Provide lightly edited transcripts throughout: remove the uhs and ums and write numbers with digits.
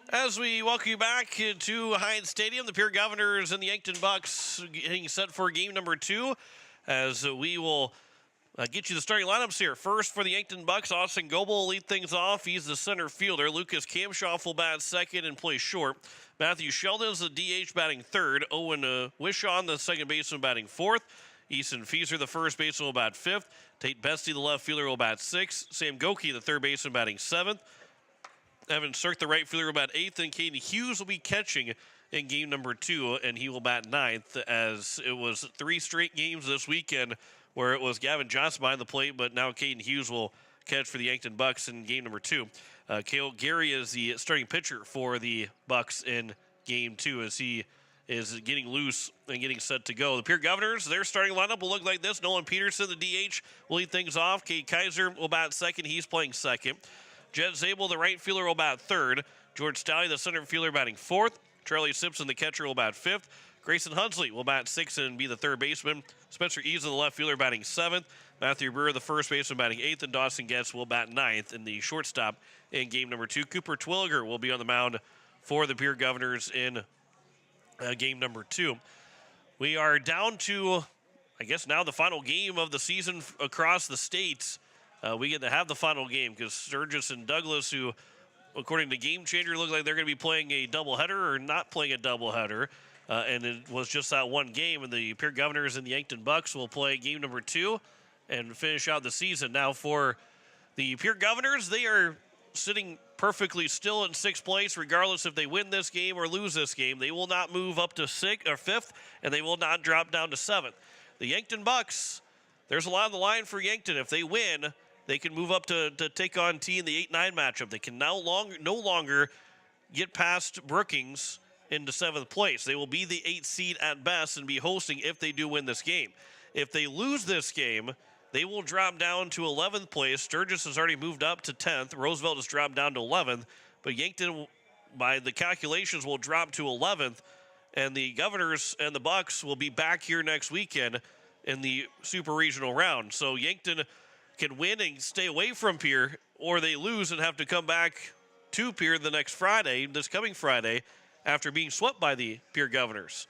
As we welcome you back to Hyatt Stadium, the Pierre Governors and the Yankton Bucks getting set for game number 2, as we will get you the starting lineups here. First for the Yankton Bucks, Austin Goebel will lead things off. He's the center fielder. Lucas Kamshoff will bat second and play short. Matthew Sheldon's the DH batting third. Owen Wishon, the second baseman, batting fourth. Easton Fieser, the first baseman, will bat fifth. Tate Bestie, the left fielder, will bat sixth. Sam Goki, the third baseman, batting seventh. Evan Cirk, the right fielder, will bat eighth, and Caden Hughes will be catching in game number 2, and he will bat ninth, as it was 3 straight games this weekend where it was Gavin Johnson behind the plate, but now Caden Hughes will catch for the Yankton Bucks in game number 2. Cale Gary is the starting pitcher for the Bucks in game 2, as he is getting loose and getting set to go. The Pierre Governors, their starting lineup will look like this. Nolan Peterson, the DH, will lead things off. Kate Kaiser will bat second. He's playing second. Jed Zabel, the right fielder, will bat third. George Staley, the center fielder, batting fourth. Charlie Simpson, the catcher, will bat fifth. Grayson Hunsley will bat sixth and be the third baseman. Spencer Eason, the left fielder, batting seventh. Matthew Brewer, the first baseman, batting eighth. And Dawson Getz will bat ninth in the shortstop in game number 2. Cooper Twilliger will be on the mound for the Pierre Governors in game number 2. We are down to, I guess, now the final game of the season across the states. We get to have the final game because Sturgis and Douglas, who, according to Game Changer, look like they're going to be playing a doubleheader or not playing a doubleheader. And it was just that one game, and the Pierre Governors and the Yankton Bucks will play game number 2 and finish out the season. Now, for the Pierre Governors, they are sitting perfectly still in 6th place, regardless if they win this game or lose this game. They will not move up to 6th or 5th, and they will not drop down to 7th. The Yankton Bucks, there's a lot on the line for Yankton. If they win, they can move up to take on T in the 8-9 matchup. They can no longer get past Brookings into 7th place. They will be the 8th seed at best and be hosting if they do win this game. If they lose this game, they will drop down to 11th place. Sturgis has already moved up to 10th. Roosevelt has dropped down to 11th. But Yankton, by the calculations, will drop to 11th. And the Governors and the Bucks will be back here next weekend in the Super Regional round. So Yankton can win and stay away from Pierre, or they lose and have to come back to Pierre this coming Friday, after being swept by the Pierre Governors.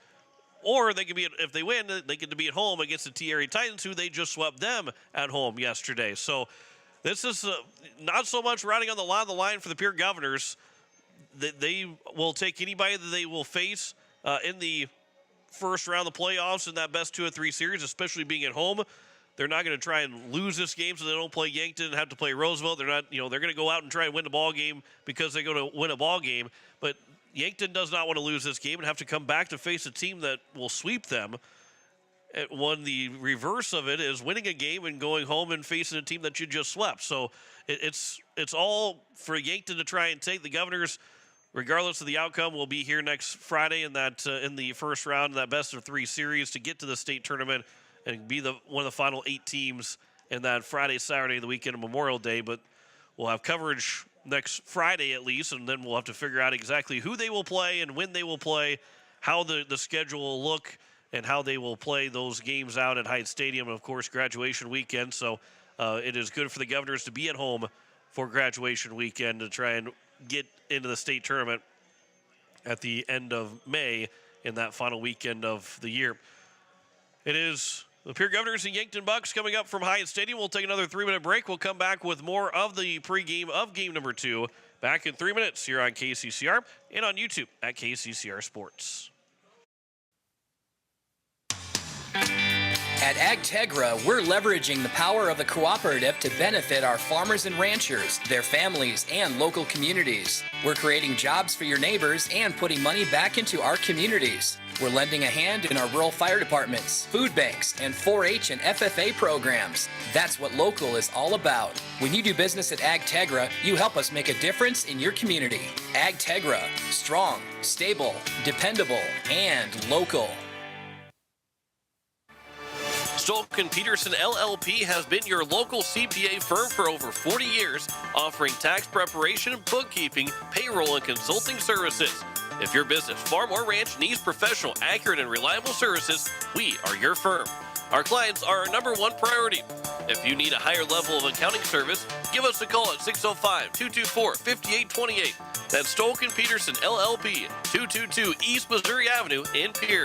Or they can be, if they win, they get to be at home against the T Area Titans, who they just swept them at home yesterday. So this is not so much riding on the line for the Pierre Governors. They will take anybody that they will face in the first round of the playoffs in that best 2 of 3 series, especially being at home. They're not going to try and lose this game so they don't play Yankton and have to play Roosevelt. They're not, they're going to go out and try and win a ball game because they're going to win a ball game. But Yankton does not want to lose this game and have to come back to face a team that will sweep them. When the reverse of it is winning a game and going home and facing a team that you just swept. So it's all for Yankton to try and take. The Governors, regardless of the outcome, will be here next Friday in the first round of that best of 3 series to get to the state tournament and be one of the final 8 teams in that Friday, Saturday, the weekend of Memorial Day. But we'll have coverage next Friday at least, and then we'll have to figure out exactly who they will play and when they will play, how the schedule will look, and how they will play those games out at Hyatt Stadium. And, of course, graduation weekend. So it is good for the Governors to be at home for graduation weekend to try and get into the state tournament at the end of May in that final weekend of the year. It is the Pierre Governors and Yankton Bucks coming up from Hyatt Stadium. We'll take another 3-minute break. We'll come back with more of the pregame of game number 2 back in 3 minutes here on KCCR and on YouTube at KCCR Sports. At AgTegra, we're leveraging the power of the cooperative to benefit our farmers and ranchers, their families, and local communities. We're creating jobs for your neighbors and putting money back into our communities. We're lending a hand in our rural fire departments, food banks, and 4-H and FFA programs. That's what local is all about. When you do business at AgTegra, you help us make a difference in your community. AgTegra, strong, stable, dependable, and local. Stolk & Peterson LLP has been your local CPA firm for over 40 years, offering tax preparation, bookkeeping, payroll, and consulting services. If your business, farm, or ranch needs professional, accurate, and reliable services, we are your firm. Our clients are our #1 priority. If you need a higher level of accounting service, give us a call at 605-224-5828. That's Stolken Peterson LLP, 222 East Missouri Avenue in Pierre.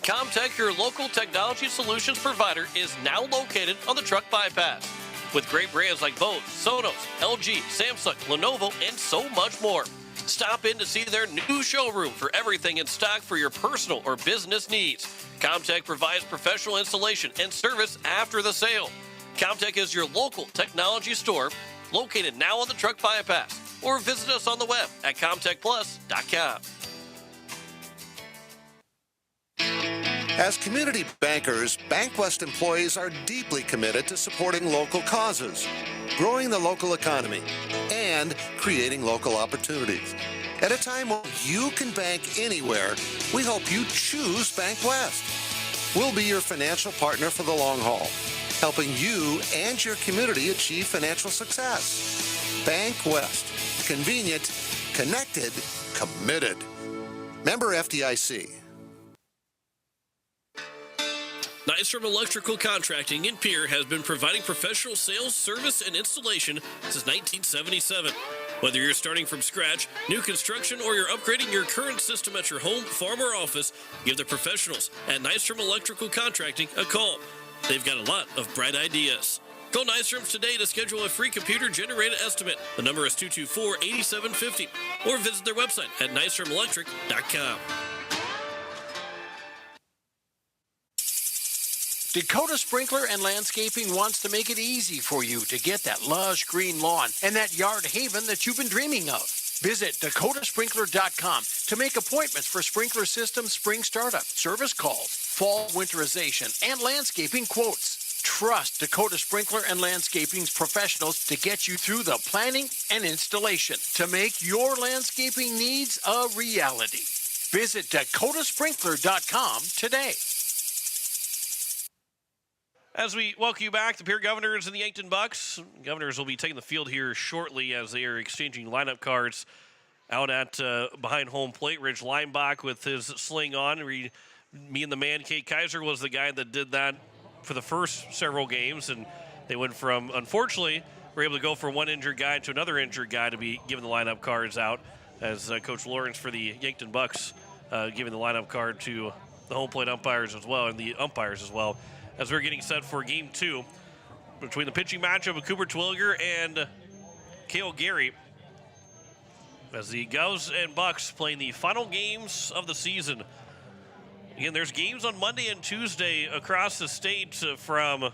Comtech, your local technology solutions provider, is now located on the truck bypass. With great brands like Bose, Sonos, LG, Samsung, Lenovo, and so much more. Stop in to see their new showroom for everything in stock for your personal or business needs. Comtech provides professional installation and service after the sale. Comtech is your local technology store, located now on the truck bypass, or visit us on the web at comtechplus.com. As community bankers, BankWest employees are deeply committed to supporting local causes, growing the local economy, and creating local opportunities. At a time when you can bank anywhere, we hope you choose BankWest. We'll be your financial partner for the long haul, helping you and your community achieve financial success. BankWest. Convenient, connected, committed. Member FDIC. Nystrom Electrical Contracting in Pierre has been providing professional sales, service, and installation since 1977. Whether you're starting from scratch, new construction, or you're upgrading your current system at your home, farm, or office, give the professionals at Nystrom Electrical Contracting a call. They've got a lot of bright ideas. Call Nystrom's today to schedule a free computer-generated estimate. The number is 224-8750, or visit their website at nystromelectric.com. Dakota Sprinkler and Landscaping wants to make it easy for you to get that lush green lawn and that yard haven that you've been dreaming of. Visit dakotasprinkler.com to make appointments for sprinkler system spring startup, service calls, fall winterization, and landscaping quotes. Trust Dakota Sprinkler and Landscaping's professionals to get you through the planning and installation to make your landscaping needs a reality. Visit dakotasprinkler.com today. As we welcome you back, the Pierre Governors and the Yankton Bucks. Governors will be taking the field here shortly as they are exchanging lineup cards out at behind home plate. Ridge Leinbach with his sling on. Me and the man, Kate Kaiser, was the guy that did that for the first several games, and they went from, unfortunately, we're able to go from one injured guy to another injured guy to be giving the lineup cards out, as Coach Lawrence for the Yankton Bucks giving the lineup card to the home plate umpires as well, and the umpires as well, as we're getting set for Game 2 between the pitching matchup of Cooper Twilliger and Cale Gary, as the Govs and Bucks playing the final games of the season. Again, there's games on Monday and Tuesday across the state from a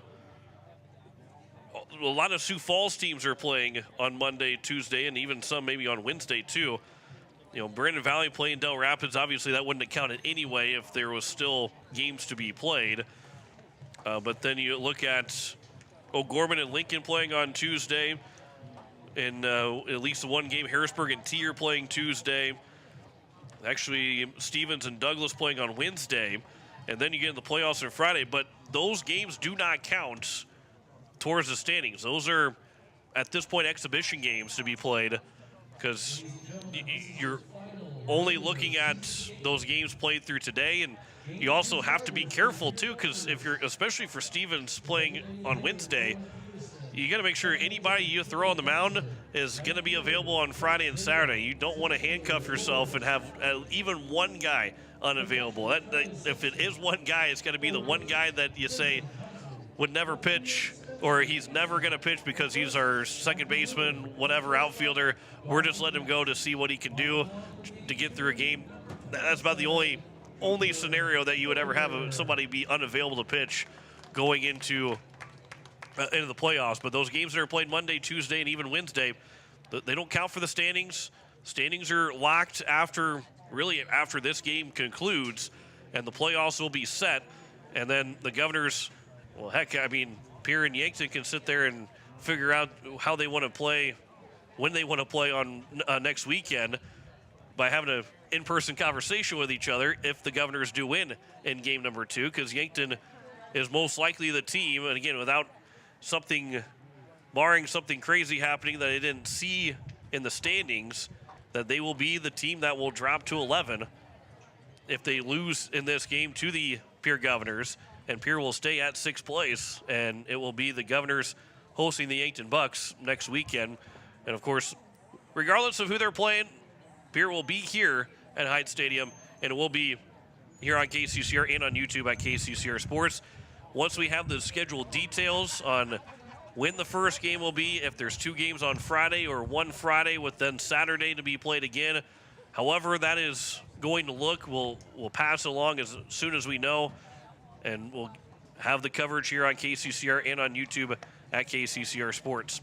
lot of Sioux Falls teams are playing on Monday, Tuesday, and even some maybe on Wednesday too. You know, Brandon Valley playing Del Rapids, obviously that wouldn't have counted anyway if there was still games to be played. But then you look at O'Gorman and Lincoln playing on Tuesday, and at least one game, Harrisburg and T are playing Tuesday. Actually, Stevens and Douglas playing on Wednesday, and then you get in the playoffs on Friday. But those games do not count towards the standings. Those are, at this point, exhibition games to be played, because you're only looking at those games played through today, and you also have to be careful too, because if you're, especially for Stevens playing on Wednesday, you got to make sure anybody you throw on the mound is going to be available on Friday and Saturday. You don't want to handcuff yourself and have even one guy unavailable. If it is one guy, it's going to be the one guy that you say would never pitch, or he's never going to pitch because he's our second baseman, whatever, outfielder. We're just letting him go to see what he can do to get through a game. That's about the only scenario that you would ever have somebody be unavailable to pitch going into the playoffs. But those games that are played Monday, Tuesday, and even Wednesday, they don't count for the standings. Standings are locked after this game concludes, and the playoffs will be set. And then the Governors, well, heck, I mean, Pierre and Yankton can sit there and figure out how they want to play, when they want to play on next weekend, by having an in-person conversation with each other if the Governors do win in game number 2, because Yankton is most likely the team, and again, barring something crazy happening that I didn't see in the standings, that they will be the team that will drop to 11 if they lose in this game to the Pierre Governors, and Pierre will stay at 6th place, and it will be the Governors hosting the Yankton Bucks next weekend. And of course, regardless of who they're playing, Pierre will be here at Hyde Stadium, and it will be here on KCCR and on YouTube at KCCR Sports. Once we have the scheduled details on when the first game will be, if there's 2 games on Friday or 1 Friday with then Saturday to be played again, however that is going to look, we'll pass along as soon as we know, and we'll have the coverage here on KCCR and on YouTube at KCCR Sports.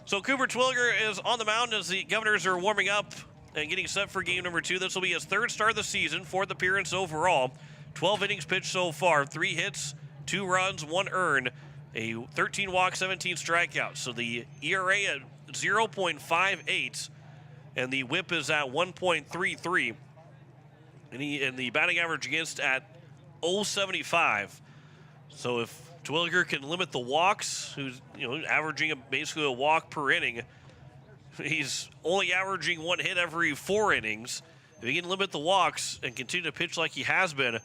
So Cooper Twilliger is on the mound as the Governors are warming up and getting set for game number 2. This will be his 3rd start of the season, 4th appearance overall. 12 innings pitched so far, 3 hits, 2 runs, 1 earned, a 13 walk, 17 strikeouts. So the ERA at 0.58, and the WHIP is at 1.33, and the batting average against at 0.75. So if Twilliger can limit the walks, who's averaging basically a walk per inning, he's only averaging 1 hit every 4 innings. If he can limit the walks and continue to pitch like he has been,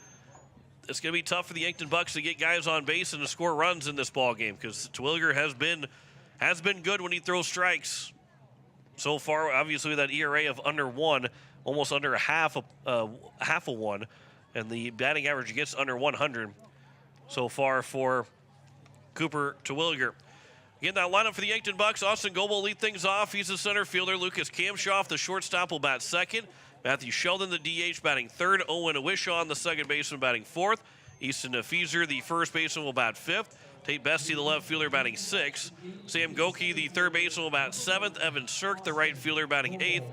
it's going to be tough for the Yankton Bucks to get guys on base and to score runs in this ball game, because Twilliger has been good when he throws strikes. So far, obviously, with that ERA of under 1, almost under half a 1, and the batting average against under 100 so far for Cooper Twilliger. Again, that lineup for the Yankton Bucks: Austin Goebel will lead things off. He's the center fielder. Lucas Kamshoff, the shortstop, will bat 2nd. Matthew Sheldon, the DH, batting 3rd. Owen Awishaw, the second baseman, batting 4th. Easton Feeser, the first baseman, will bat 5th. Tate Bestie, the left fielder, batting 6th. Sam Goki, the third baseman, will bat 7th. Evan Sirk, the right fielder, batting 8th.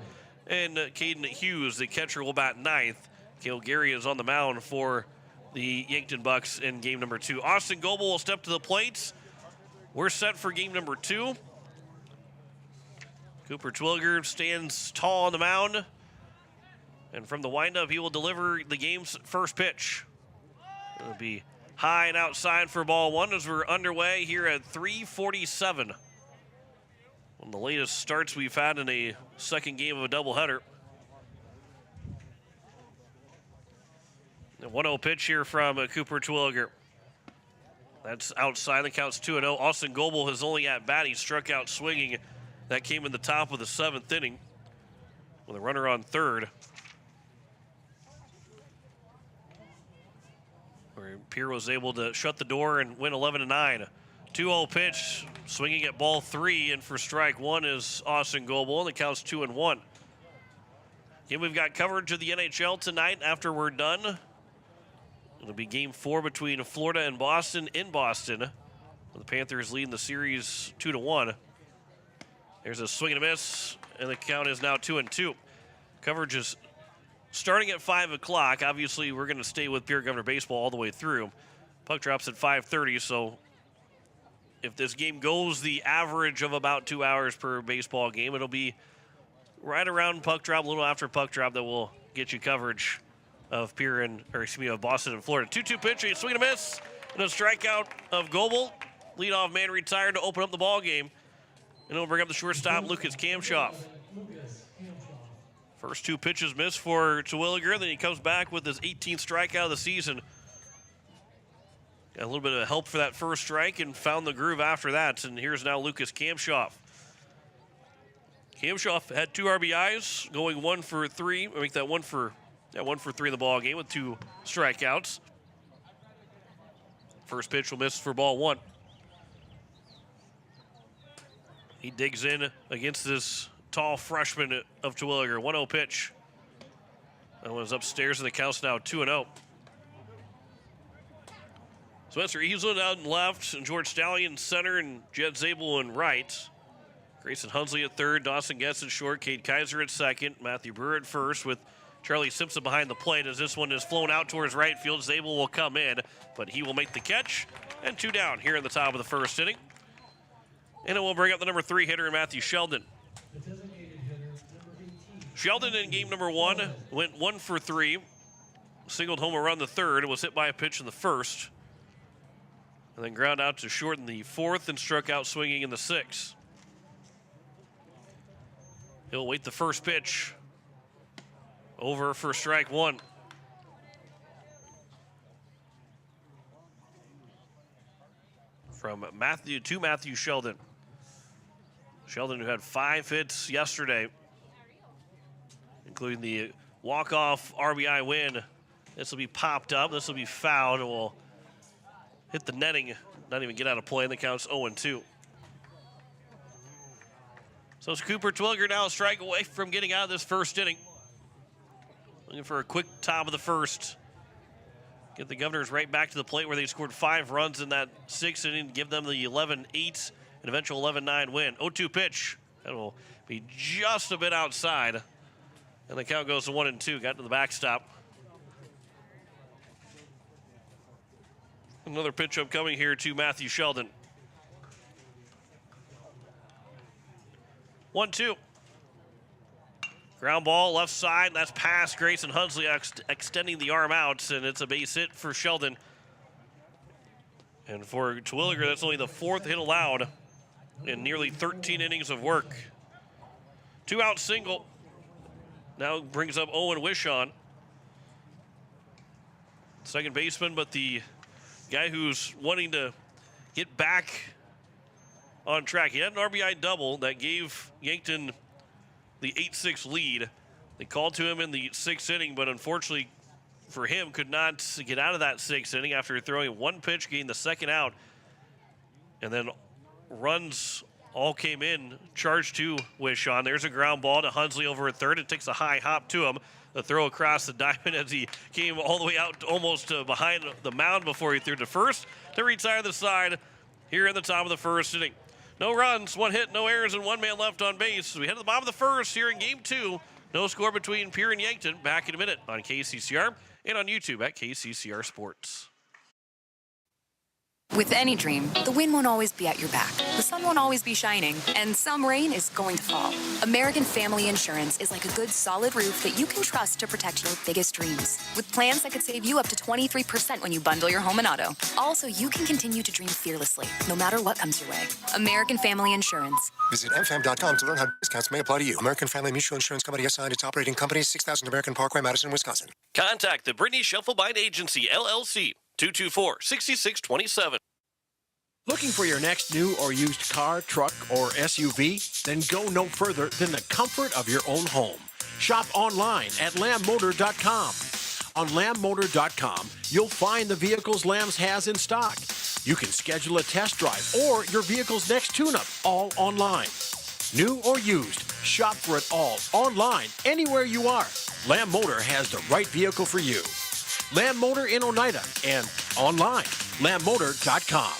And Caden Hughes, the catcher, will bat 9th. Cale Gary is on the mound for the Yankton Bucks in game number 2. Austin Goebel will step to the plate. We're set for game number 2. Cooper Twilliger stands tall on the mound. And from the windup, he will deliver the game's first pitch. It'll be high and outside for ball 1 as we're underway here at 3:47. One of the latest starts we've had in a second game of a doubleheader. The 1-0 pitch here from Cooper Twilliger. That's outside. The count's 2-0. Austin Goebel has only at bat. He struck out swinging. That came in the top of the 7th inning with a runner on 3rd. Where Pierre was able to shut the door and win 11-9. 2-0 pitch, swinging at ball 3, and for strike 1 is Austin Goebel, and the count's 2-1. Again, we've got coverage of the NHL tonight after we're done. It'll be game 4 between Florida and Boston in Boston. The Panthers leading the series 2-1. There's a swing and a miss, and the count is now 2-2. Coverage is starting at 5 o'clock. Obviously, we're going to stay with Pierre Governor Baseball all the way through. Puck drops at 5:30, so if this game goes the average of about 2 hours per baseball game, it'll be right around puck drop, a little after puck drop, that will get you coverage of of Boston and Florida. 2-2 pitch, a swing and a miss, and a strikeout of Goebel. Leadoff man retired to open up the ball game, and it'll bring up the shortstop, Lucas Kamshoff. First 2 pitches missed for Twilliger, then he comes back with his 18th strikeout of the season. Got a little bit of help for that first strike and found the groove after that, and here's now Lucas Kamshoff. Kamshoff had 2 RBIs, going 1 for 3. I make that 1 for 3 in the ball game with 2 strikeouts. First pitch will miss for ball 1. He digs in against this tall freshman of Twilliger. 1-0 pitch. That one's upstairs, and the count's now 2-0. Spencer Easlin out in left, and George Stallion center, and Jed Zabel in right. Grayson Hunsley at third, Dawson Getz at short, Cade Kaiser at second, Matthew Brewer at first, with Charlie Simpson behind the plate as this one is flown out towards right field. Zabel will come in, but he will make the catch, and 2 down here in the top of the first inning. And it will bring up the number 3 hitter, Matthew Sheldon. Sheldon in game number 1 went 1 for 3, singled home a run the 3rd, and was hit by a pitch in the 1st, and then ground out to short in the 4th and struck out swinging in the 6th. He'll wait the first pitch. Over for strike 1. from Matthew Sheldon. Sheldon, who had 5 hits yesterday, including the walk-off RBI win. This will be popped up. This will be fouled. It will hit the netting, not even get out of play, and the count's 0-2. So it's Cooper Twilliger now a strike away from getting out of this first inning. Looking for a quick top of the first. Get the Governors right back to the plate where they scored 5 runs in that 6th inning, give them the 11-8 and eventual 11-9 win. 0-2 pitch. That will be just a bit outside. And the count goes to 1-2. Got to the backstop. Another pitch upcoming here to Matthew Sheldon. 1-2. Ground ball, left side. That's past Grayson Hunsley extending the arm out, and it's a base hit for Sheldon. And for Twilliger, that's only the 4th hit allowed in nearly 13 innings of work. 2-out single. Now brings up Owen Wishon. Second baseman, but the guy who's wanting to get back on track. He had an RBI double that gave Yankton the 8-6 lead. They called to him in the 6th inning, but unfortunately for him, could not get out of that 6th inning after throwing 1 pitch, getting the 2nd out. And then runs all came in, charged to Wishon. There's a ground ball to Hunsley over at third. It takes a high hop to him. The throw across the diamond as he came all the way out almost behind the mound before he threw to first to retire the side here in the top of the first inning. No runs, 1 hit, no errors, and 1 man left on base. We head to the bottom of the first here in Game 2. No score between Pierre and Yankton. Back in a minute on KCCR and on YouTube at KCCR Sports. With any dream, the wind won't always be at your back, the sun won't always be shining, and some rain is going to fall. American Family Insurance is like a good solid roof that you can trust to protect your biggest dreams. With plans that could save you up to 23% when you bundle your home and auto. Also, you can continue to dream fearlessly, no matter what comes your way. American Family Insurance. Visit mfam.com to learn how discounts may apply to you. American Family Mutual Insurance Company assigned its operating company, 6000 American Parkway, Madison, Wisconsin. Contact the Brittany Shufflebind Agency, LLC, 224-6627. Looking for your next new or used car, truck, or SUV? Then go no further than the comfort of your own home. Shop online at lambmotor.com. On lambmotor.com, you'll find the vehicles Lambs has in stock. You can schedule a test drive or your vehicle's next tune-up, all online. New or used, shop for it all online, anywhere you are. Lamb Motor has the right vehicle for you. Lamb Motor in Oneida and online, lambmotor.com.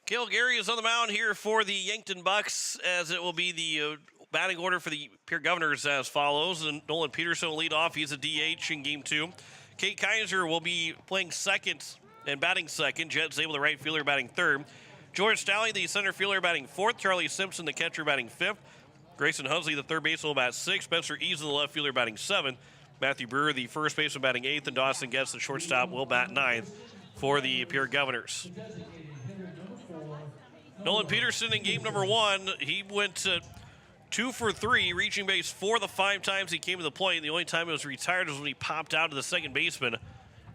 Cale Gary is on the mound here for the Yankton Bucks, as it will be the batting order for the Pierre Governors as follows. And Nolan Peterson will lead off. He's a DH in Game 2. Kate Kaiser will be playing second and batting second. Jed Zabel, the right fielder, batting third. George Staley, the center fielder, batting fourth. Charlie Simpson, the catcher, batting fifth. Grayson Hunsley, the third baseman, will bat sixth. Spencer Eason, the left fielder, batting seventh. Matthew Brewer, the first baseman, batting eighth. And Dawson Getz, the shortstop, will bat ninth for the Pierre Governors. Nolan Peterson in game number one, he went 2 for 3, reaching base 4 of the 5 times he came to the plate. The only time he was retired was when he popped out to the second baseman.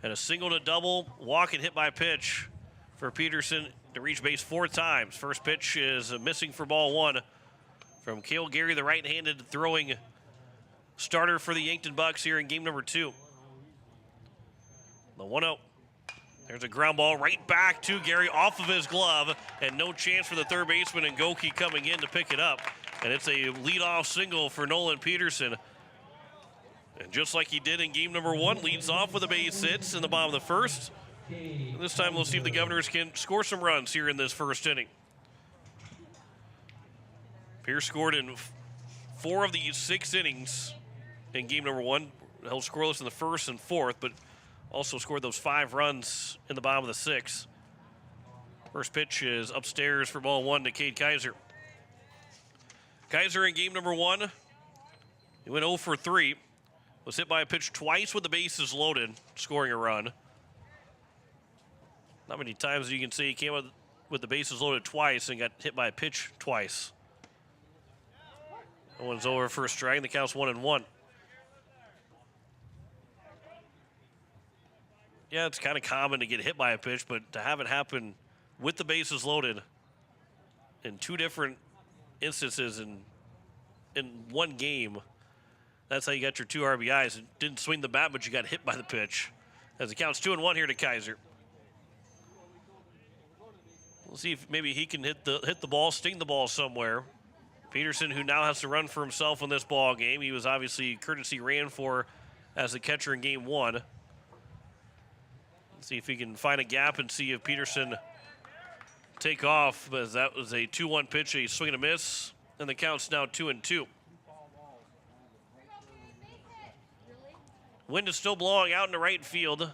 And a single to double, walk and hit by pitch for Peterson to reach base 4 times. First pitch is missing for ball 1 from Cale Gary, the right-handed throwing starter for the Yankton Bucks here in game number 2. The 1-0. There's a ground ball right back to Gary off of his glove, and no chance for the third baseman and Goki coming in to pick it up. And it's a leadoff single for Nolan Peterson. And just like he did in game number 1, leads off with a base hits in the bottom of the first. And this time we'll see if the Governors can score some runs here in this first inning. Pierce scored in 4 of the 6 innings in game number 1. Held scoreless in the first and fourth, but also scored those 5 runs in the bottom of the 6th. First pitch is upstairs for ball 1 to Cade Kaiser. Kaiser in game number 1, he went 0 for 3. Was hit by a pitch twice with the bases loaded, scoring a run. Not many times you can see he came out with the bases loaded twice and got hit by a pitch twice. That one's over for a strike, and the count's 1-1. Yeah, it's kind of common to get hit by a pitch, but to have it happen with the bases loaded in 2 different instances in one game. That's how you got your 2 RBIs. It didn't swing the bat, but you got hit by the pitch. As it counts 2-1 here to Kaiser. We'll see if maybe he can hit the ball, sting the ball somewhere. Peterson, who now has to run for himself in this ball game. He was obviously courtesy ran for as a catcher in game 1. Let's see if he can find a gap and see if Peterson take off, as that was a 2-1 pitch, a swing and a miss, and the count's now 2-2. Wind is still blowing out into right field,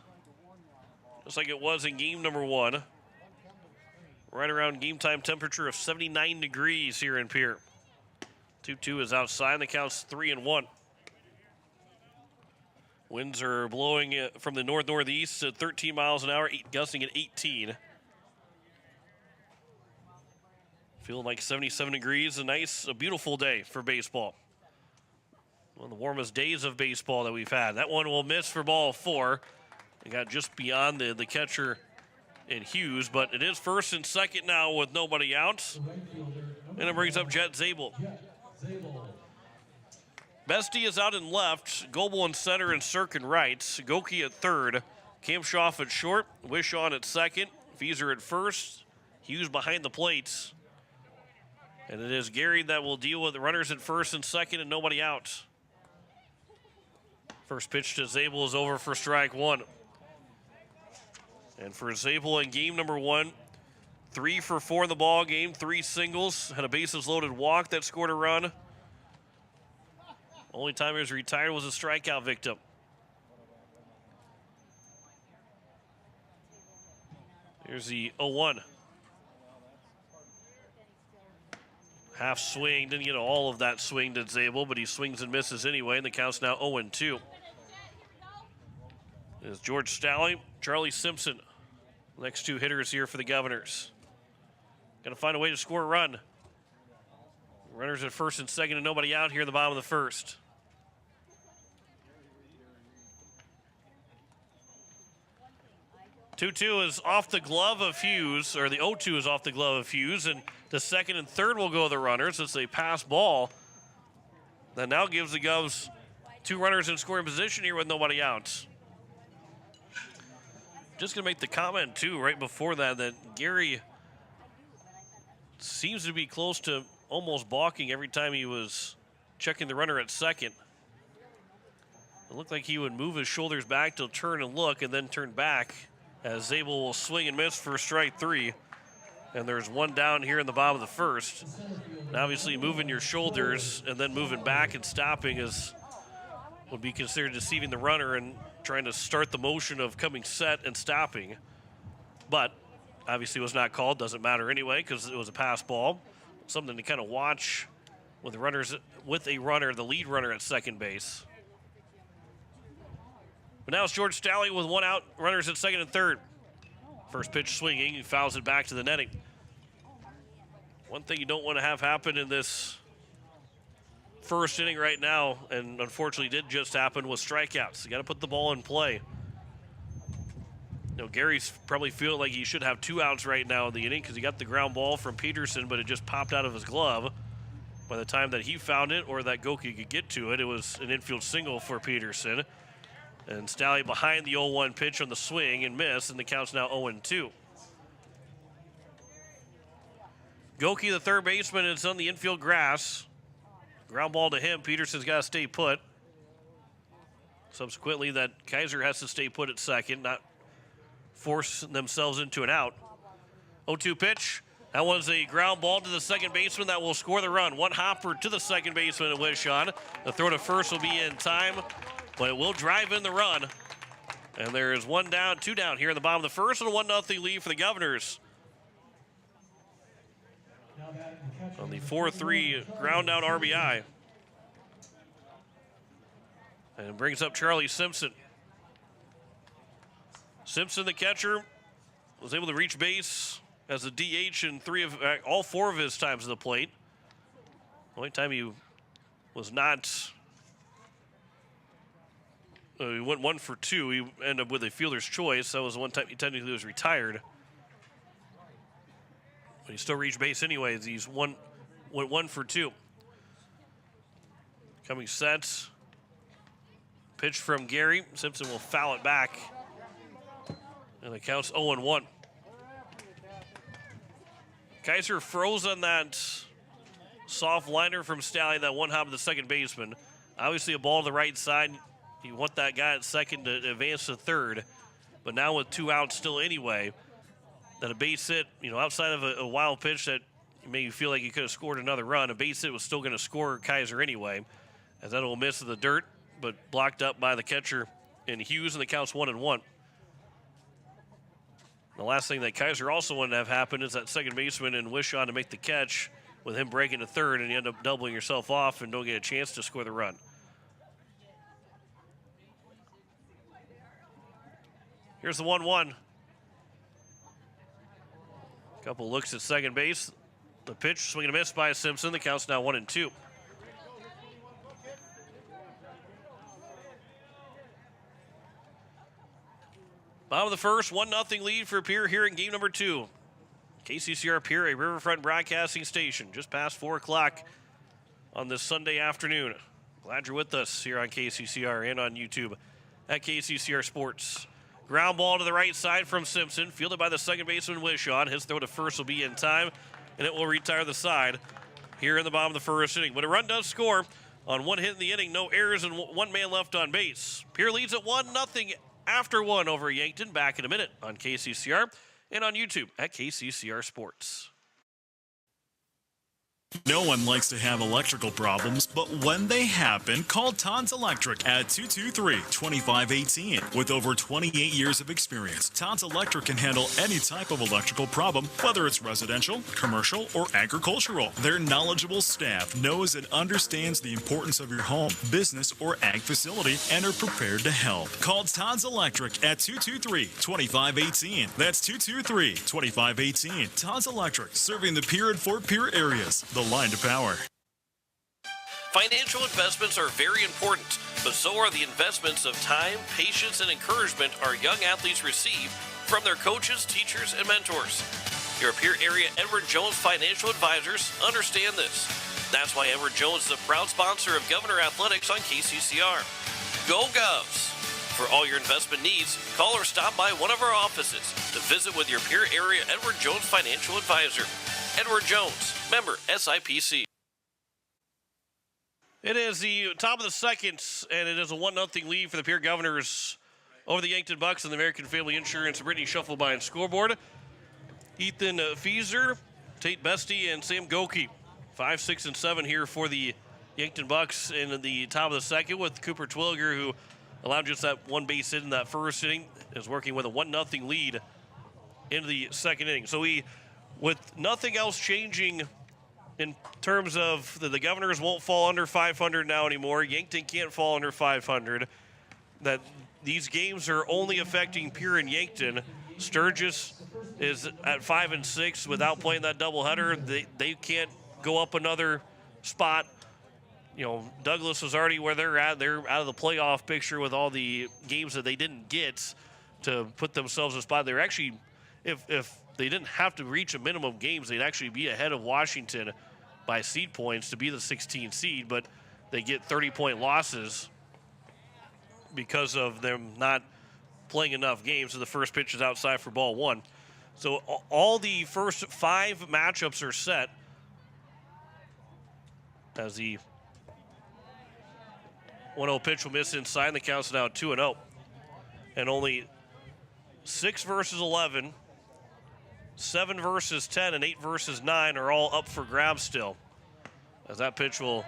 just like it was in game number 1. Right around game time temperature of 79 degrees here in Pierre. 2-2 is outside, and the count's 3-1. Winds are blowing from the north-northeast at 13 miles an hour, gusting at 18. Feeling like 77 degrees, a beautiful day for baseball. One of the warmest days of baseball that we've had. That one will miss for ball 4. It got just beyond the catcher in Hughes, but it is first and second now with nobody out. And it brings up Jet Zabel. Bestie is out in left, Goebel in center, and Cirk in right. Goki at third, Kamshoff at short, Wish on at second, Fieser at first, Hughes behind the plates. And it is Gary that will deal with the runners at first and second and nobody out. First pitch to Zabel is over for strike 1. And for Zabel in game number 1, 3 for 4 in the ball game, 3 singles, had a bases loaded walk that scored a run. Only time he was retired was a strikeout victim. Here's the 0-1. Half swing, didn't get all of that swing to Zabel, but he swings and misses anyway, and the count's now 0-2. There's George Stalley, Charlie Simpson. Next 2 hitters here for the Governors. Got to find a way to score a run. Runners at first and second and nobody out here in the bottom of the first. The 2-2 is off the glove of Hughes, or the 0-2 is off the glove of Hughes, and the second and third will go to the runners. It's a pass ball that now gives the Govs 2 runners in scoring position here with nobody out. Just going to make the comment, too, right before that Gary seems to be close to almost balking every time he was checking the runner at second. It looked like he would move his shoulders back to turn and look and then turn back as Zabel will swing and miss for strike 3. And there's 1 down here in the bottom of the first. And obviously, moving your shoulders and then moving back and stopping would be considered deceiving the runner and trying to start the motion of coming set and stopping. But obviously was not called, doesn't matter anyway because it was a pass ball. Something to kind of watch with a runner, the lead runner at second base. But now it's George Stalley with 1 out, runners at second and third. First pitch swinging, he fouls it back to the netting. One thing you don't want to have happen in this first inning right now, and unfortunately did just happen, was strikeouts. You got to put the ball in play. Gary's probably feeling like he should have 2 outs right now in the inning because he got the ground ball from Peterson, but it just popped out of his glove. By the time that he found it or that Goki could get to it, it was an infield single for Peterson. And Stalley behind the 0-1 pitch on the swing and miss, and the count's now 0-2. Goki, the third baseman, is on the infield grass. Ground ball to him. Peterson's got to stay put. Subsequently, that Kaiser has to stay put at second, not force themselves into an out. 0-2 pitch. That was a ground ball to the second baseman that will score the run. 1 hopper to the second baseman at Wishon. The throw to first will be in time, but it will drive in the run. And there is 1 down, 2 down here in the bottom of the first, and a 1-0 lead for the Governors. On the 4-3 ground out RBI. And brings up Charlie Simpson. Simpson, the catcher, was able to reach base as a DH in all 4 of his times at the plate. The only time he was not, he went 1 for 2. He ended up with a fielder's choice. That was the one time he technically was retired. But he still reached base anyways. Went 1 for 2. Coming sets. Pitch from Gary. Simpson will foul it back. And the count's 0-1. Kaiser froze on that soft liner from Staley, that one hop of the second baseman. Obviously a ball to the right side. You want that guy at second to advance to third. But now with 2 outs still anyway, that a base hit, outside of a wild pitch that made you feel like you could have scored another run, a base hit was still going to score Kaiser anyway, as that will miss the dirt, but blocked up by the catcher in Hughes, and the count's 1-1. The last thing that Kaiser also wanted to have happen is that second baseman and Wishon to make the catch with him breaking to third, and you end up doubling yourself off and don't get a chance to score the run. Here's the 1-1. Couple looks at second base. The pitch, swing and a miss by Simpson. The count's now 1-2. Bottom of the first, 1-0 lead for Pierre here in game number 2. KCCR Pierre, a Riverfront broadcasting station, just past 4 o'clock on this Sunday afternoon. Glad you're with us here on KCCR and on YouTube at KCCR Sports. Ground ball to the right side from Simpson, fielded by the second baseman Wishon. His throw to first will be in time, and it will retire the side here in the bottom of the first inning. But a run does score on 1 hit in the inning, no errors, and 1 man left on base. Pierre leads at 1-0 after 1 over Yankton. Back in a minute on KCCR and on YouTube at KCCR Sports. No one likes to have electrical problems, but when they happen, call Todd's Electric at 223-2518. With over 28 years of experience, Todd's Electric can handle any type of electrical problem, whether it's residential, commercial, or agricultural. Their knowledgeable staff knows and understands the importance of your home, business, or ag facility and are prepared to help. Call Todd's Electric at 223-2518. That's 223-2518. Todd's Electric, serving the Pierre and Fort Pierre areas. The line to power. Financial investments are very important, but so are the investments of time, patience, and encouragement our young athletes receive from their coaches, teachers, and mentors. Your Pierre area Edward Jones Financial Advisors understand this. That's why Edward Jones is a proud sponsor of Governor Athletics on KCCR. Go Govs! For all your investment needs, call or stop by one of our offices to visit with your Pierre area Edward Jones Financial Advisor. Edward Jones, member SIPC. It is the top of the second, and it is a 1-0 lead for the Pierre Governors over the Yankton Bucks and the American Family Insurance Brittany Shufflebein scoreboard. Ethan Fieser, Tate Bestie, and Sam Goki. 5, 6, and 7 here for the Yankton Bucks in the top of the second, with Cooper Twilliger, who allowed just that 1 base hit in that first inning, is working with a 1-0 lead into the second inning. So with nothing else changing in terms of the Governors won't fall under 500 now anymore. Yankton can't fall under 500. That these games are only affecting Pierre and Yankton. Sturgis is at 5 and 6 without playing that doubleheader. They can't go up another spot. Douglas is already where they're at. They're out of the playoff picture with all the games that they didn't get to put themselves in a spot. They're actually, if they didn't have to reach a minimum games, they'd actually be ahead of Washington by seed points to be the 16th seed, but they get 30-point losses because of them not playing enough games. So the first pitch is outside for ball 1. So all the first 5 matchups are set as the 1-0 pitch will miss inside, and the count's now 2-0. And only 6 versus 11, 7 versus 10, and 8 versus 9 are all up for grabs still. As that pitch will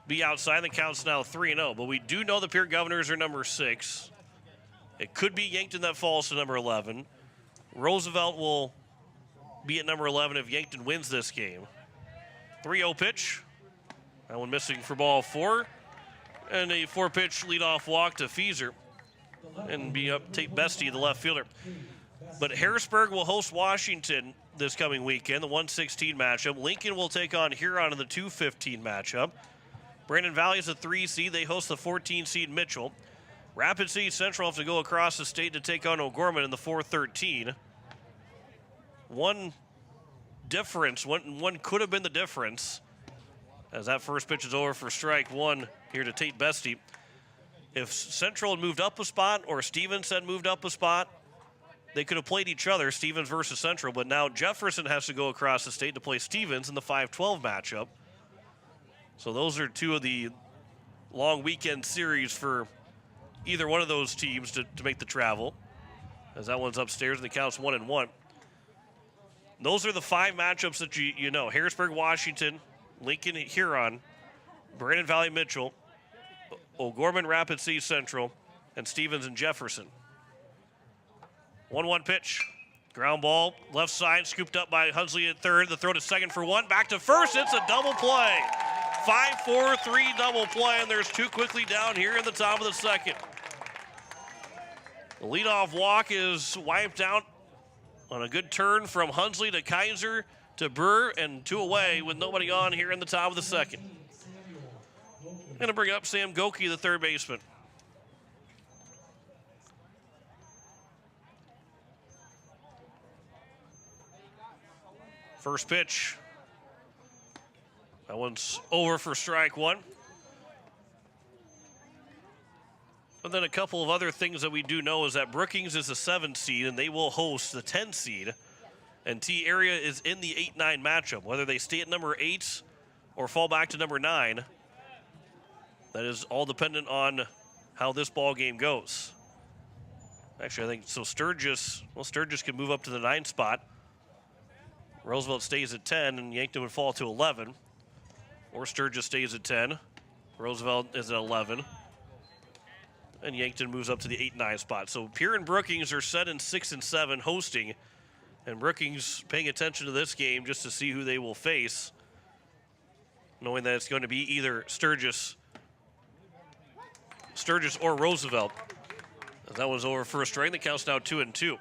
be outside, the count's now 3-0. But we do know the Pierre Governors are number 6. It could be Yankton that falls to number 11. Roosevelt will be at number 11 if Yankton wins this game. 3-0 pitch. That one missing for ball 4. And a 4-pitch leadoff walk to Fieser. And be up Tate Bestie, the left fielder. But Harrisburg will host Washington this coming weekend, the 116 matchup. Lincoln will take on Huron in the 215 matchup. Brandon Valley is a 3 seed. They host the 14 seed Mitchell. Rapid City Central have to go across the state to take on O'Gorman in the 413. one difference. One could have been the difference, as that first pitch is over for strike one here to Tate Bestie. If Central had moved up a spot or Stevens had moved up a spot, they could have played each other, Stevens versus Central, but now Jefferson has to go across the state to play Stevens in the 5-12 matchup. So those are two of the long weekend series for either one of those teams to make the travel, as that one's upstairs and the count's 1-1. Those are the 5 matchups that you know. Harrisburg, Washington, Lincoln, Huron, Brandon Valley, Mitchell, O'Gorman, Rapid City Central, and Stevens and Jefferson. 1-1 pitch. Ground ball, left side, scooped up by Hunsley at third. The throw to second for one. Back to first. It's a double play. 5-4-3 double play, and there's 2 quickly down here in the top of the second. The leadoff walk is wiped out on a good turn from Hunsley to Kaiser to Brewer, and 2 away with nobody on here in the top of the second. Going to bring up Sam Goki, the third baseman. First pitch. That one's over for strike one. And then a couple of other things that we do know is that Brookings is the 7 seed, and they will host the 10 seed. And T-Area is in the 8-9 matchup. Whether they stay at number 8 or fall back to number 9, that is all dependent on how this ball game goes. Actually, I think so. Sturgis can move up to the 9 spot. Roosevelt stays at 10, and Yankton would fall to 11. Or Sturgis stays at 10. Roosevelt is at 11. And Yankton moves up to the 8-9 spot. So Pierre and Brookings are set in 6 and 7 hosting. And Brookings paying attention to this game just to see who they will face, knowing that it's going to be either Sturgis or Roosevelt. As that was over first string. The count's now 2-2.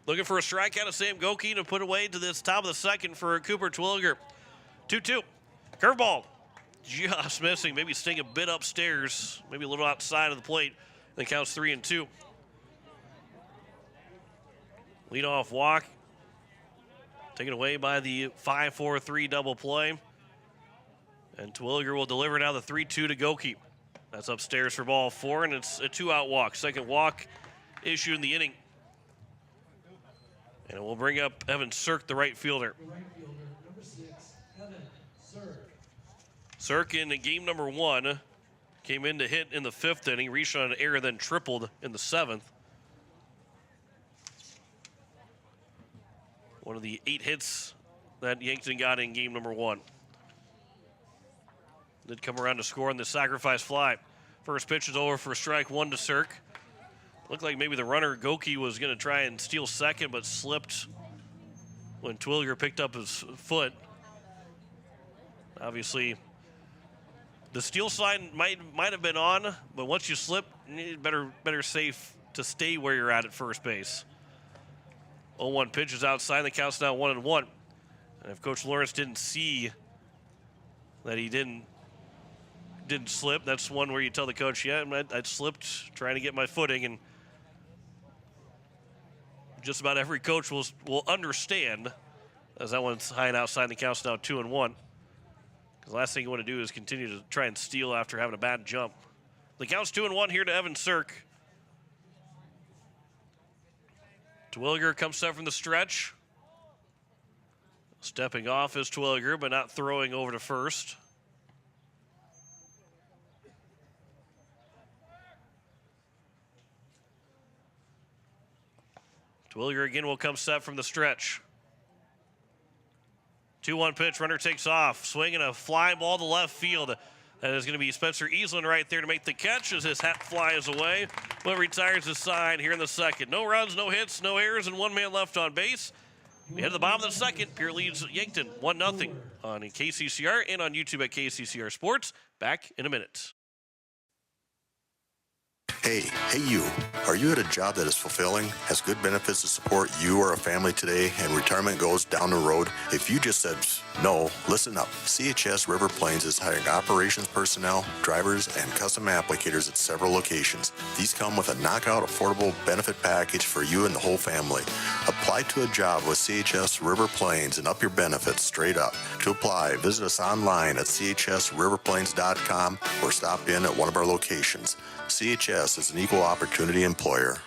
Looking for a strikeout of Sam Goki to put away to this top of the second for Cooper Twilliger. 2-2. Curveball. Just missing. Maybe staying a bit upstairs. Maybe a little outside of the plate. The count's 3-2. Leadoff walk. Taken away by the 5-4-3 double play. And Twilliger will deliver now the 3-2 to Goki. That's upstairs for ball 4, and it's a 2-out walk. Second walk issued in the inning. And it will bring up Evan Sirk, the right fielder. Number 6, Evan Sirk. Sirk in game number 1 came in to hit in the 5th inning, reached on an error, then tripled in the 7th. One of the 8 hits that Yankton got in game number 1. Did come around to score on the sacrifice fly. First pitch is over for strike 1 to Sirk. Looked like maybe the runner, Goki, was going to try and steal second, but slipped when Twilliger picked up his foot. Obviously, the steal sign might have been on, but once you slip, better safe to stay where you're at first base. 0-1 pitch is outside. The count's now 1-1. And if Coach Lawrence didn't see that he didn't slip, that's one where you tell the coach, yeah, I slipped trying to get my footing, and just about every coach will understand, as that one's high and outside. The count's now 2-1. Because the last thing you want to do is continue to try and steal after having a bad jump. The count's 2-1 here to Evan Sirk. Twilliger comes set from the stretch. Stepping off is Twilliger, but not throwing over to first. Twilliger again will come set from the stretch. 2-1 pitch, runner takes off. Swinging a fly ball to left field. That is going to be Spencer Easlin right there to make the catch as his hat flies away. But retires his side here in the second. No runs, no hits, no errors, and 1 man left on base. We head to the bottom of the second. Pierre leads Yankton 1-0 on KCCR and on YouTube at KCCR Sports. Back in a minute. Hey you. Are you at a job that is fulfilling, has good benefits to support you or a family today, and retirement goes down the road? If you just said no, listen up. CHS River Plains is hiring operations personnel, drivers, and custom applicators at several locations. These come with a knockout affordable benefit package for you and the whole family. Apply to a job with CHS River Plains and up your benefits straight up. To apply, visit us online at chsriverplains.com or stop in at one of our locations. CHS is an equal opportunity employer.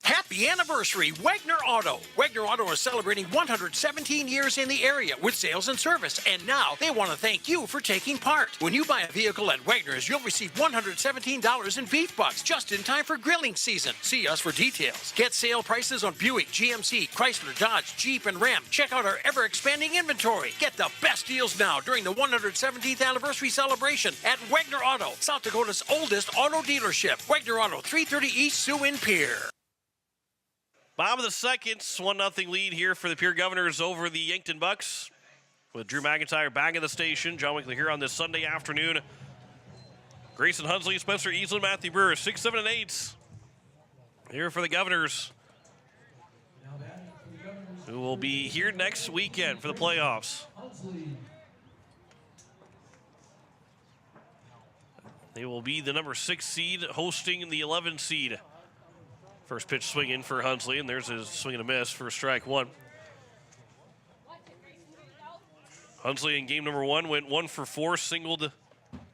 Happy anniversary, Wagner Auto. Wagner Auto is celebrating 117 years in the area with sales and service, and now they want to thank you for taking part. When you buy a vehicle at Wagner's, you'll receive $117 in beef bucks just in time for grilling season. See us for details. Get sale prices on Buick, GMC, Chrysler, Dodge, Jeep, and Ram. Check out our ever-expanding inventory. Get the best deals now during the 117th anniversary celebration at Wagner Auto, South Dakota's oldest auto dealership. Wagner Auto, 330 East Sioux in Pierre. Bottom of the second, 1-0 lead here for the Pierre Governors over the Yankton Bucks. With Drew McIntyre back at the station. John Winkley here on this Sunday afternoon. Grayson Hunsley, Spencer Easlin, Matthew Brewer, 6, 7, and 8. Here for the Governors, who will be here next weekend for the playoffs. They will be the number 6 seed hosting the 11 seed. First pitch swinging for Hunsley, and there's his swing and a miss for strike one. Hunsley in game number 1 went 1 for 4, singled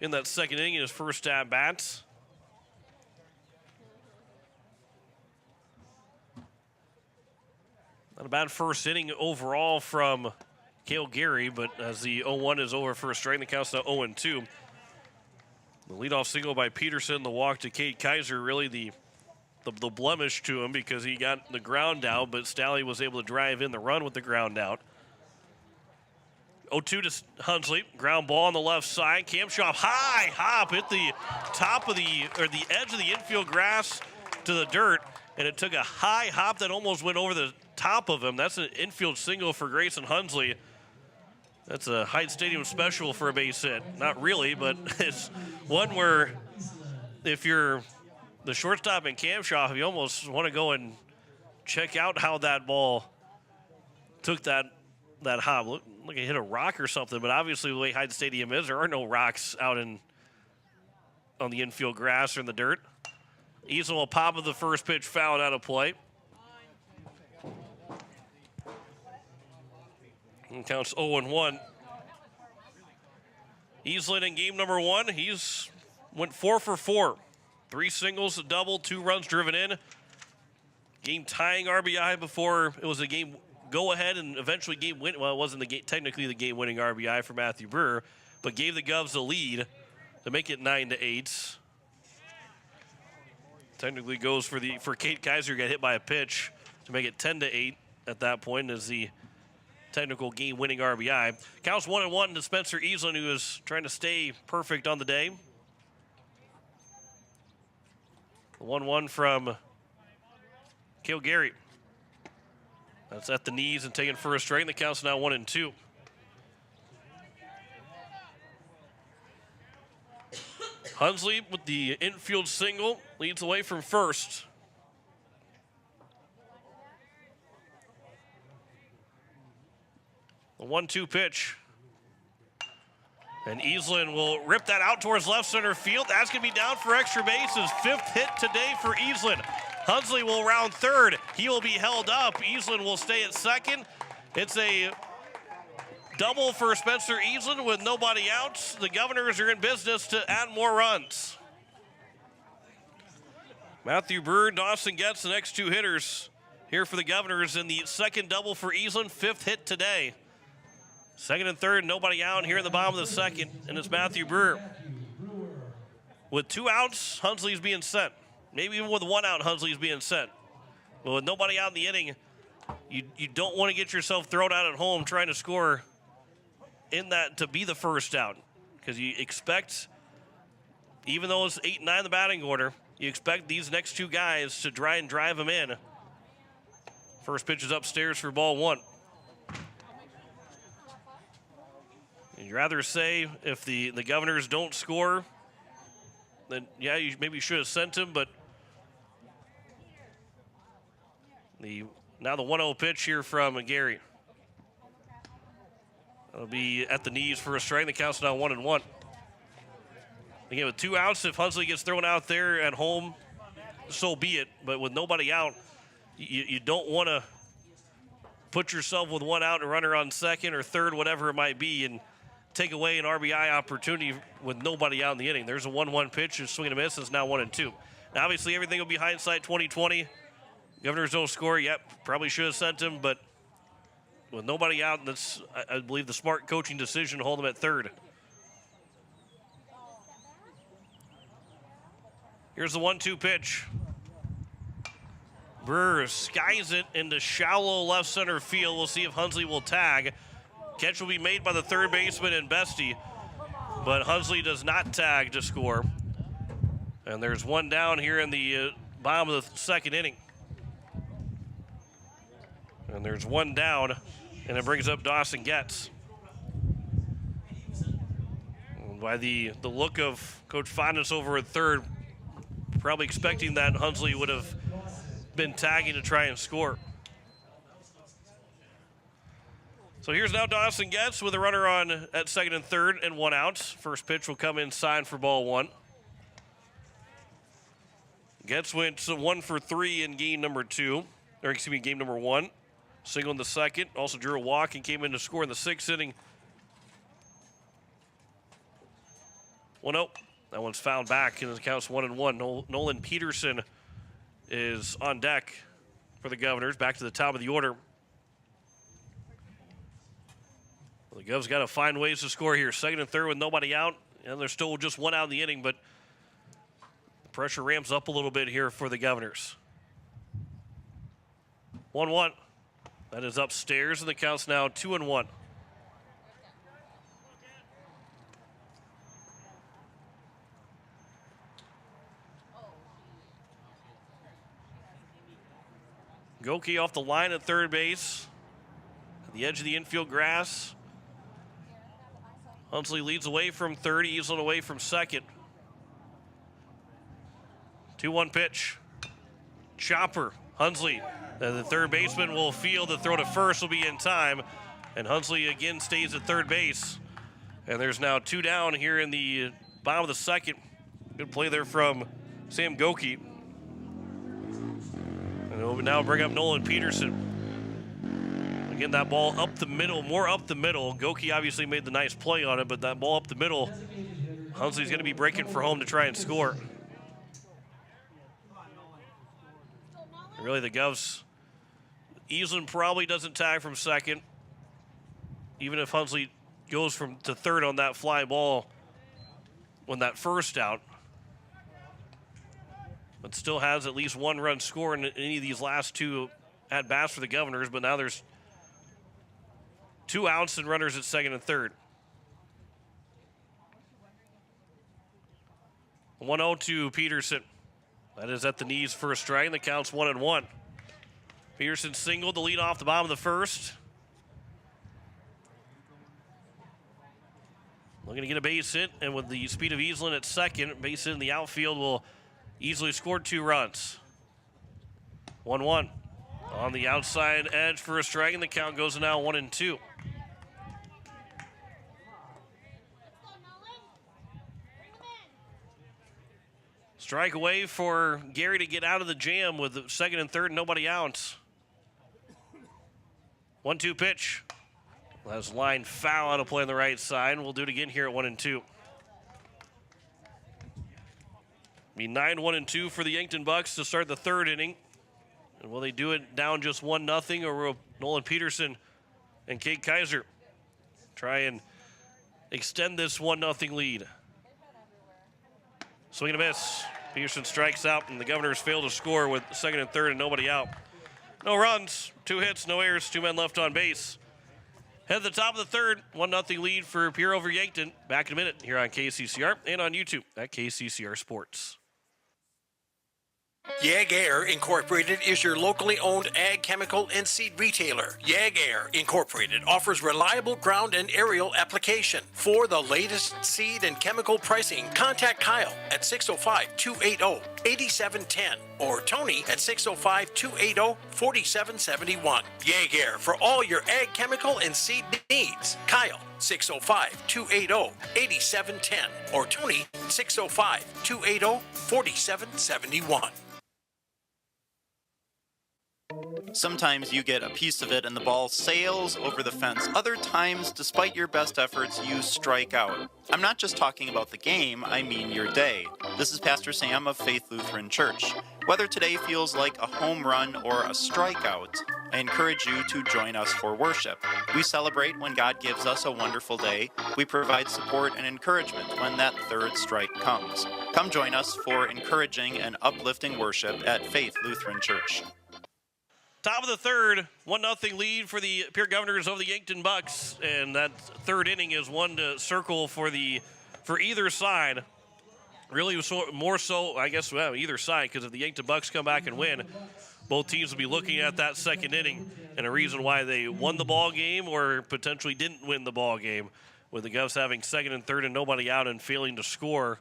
in that second inning in his first at bat. Not a bad first inning overall from Cale Gary, but as the 0-1 is over for a strike, the count's now 0-2. The leadoff single by Peterson, the walk to Kate Kaiser, really the blemish to him because he got the ground out, but Stalley was able to drive in the run with the ground out. 0-2 to Hunsley. Ground ball on the left side. Kamshoff high hop hit the top of the edge of the infield grass to the dirt, and it took a high hop that almost went over the top of him. That's an infield single for Grayson Hunsley. That's a Hyde Stadium special for a base hit. Not really, but it's one where if you're the shortstop in Kamshoff, you almost want to go and check out how that ball took that hop. Look like it hit a rock or something, but obviously the way Hyde Stadium is, there are no rocks out on the infield grass or in the dirt. Eason will pop of the first pitch, fouled out of play. And counts 0-1. Easlin in game number 1, he's went 4 for 4. 3 singles, a double, 2 runs driven in. Game tying RBI before it was a game go ahead and eventually game win. Well, it wasn't technically the game winning RBI for Matthew Brewer, but gave the Govs the lead to make it 9-8. Technically goes for Kate Kaiser, got hit by a pitch to make it 10-8 at that point as the technical game winning RBI. Counts 1-1 to Spencer Easlin, who is trying to stay perfect on the day. 1-1 from Cale Gary. That's at the knees and taken for a strike. The count's now 1-2. Hunsley with the infield single leads away from first. The 1-2 pitch. And Easlin will rip that out towards left center field. That's going to be down for extra bases. 5th hit today for Easlin. Hunsley will round third. He will be held up. Easlin will stay at second. It's a double for Spencer Easlin with nobody out. The Governors are in business to add more runs. Matthew Brewer, Dawson gets the next 2 hitters here for the Governors in the second double for Easlin. 5th hit today. Second and third, nobody out here in the bottom of the second, and it's Matthew Brewer. With 2 outs, Hunsley's being sent. Maybe even with 1 out, Hunsley's being sent. But with nobody out in the inning, you don't want to get yourself thrown out at home trying to score in that to be the first out. Because you expect, even though it's 8 and 9 in the batting order, you expect these next 2 guys to try and drive them in. First pitch is upstairs for ball 1. You'd rather say if the Governors don't score then yeah, you maybe should have sent him, but now the 1-0 pitch here from Gary. That'll be at the knees for a strike. The count's now 1-1. Again, with 2 outs, if Hunsley gets thrown out there at home, so be it. But with nobody out, you don't want to put yourself with 1 out and runner on second or third, whatever it might be, and take away an RBI opportunity with nobody out in the inning. There's a 1-1 pitch, a swing and a miss. It's now 1-2. Now, obviously, everything will be hindsight 2020. Governors don't score. Yep, probably should have sent him, but with nobody out, that's, I believe, the smart coaching decision to hold him at third. Here's the 1-2 pitch. Brewer skies it into shallow left center field. We'll see if Hunsley will tag. Catch will be made by the third baseman and Bestie, but Hunsley does not tag to score. And there's one down here in the bottom of the second inning. And there's one down, and it brings up Dawson Getz. And by the look of Coach Fondness over at third, probably expecting that Hunsley would have been tagging to try and score. So here's now Dawson Getz with a runner on at second and third and 1 out. First pitch will come inside for ball 1. Getz went 1 for 3 in game number 1. Single in the second, also drew a walk and came in to score in the 6th inning. 1-0. That one's fouled back, and it counts 1-1. Nolan Peterson is on deck for the Governors. Back to the top of the order. Well, the Govs got to find ways to score here. Second and third with nobody out, and there's still just 1 out in the inning, but the pressure ramps up a little bit here for the Governors. 1-1. That is upstairs, and the count's now 2-1. Goki off the line at third base. At the edge of the infield grass. Hunsley leads away from third, easing away from second. 2-1 pitch. Chopper. Hunsley. The third baseman will field. The throw to first will be in time. And Hunsley again stays at third base. And there's now 2 down here in the bottom of the second. Good play there from Sam Goki. And it will now bring up Nolan Peterson. Again, that ball up the middle, more up the middle. Goki obviously made the nice play on it, but that ball up the middle, Hunsley's going to be breaking for home to try and score. And really, the Govs, Easlin probably doesn't tag from second, even if Hunsley goes to third on that fly ball when that first out. But still has at least 1 run score in any of these last 2 at-bats for the Governors, but now there's 2 outs and runners at second and third. 1-0 to Peterson. That is at the knees for a strike, and the count's 1-1. Peterson singled the lead off the bottom of the first. Looking to get a base hit, and with the speed of Easlin at second, base hit in the outfield will easily score 2 runs. 1-1. On the outside edge for a strike, and the count goes to now 1-2. Strike away for Gary to get out of the jam with the second and third, nobody out. 1-2 pitch. That's line foul out of play on the right side. We'll do it again here at 1-2. Be 9-1-2 for the Yankton Bucks to start the third inning. And will they do it down just 1-0, or will Nolan Peterson and Kate Kaiser try and extend this 1-0 lead? Swing and a miss. Peterson strikes out, and the Governors fail to score with second and third and nobody out. No runs, 2 hits, no errors, 2 men left on base. Head to the top of the third, 1-0 lead for Pierre over Yankton. Back in a minute here on KCCR and on YouTube at KCCR Sports. Yankton Incorporated is your locally owned ag chemical and seed retailer. Yankton Incorporated offers reliable ground and aerial application. For the latest seed and chemical pricing, contact Kyle at 605-280-8710 or Tony at 605-280-4771. Yankton for all your ag chemical and seed needs. Kyle 605-280-8710 or Tony 605-280-4771. Sometimes you get a piece of it and the ball sails over the fence. Other times, despite your best efforts, you strike out. I'm not just talking about the game, I mean your day. This is Pastor Sam of Faith Lutheran Church. Whether today feels like a home run or a strikeout, I encourage you to join us for worship. We celebrate when God gives us a wonderful day. We provide support and encouragement when that third strike comes. Come join us for encouraging and uplifting worship at Faith Lutheran Church. Top of the third, 1-0 lead for the Pierre Governors over the Yankton Bucks, and that third inning is one to circle for either side. Really, more so, I guess, well, either side, because if the Yankton Bucks come back and win, both teams will be looking at that second inning and a reason why they won the ball game or potentially didn't win the ball game, with the Govs having second and third and nobody out and failing to score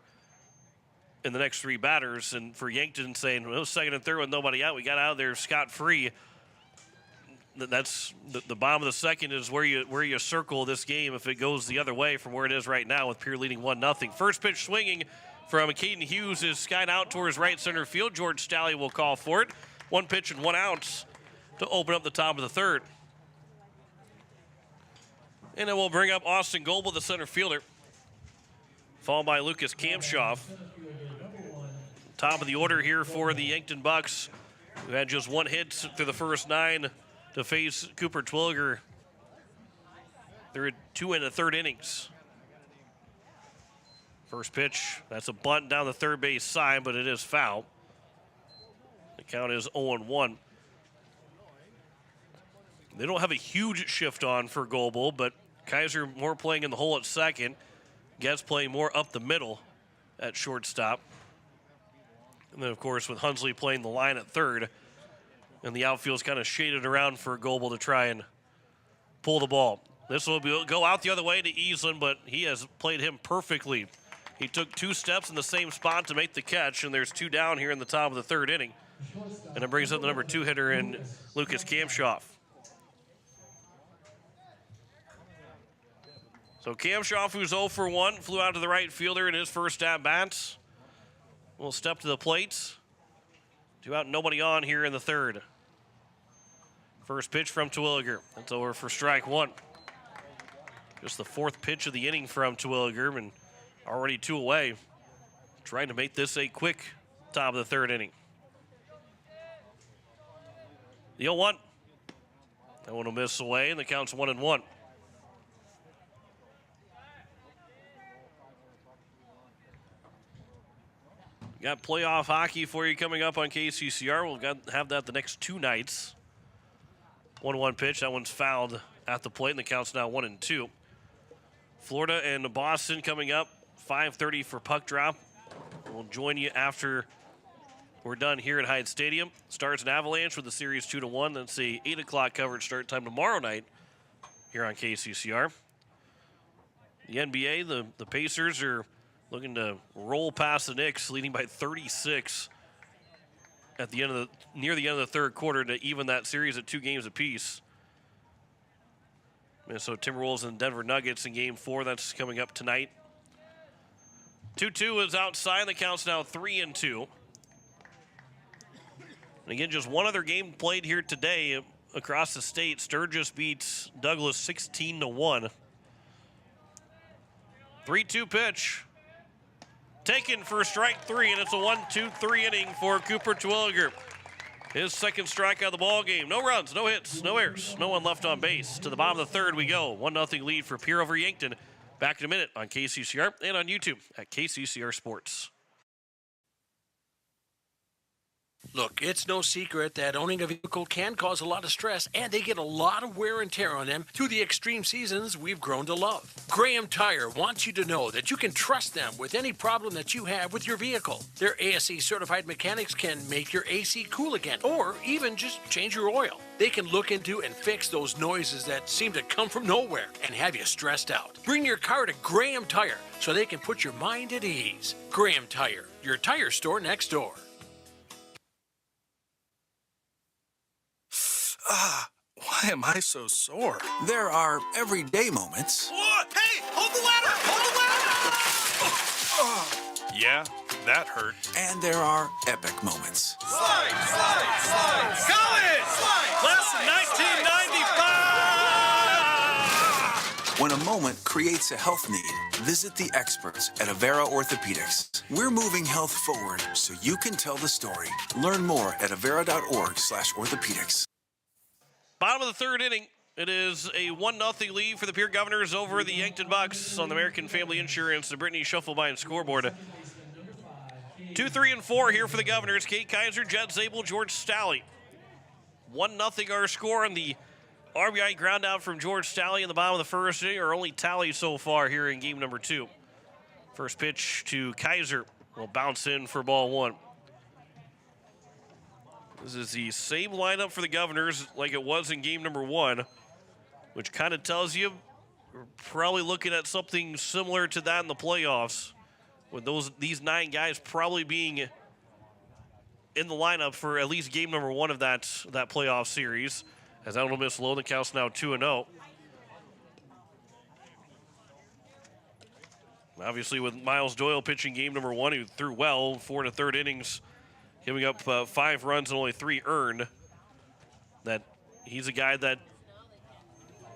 in the next three batters. And for Yankton saying, well, second and third with nobody out, we got out of there scot-free. That's the bottom of the second is where you circle this game if it goes the other way from where it is right now with Pierre leading 1-0. First pitch swinging from Caden Hughes is skied out towards right center field. George Stalley will call for it. One pitch and 1 out to open up the top of the third. And then we'll bring up Austin Goebel, the center fielder, followed by Lucas Kamshoff. Top of the order here for the Yankton Bucks, who had just one hit through the first 9 to face Cooper Twilliger. They're at 2 1/3 innings. First pitch, that's a bunt down the third base side, but it is foul. The count is 0-1. They don't have a huge shift on for Goebel, but Kaiser more playing in the hole at second. Getz playing more up the middle at shortstop. And then, of course, with Hunsley playing the line at third. And the outfield's kind of shaded around for Goebel to try and pull the ball. This will go out the other way to Easland, but he has played him perfectly. He took 2 steps in the same spot to make the catch, and there's 2 down here in the top of the third inning. And it brings up the number 2 hitter in Lucas Kamshoff. So Kamshoff, who's 0 for 1, flew out to the right fielder in his first at-bats. Will step to the plate. 2 out, nobody on here in the third. First pitch from Twilliger. That's over for strike 1. Just the 4th pitch of the inning from Twilliger, and already 2 away. Trying to make this a quick top of the third inning. The 0-1. That one will miss away, and the count's 1-1. Got playoff hockey for you coming up on KCCR. We'll have that the next 2 nights. 1-1 pitch. That one's fouled at the plate, and the count's now 1-2. Florida and Boston coming up. 5:30 for puck drop. We'll join you after we're done here at Hyde Stadium. Stars and Avalanche with the series 2-1. That's a 8 o'clock coverage start time tomorrow night here on KCCR. The NBA, the Pacers are looking to roll past the Knicks, leading by 36 at the end near the end of the third quarter to even that series at 2 games apiece. Minnesota Timberwolves and Denver Nuggets in Game 4. That's coming up tonight. 2-2 is outside. The count's now 3-2. And again, just one other game played here today across the state. Sturgis beats Douglas 16-1. 3-2 pitch. Taken for strike 3, and it's a 1-2-3 inning for Cooper Twilliger. His second strikeout of the ball game. No runs, no hits, no errors, no one left on base. To the bottom of the third we go. 1-0 lead for Pierre over Yankton. Back in a minute on KCCR and on YouTube at KCCR Sports. Look, it's no secret that owning a vehicle can cause a lot of stress, and they get a lot of wear and tear on them through the extreme seasons we've grown to love. Graham Tire wants you to know that you can trust them with any problem that you have with your vehicle. Their ASE certified mechanics can make your AC cool again, or even just change your oil. They can look into and fix those noises that seem to come from nowhere and have you stressed out. Bring your car to Graham Tire so they can put your mind at ease. Graham Tire, your tire store next door. Why am I so sore? There are everyday moments. Hey, hold the ladder! Hold the ladder! Yeah, that hurt. And there are epic moments. Slide, slide, slide! College! Slide! Class of 1995! When a moment creates a health need, visit the experts at Avera Orthopedics. We're moving health forward so you can tell the story. Learn more at avera.org/orthopedics. Bottom of the third inning. It is a 1-0 lead for the Pierre Governors over the Yankton Bucks on the American Family Insurance, the Brittany Shufflebein scoreboard. 2, 3, and 4 here for the Governors. Kate Kaiser, Jed Zabel, George Stalley. 1-0 our score on the RBI ground out from George Stalley in the bottom of the first inning, our only tally so far here in game number 2. First pitch to Kaiser will bounce in for ball 1. This is the same lineup for the Governors like it was in game number 1, which kind of tells you we're probably looking at something similar to that in the playoffs, with these 9 guys probably being in the lineup for at least game number 1 of that playoff series. As that will miss low, the count's now 2-0. Obviously, with Miles Doyle pitching game number 1, who threw well, 4 1/3 innings, giving up 5 runs and only 3 earned. That he's a guy that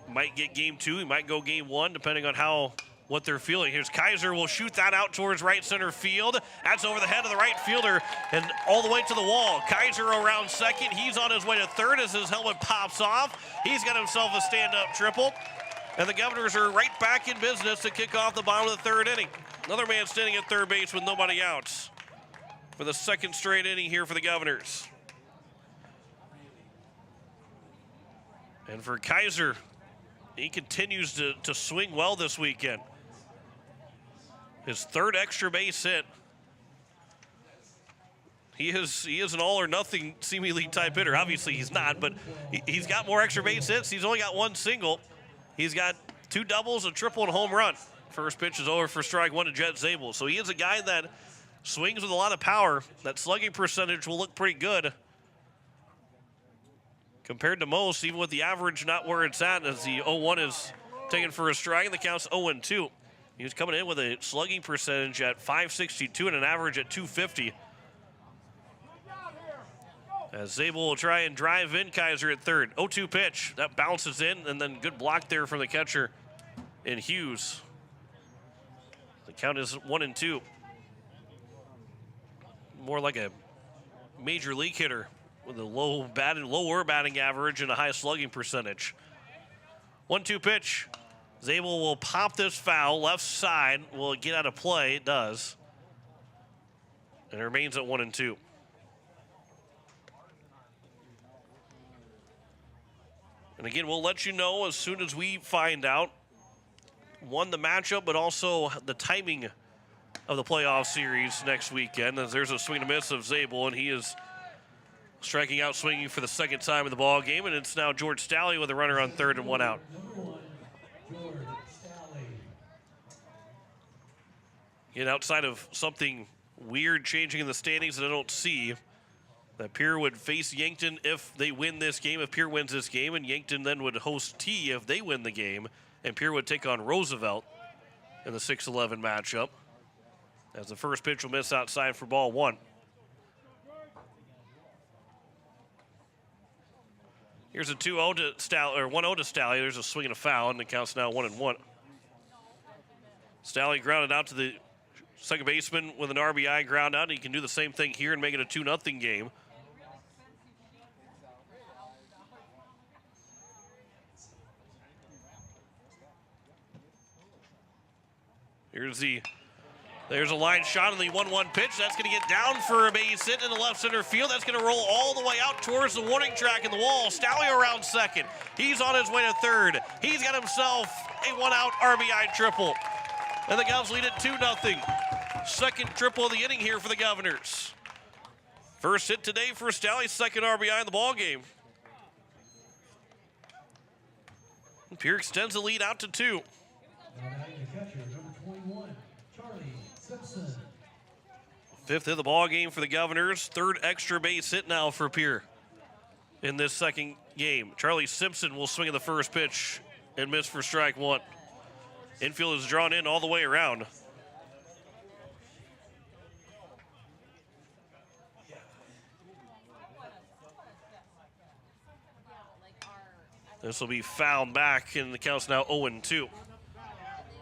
might get game 2. He might go game 1, depending on what they're feeling. Here's Kaiser, will shoot that out towards right center field. That's over the head of the right fielder and all the way to the wall. Kaiser around second. He's on his way to third as his helmet pops off. He's got himself a stand-up triple. And the Governors are right back in business to kick off the bottom of the third inning. Another man standing at third base with nobody outs for the second straight inning here for the Governors. And for Kaiser, he continues to swing well this weekend. His third extra base hit. He is an all-or-nothing seemingly type hitter. Obviously, he's not, but he's got more extra base hits. He's only got 1 single. He's got 2 doubles, a triple, and a home run. First pitch is over for strike 1 to Jet Zabel. So he is a guy that swings with a lot of power. That slugging percentage will look pretty good compared to most, even with the average not where it's at, as the 0-1 is taken for a strike, and the count's 0-2. He was coming in with a slugging percentage at .562 and an average at .250. As Zabel will try and drive in Kaiser at third. 0-2 pitch. That bounces in, and then good block there from the catcher in Hughes. The count is 1-2. More like a major league hitter with a lower batting average and a high slugging percentage. 1-2 pitch. Zabel will pop this foul. Left side will get out of play. It does. And it remains at 1-2. And again, we'll let you know as soon as we find out, one, the matchup, but also the timing of the playoff series next weekend, as there's a swing and a miss of Zabel, and he is striking out, swinging for the second time in the ball game, and it's now George Stalley with a runner on third and 1 out. Again, outside of something weird changing in the standings that I don't see, that Pierre would face Yankton if they win this game, if Pierre wins this game, and Yankton then would host T if they win the game, and Pierre would take on Roosevelt in the 6-11 matchup, as the first pitch will miss outside for ball 1. Here's a 2-0 to Stalley, or 1-0 to Stalley. There's a swing and a foul, and the count's now 1-1. Stalley grounded out to the second baseman with an RBI ground out. He can do the same thing here and make it a 2-0 game. Here's the There's a line shot on the 1-1 pitch. That's going to get down for a base hit in the left center field. That's going to roll all the way out towards the warning track in the wall. Stalley around second. He's on his way to third. He's got himself a one-out RBI triple. And the Govs lead it 2-0. Second triple of the inning here for the Governors. First hit today for Stalley, second RBI in the ballgame. Pierre extends the lead out to 2. Now batting the catcher, number 21, Charlie Simpson. Fifth hit of the ball game for the Governors. Third extra base hit now for Pierre in this second game. Charlie Simpson will swing at the first pitch and miss for strike 1. Infield is drawn in all the way around. This will be fouled back, and the count's now 0-2.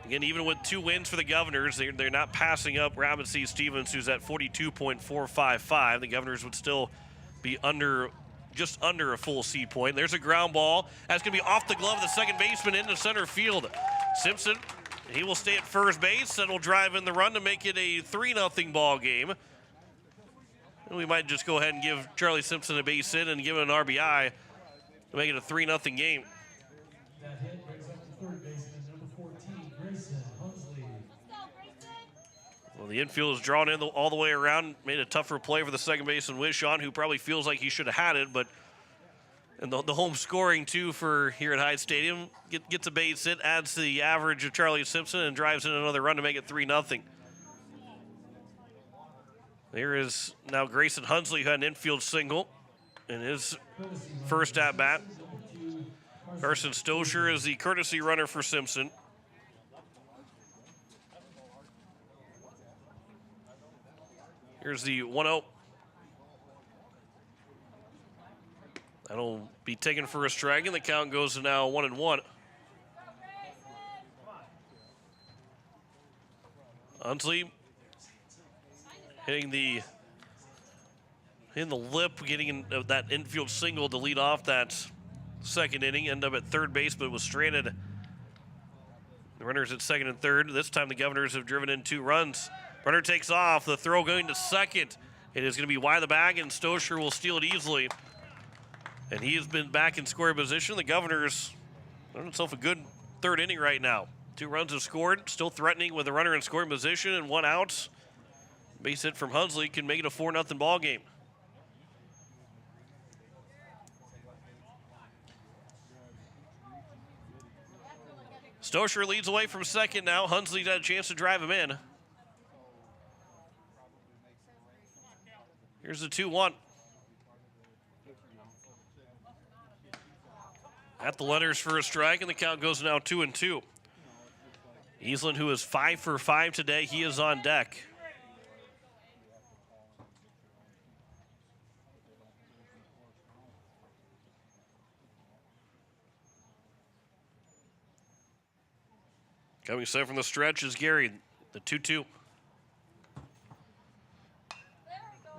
Again, even with 2 wins for the Governors, they're not passing up Rapid C. Stevens, who's at 42.455. The Governors would still be just under a full C point. There's a ground ball. That's going to be off the glove of the second baseman into center field. Simpson, he will stay at first base and will drive in the run to make it a 3-0 ball game. And we might just go ahead and give Charlie Simpson a base hit and give him an RBI to make it a 3-0 game. That hit brings up the third baseman, number 14, Grayson Hunsley. Well, the infield is drawn in all the way around. Made a tougher play for the second baseman, Wishon, who probably feels like he should have had it, but and the home scoring, too, for here at Hyde Stadium. Gets a base hit, adds to the average of Charlie Simpson, and drives in another run to make it 3-0. There is now Grayson Hunsley, who had an infield single in his first at-bat. Carson Stosher is the courtesy runner for Simpson. Here's the 1-0. That'll be taken for a strike, and the count goes to now 1-1. Hunsley hitting the lip, getting that infield single to lead off that second inning. End up at third base, but was stranded. The runners at second and third. This time the Governors have driven in 2 runs. Runner takes off. The throw going to second. It is going to be wide of the bag, and Stosher will steal it easily. And he has been back in scoring position. The Governors have themselves a good third inning right now. 2 runs have scored, still threatening with a runner in scoring position and 1 out. Base hit from Hunsley can make it a 4-0 ball game. Stosher leads away from second now. Hunsley's had a chance to drive him in. Here's the 2-1. At the letters for a strike, and the count goes now 2-2. Eastland, who is 5 for 5 today, he is on deck. Coming set from the stretch is Gary, the 2-2.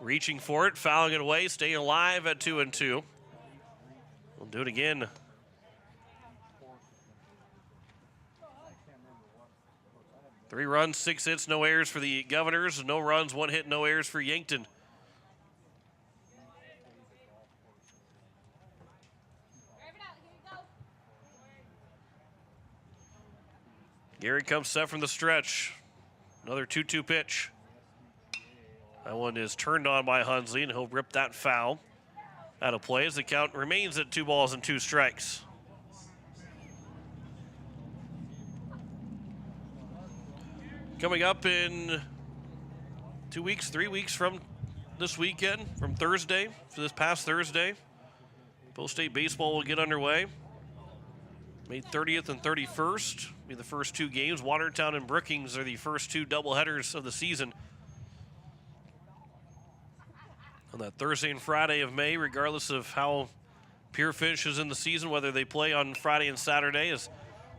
Reaching for it, fouling it away, staying alive at 2-2. We'll do it again. Three runs, 6 hits, no errors for the Governors. No runs, 1 hit, no errors for Yankton. Gary comes set from the stretch. Another 2-2 pitch. That one is turned on by Hunsley, and he'll rip that foul out of play as the count remains at 2 balls and 2 strikes. Coming up in 2 weeks, 3 weeks from this weekend, from Thursday, for this past Thursday, Post State baseball will get underway. May 30th and 31st be the first 2 games. Watertown and Brookings are the first 2 doubleheaders of the season. On that Thursday and Friday of May, regardless of how Pierre finishes in the season, whether they play on Friday and Saturday, as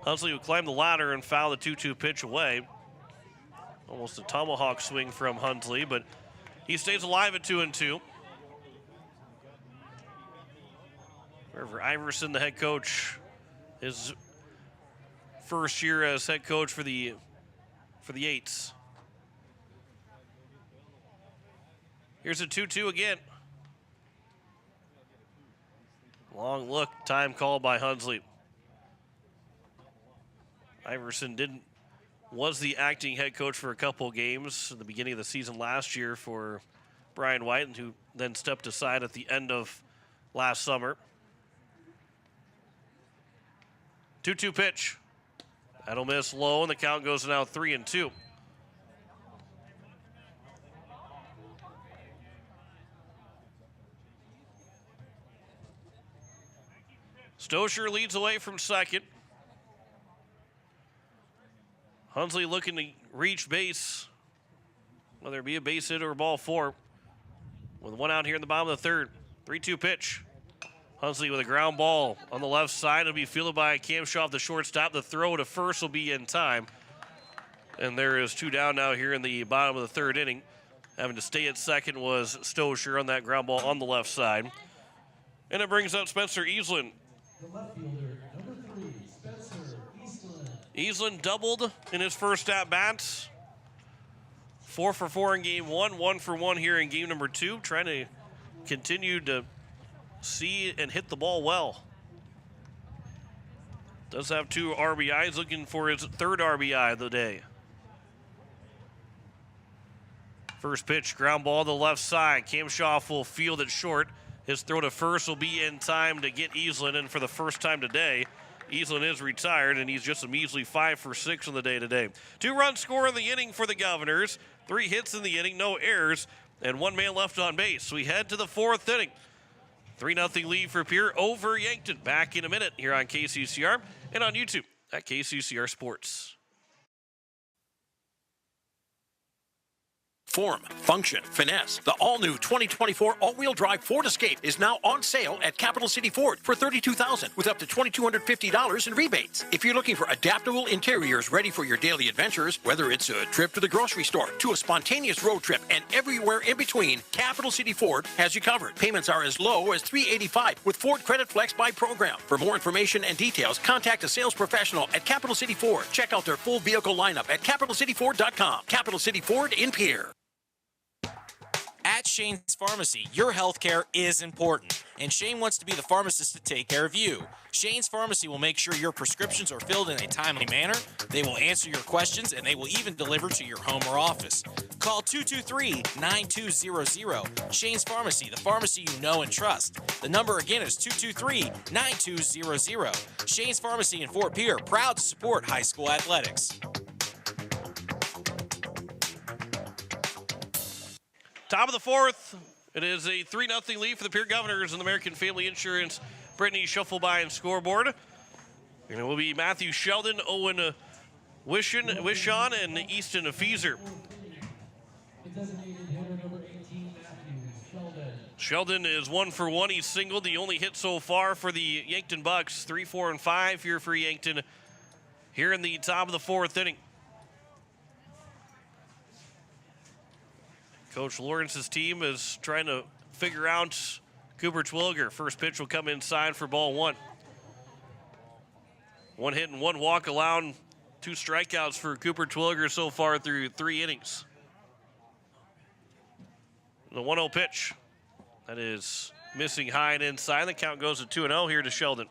Hunsley would climb the ladder and foul the 2-2 pitch away. Almost a tomahawk swing from Hunsley, but he stays alive at 2-2. River Iverson, the head coach, his first year as head coach for the Eights. Here's a 2-2 again. Long look, time called by Hunsley. Iverson was the acting head coach for a couple games at the beginning of the season last year for Brian White, and who then stepped aside at the end of last summer. 2-2 pitch. That'll miss low, and the count goes now 3-2. Stosher leads away from second. Hunsley looking to reach base, whether it be a base hit or a ball four. With one out here in the bottom of the third. 3-2 pitch. Hunsley with a ground ball on the left side. It'll be fielded by Cam Shaw, the shortstop. The throw to first will be in time. And there is two down now here in the bottom of the third inning. Having to stay at second was Stosher on that ground ball on the left side. And it brings up Spencer Eastland. The left fielder, number 3, Spencer Eastland. Eastland doubled in his first at-bats. 4 for 4 in game 1, 1 for 1 here in game number 2. Trying to continue to see and hit the ball well. Does have 2 RBIs, looking for his third RBI of the day. First pitch, ground ball to the left side. Cam Shaw will field it short. His throw to first will be in time to get Eastland, and for the first time today, Eastland is retired, and he's just a measly 5 for 6 on the day today. 2-run score in the inning for the Governors. 3 hits in the inning, no errors, and 1 man left on base. We head to the 4th inning. 3-0 lead for Pierre over Yankton. Back in a minute here on KCCR and on YouTube at KCCR Sports. Form, function, finesse. The all-new 2024 all-wheel drive Ford Escape is now on sale at Capital City Ford for $32,000 with up to $2,250 in rebates. If you're looking for adaptable interiors ready for your daily adventures, whether it's a trip to the grocery store, to a spontaneous road trip, and everywhere in between, Capital City Ford has you covered. Payments are as low as $385 with Ford Credit Flex by program. For more information and details, contact a sales professional at Capital City Ford. Check out their full vehicle lineup at CapitalCityFord.com. Capital City Ford in Pierre. At Shane's Pharmacy, your healthcare is important, and Shane wants to be the pharmacist to take care of you. Shane's Pharmacy will make sure your prescriptions are filled in a timely manner, they will answer your questions, and they will even deliver to your home or office. Call 223-9200. Shane's Pharmacy, the pharmacy you know and trust. The number again is 223-9200. Shane's Pharmacy in Fort Pierre, proud to support high school athletics. Top of the 4th, it is a 3-0 lead for the Pierre Governors and the American Family Insurance Brittany Shuffleby and scoreboard. And it will be Matthew Sheldon, Owen Wishon, and Easton Feezer. Sheldon is 1 for 1. He's singled. The only hit so far for the Yankton Bucks. 3, 4, and 5 here for Yankton here in the top of the 4th inning. Coach Lawrence's team is trying to figure out Cooper Twilliger. First pitch will come inside for ball 1. 1 hit and 1 walk allowed, 2 strikeouts for Cooper Twilliger so far through 3 innings. The 1-0 pitch. That is missing high and inside. The count goes to 2-0 here to Sheldon.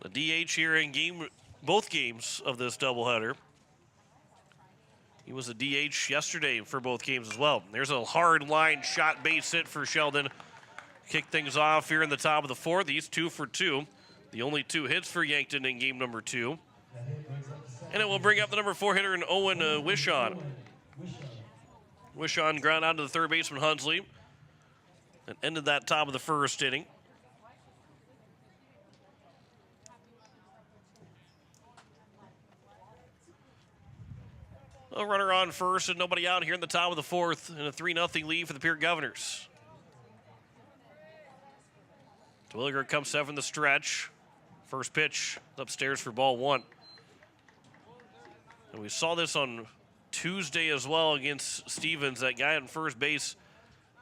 The DH here in both games of this doubleheader. He was a DH yesterday for both games as well. There's a hard line shot base hit for Sheldon. Kick things off here in the top of the 4th. He's 2 for 2. The only 2 hits for Yankton in game number 2. And it will bring up the number 4 hitter in Owen Wishon. Wishon ground out to the third baseman Hunsley and ended that top of the 1st inning. A runner on first and nobody out here in the top of the 4th, and a 3-0 lead for the Pierre Governors. Twilliger comes 7 the stretch. First pitch upstairs for ball 1. And we saw this on Tuesday as well against Stevens. That guy on first base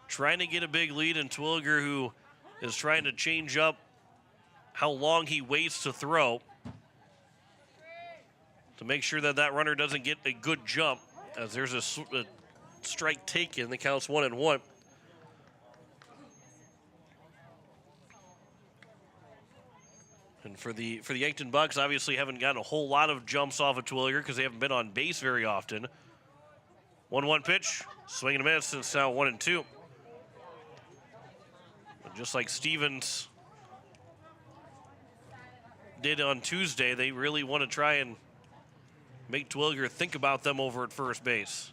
trying to get a big lead, and Twilliger, who is trying to change up how long he waits to throw, to make sure that that runner doesn't get a good jump, as there's a strike taken. The count's 1-1. And for the Yankton Bucks, obviously haven't gotten a whole lot of jumps off of Twilliger because they haven't been on base very often. 1-1 pitch, swing and a miss, and it's now 1-2. And just like Stevens did on Tuesday, they really want to try and make Twilliger think about them over at first base.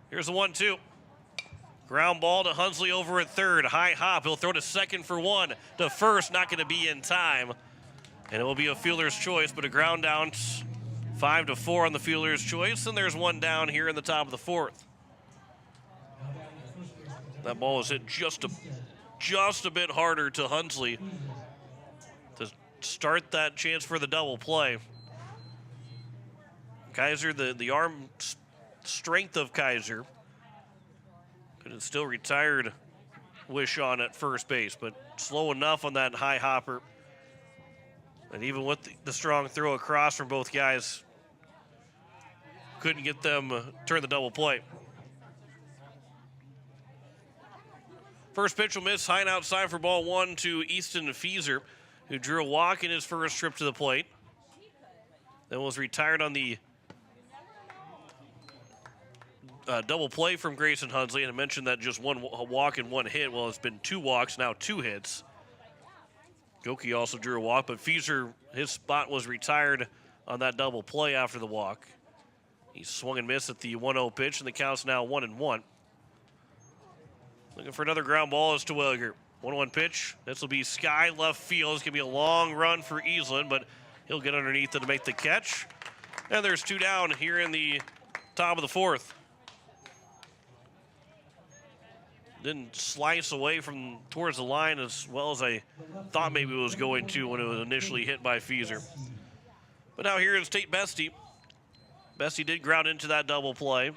Here's the 1-2. Ground ball to Hunsley over at third. High hop. He'll throw to second for one. To first, not going to be in time. And it will be a fielder's choice, but a ground down 5-4 on the fielder's choice. And there's one down here in the top of the fourth. That ball was hit just a bit harder to Hunsley to start that chance for the double play. Kaiser, the arm strength of Kaiser. Could have still retired Wishon at first base, but slow enough on that high hopper. And even with the strong throw across from both guys, couldn't get them turn the double play. First pitch will miss, high and outside for ball one to Easton Fieser, who drew a walk in his first trip to the plate. Then was retired on the double play from Grayson Hunsley, and I mentioned that just one walk and one hit. Well, it's been 2 walks, now 2 hits. Goki also drew a walk, but Fieser, his spot was retired on that double play after the walk. He swung and missed at the 1-0 pitch, and the count's now 1-1. Looking for another ground ball is Twilliger. 1-1 pitch. This will be sky left field. It's going to be a long run for Eastland, but he'll get underneath it to make the catch. And there's 2 down here in the top of the fourth. Didn't slice away from towards the line as well as I thought maybe it was going to when it was initially hit by Fieser. But now here is Tate Bestie. Bestie did ground into that double play.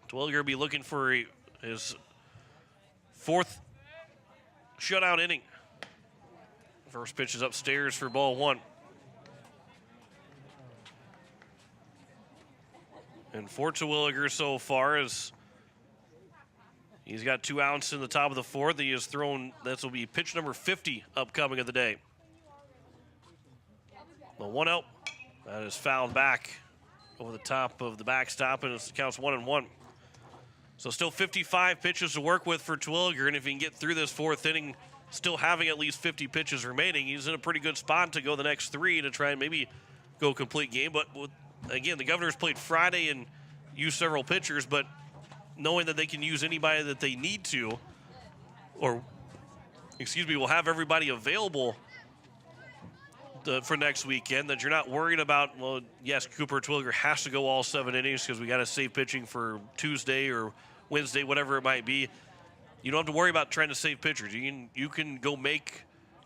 Twilliger will be looking for his 4th shutout inning. First pitch is upstairs for ball 1. And for Twilliger so far, is he's got 2 outs in the top of the fourth. He has thrown, this will be pitch number 50 upcoming of the day. The 1-0, that is fouled back over the top of the backstop, and it counts 1-1. So still 55 pitches to work with for Twilliger, and if he can get through this 4th inning, still having at least 50 pitches remaining, he's in a pretty good spot to go the next 3 to try and maybe go complete game. But again, the Governors played Friday and used several pitchers, but knowing that they can use anybody that they need to, or, will have everybody available for next weekend, that you're not worried about, well, yes, Cooper Twilliger has to go all 7 innings because we got to save pitching for Tuesday or Wednesday, whatever it might be. You don't have to worry about trying to save pitchers. You can go make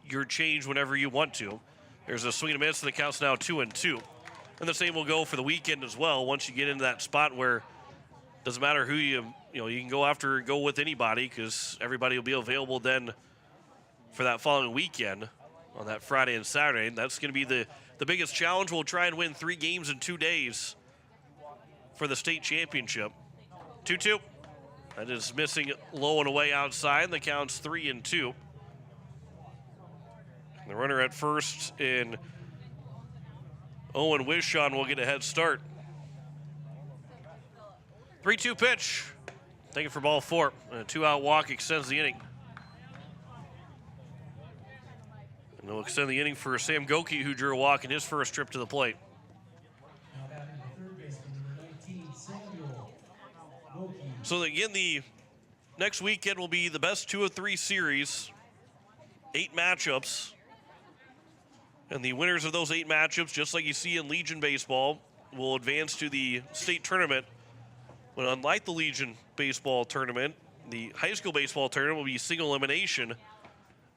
your change whenever you want to. There's a swing and a miss, and the count's now 2-2. And the same will go for the weekend as well. Once you get into that spot where it doesn't matter who you can go with anybody because everybody will be available then for that following weekend on that Friday and Saturday. And that's going to be the biggest challenge. We'll try and win 3 games in 2 days for the state championship. 2-2. That is missing low and away outside. The count's 3-2. The runner at first in Owen Wishon will get a head start. 3-2 pitch. Taken for ball 4. And a 2-out walk extends the inning. And they'll extend the inning for Sam Goki, who drew a walk in his first trip to the plate. So again, the next weekend will be the best 2 of 3 series, 8 matchups. And the winners of those 8 matchups, just like you see in Legion baseball, will advance to the state tournament. But unlike the Legion baseball tournament, the high school baseball tournament will be single elimination,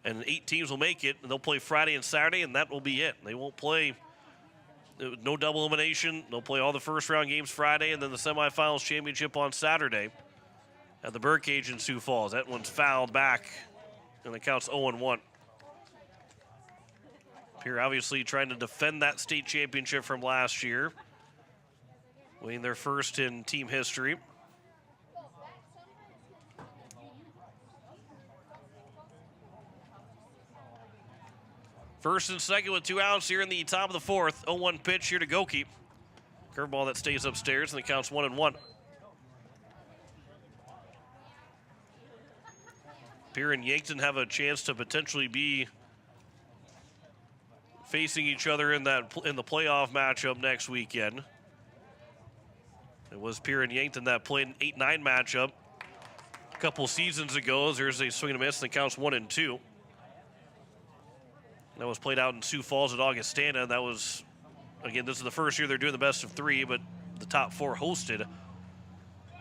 and 8 teams will make it, and they'll play Friday and Saturday, and that will be it. They won't play, no double elimination. They'll play all the first-round games Friday, and then the semifinals championship on Saturday at the Birdcage in Sioux Falls. That one's fouled back, and the count's 0-1. Pierre obviously trying to defend that state championship from last year, winning their first in team history. First and second with 2 outs here in the top of the fourth. 0-1 pitch here to Goki. Curveball that stays upstairs, and it counts 1-1. Pierre and Yankton have a chance to potentially be facing each other in the playoff matchup next weekend. It was Pierre and Yankton that played an 8-9 matchup a couple seasons ago. There's a swing and a miss, and it counts 1-2. That was played out in Sioux Falls at Augustana. That was, again, this is the first year they're doing the best of 3, but the top 4 hosted.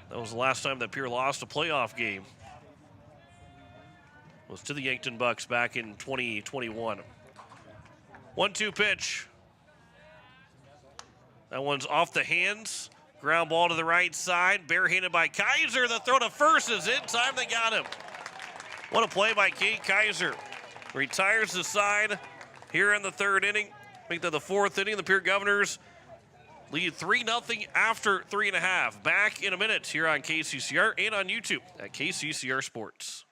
That was the last time that Pierre lost a playoff game. It was to the Yankton Bucks back in 2021. 1-2 pitch. That one's off the hands. Ground ball to the right side. Barehanded by Kaiser. The throw to first is in time. They got him. What a play by Kate Kaiser. Retires the side here in the third inning. I think that the fourth inning, the Pierre Governors lead 3-0 after 3.5. Back in a minute here on KCCR and on YouTube at KCCR Sports.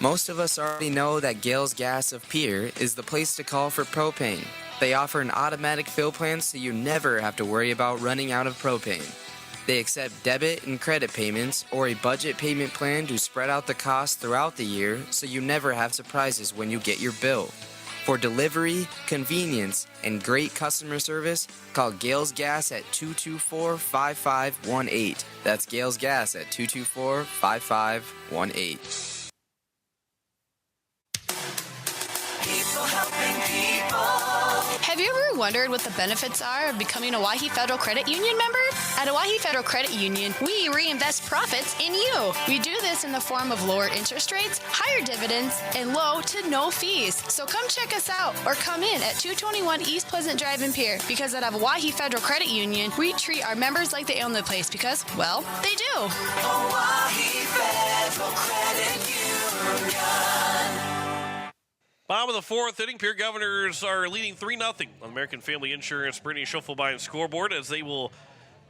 Most of us already know that Gales Gas of Pierre is the place to call for propane. They offer an automatic fill plan so you never have to worry about running out of propane. They accept debit and credit payments or a budget payment plan to spread out the cost throughout the year so you never have surprises when you get your bill. For delivery, convenience, and great customer service, call Gales Gas at 224-5518. That's Gales Gas at 224-5518. People helping people. Have you ever wondered what the benefits are of becoming a Owyhee Federal Credit Union member? At Owyhee Federal Credit Union, we reinvest profits in you. We do this in the form of lower interest rates, higher dividends, and low to no fees. So come check us out or come in at 221 East Pleasant Drive in Pierre, because at Owyhee Federal Credit Union, we treat our members like they own the place because, well, they do. Owyhee Federal Credit Union. Bottom of the fourth inning, Pierre Governors are leading 3-0 on American Family Insurance Brittany Schuffelbein scoreboard as they will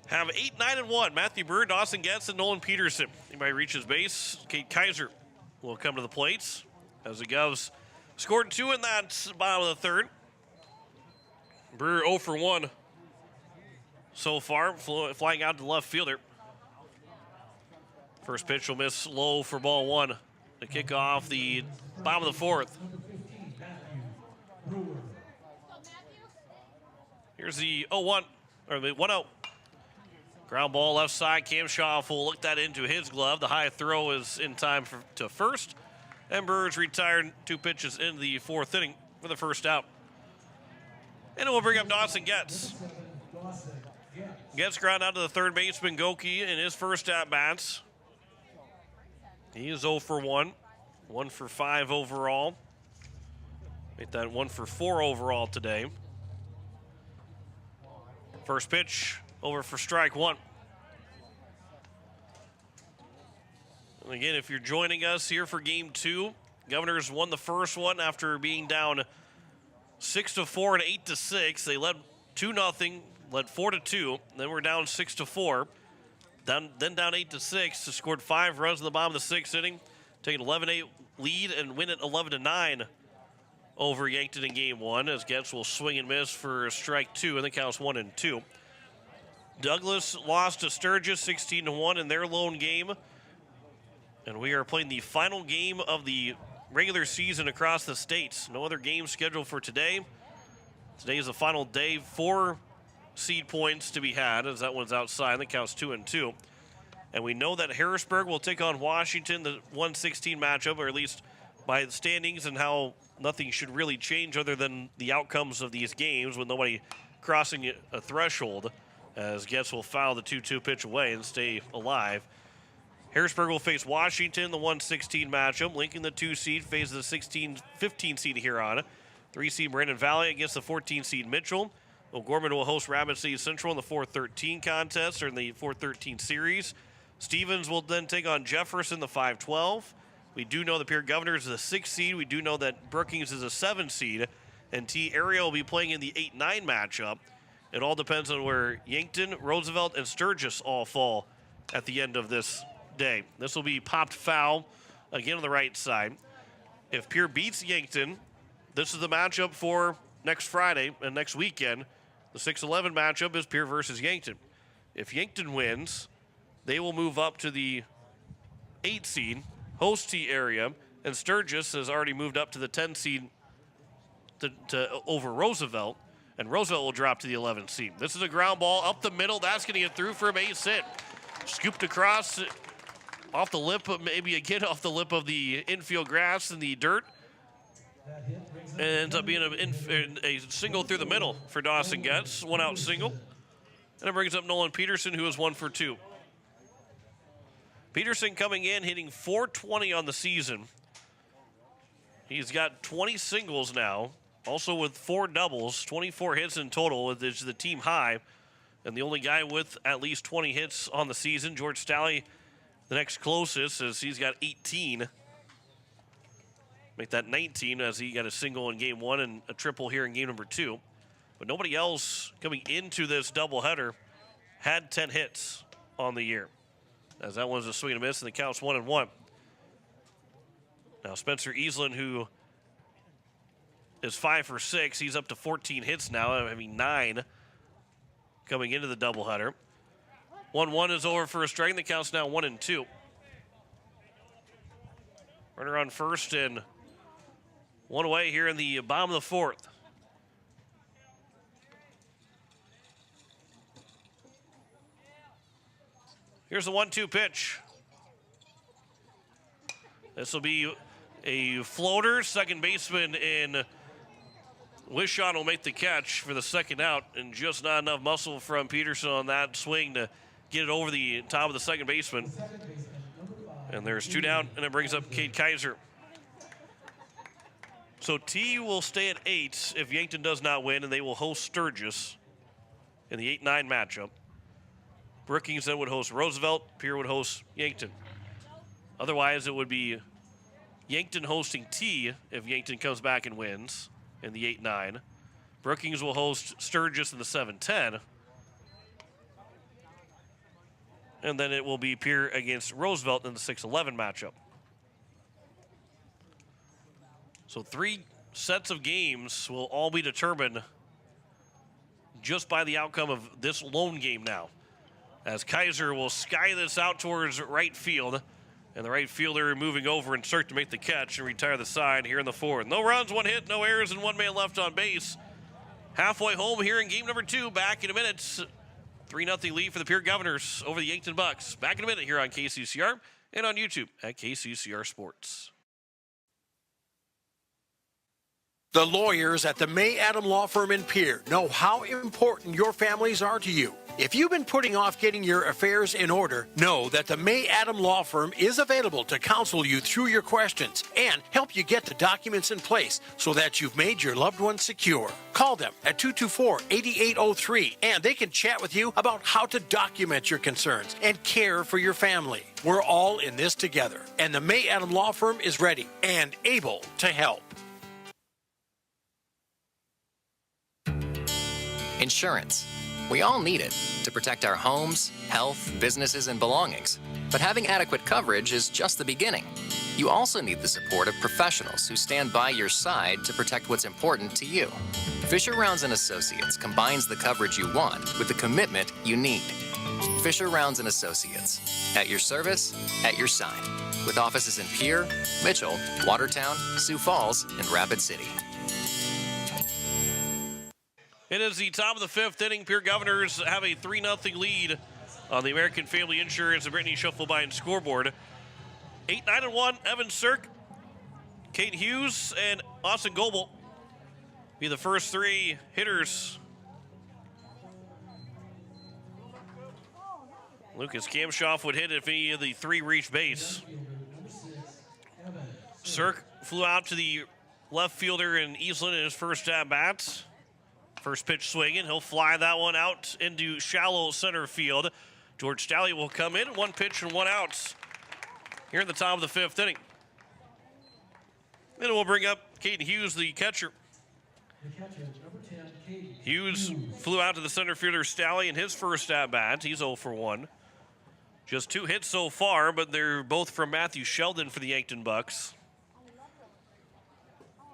have 8-9-1. Matthew Burr, Dawson Getz, and Nolan Peterson. Anybody reaches base, Kate Kaiser will come to the plates as the Govs scored 2 in that bottom of the third. Burr 0 for 1 so far, flying out to the left fielder. First pitch will miss low for ball 1 to kick off the bottom of the fourth. Here's the 0-1, or the 1-0. Ground ball left side. Cam Schaff will look that into his glove. The high throw is in time to first. And Burr's retired 2 pitches into the fourth inning for the first out. And it will bring up Dawson Getz. Getz ground out to the third baseman Goki in his first at-bats. He is 0 for 1. 1 for 5 overall. Make that 1 for 4 overall today. First pitch over for strike 1. And again, if you're joining us here for game 2, Governors won the first one after being down 6-4 and 8-6. They led 2-0, led 4-2. Then we're down 6-4. Then down 8-6. Scored 5 runs in the bottom of the 6th inning. Take an 11-8 lead and win it 11-9 over Yankton in game 1 as Getz will swing and miss for strike 2, and the count's 1-2. Douglas lost to Sturgis 16-1 in their lone game. And we are playing the final game of the regular season across the states. No other games scheduled for today. Today is the final day. 4 seed points to be had as that one's outside. That counts 2-2. And we know that Harrisburg will take on Washington, the 1-16 matchup, or at least by the standings and how nothing should really change other than the outcomes of these games with nobody crossing a threshold, as Getz will foul the 2-2 pitch away and stay alive. Harrisburg will face Washington, the 1-16 matchup. Lincoln, the 2 seed, faces the 15 seed Huron. 3 seed Brandon Valley against the 14 seed Mitchell. O'Gorman will host Rapid City Central in the 4-13 contest, or in the 4-13 series. Stevens will then take on Jefferson, the 5-12. We do know the Pierre Governors is a 6 seed. We do know that Brookings is a 7 seed. And T area will be playing in the 8-9 matchup. It all depends on where Yankton, Roosevelt, and Sturgis all fall at the end of this day. This will be popped foul again on the right side. If Pierre beats Yankton, this is the matchup for next Friday and next weekend. The 6-11 matchup is Pierre versus Yankton. If Yankton wins, they will move up to the 8 seed, host T area, and Sturgis has already moved up to the 10 seed to over Roosevelt, and Roosevelt will drop to the 11 seed. This is a ground ball up the middle. That's going to get through for a base hit. Scooped across off the lip, maybe again off the lip of the infield grass and the dirt. And ends up being a single through the middle for Dawson Getz. 1-out single. And it brings up Nolan Peterson, who is 1 for 2. Peterson coming in, hitting .420 on the season. He's got 20 singles now, also with 4 doubles, 24 hits in total, which is the team high. And the only guy with at least 20 hits on the season, George Stalley, the next closest, as he's got 18. Make that 19 as he got a single in game 1 and a triple here in game number 2. But nobody else coming into this doubleheader had 10 hits on the year, as that one's a swing and a miss, and the count's 1-1. Now Spencer Easlin, who is 5 for 6, he's up to 14 hits now, having 9 coming into the doubleheader. 1-1 is over for a strike. The count's now 1-2. Runner on first and one away here in the bottom of the 4th. Here's the 1-2 pitch. This will be a floater. Second baseman in Wishon will make the catch for the second out, and just not enough muscle from Peterson on that swing to get it over the top of the second baseman. And there's 2 down, and it brings up Cade Kaiser. So T will stay at 8 if Yankton does not win, and they will host Sturgis in the 8-9 matchup. Brookings then would host Roosevelt. Pierre would host Yankton. Otherwise, it would be Yankton hosting T if Yankton comes back and wins in the 8-9. Brookings will host Sturgis in the 7-10. And then it will be Pierre against Roosevelt in the 6-11 matchup. So 3 sets of games will all be determined just by the outcome of this lone game now, as Kaiser will sky this out towards right field, and the right fielder moving over and start to make the catch and retire the side here in the 4th. No runs, 1 hit, no errors, and 1 man left on base. Halfway home here in game number 2. Back in a minute. 3-0 lead for the Pierre Governors over the Yankton Bucks. Back in a minute here on KCCR and on YouTube at KCCR Sports. The lawyers at the May Adam Law Firm in Pierre know how important your families are to you. If you've been putting off getting your affairs in order, know that the May Adam Law Firm is available to counsel you through your questions and help you get the documents in place so that you've made your loved ones secure. Call them at 224-8803 and they can chat with you about how to document your concerns and care for your family. We're all in this together, and the May Adam Law Firm is ready and able to help. Insurance. We all need it to protect our homes, health, businesses, and belongings. But having adequate coverage is just the beginning. You also need the support of professionals who stand by your side to protect what's important to you. Fisher Rounds & Associates combines the coverage you want with the commitment you need. Fisher Rounds & Associates. At your service, at your side. With offices in Pierre, Mitchell, Watertown, Sioux Falls, and Rapid City. It is the top of the 5th inning. Pierre Governors have a 3-0 lead on the American Family Insurance and Brittany Schuffelbein scoreboard. 8-9-1, Evan Sirk, Kate Hughes, and Austin Goebel be the first 3 hitters. Lucas Kamshoff would hit if any of the 3 reach base. Sirk flew out to the left fielder in Eastland in his first at-bats. First pitch swinging. He'll fly that one out into shallow center field. George Stalley will come in. 1 pitch and 1 out here in the top of the 5th inning. Then we'll bring up Caden Hughes, the catcher. The catcher, number 10, Katie. Hughes flew out to the center fielder Stalley in his first at-bat. He's 0 for 1. Just 2 hits so far, but they're both from Matthew Sheldon for the Yankton Bucks.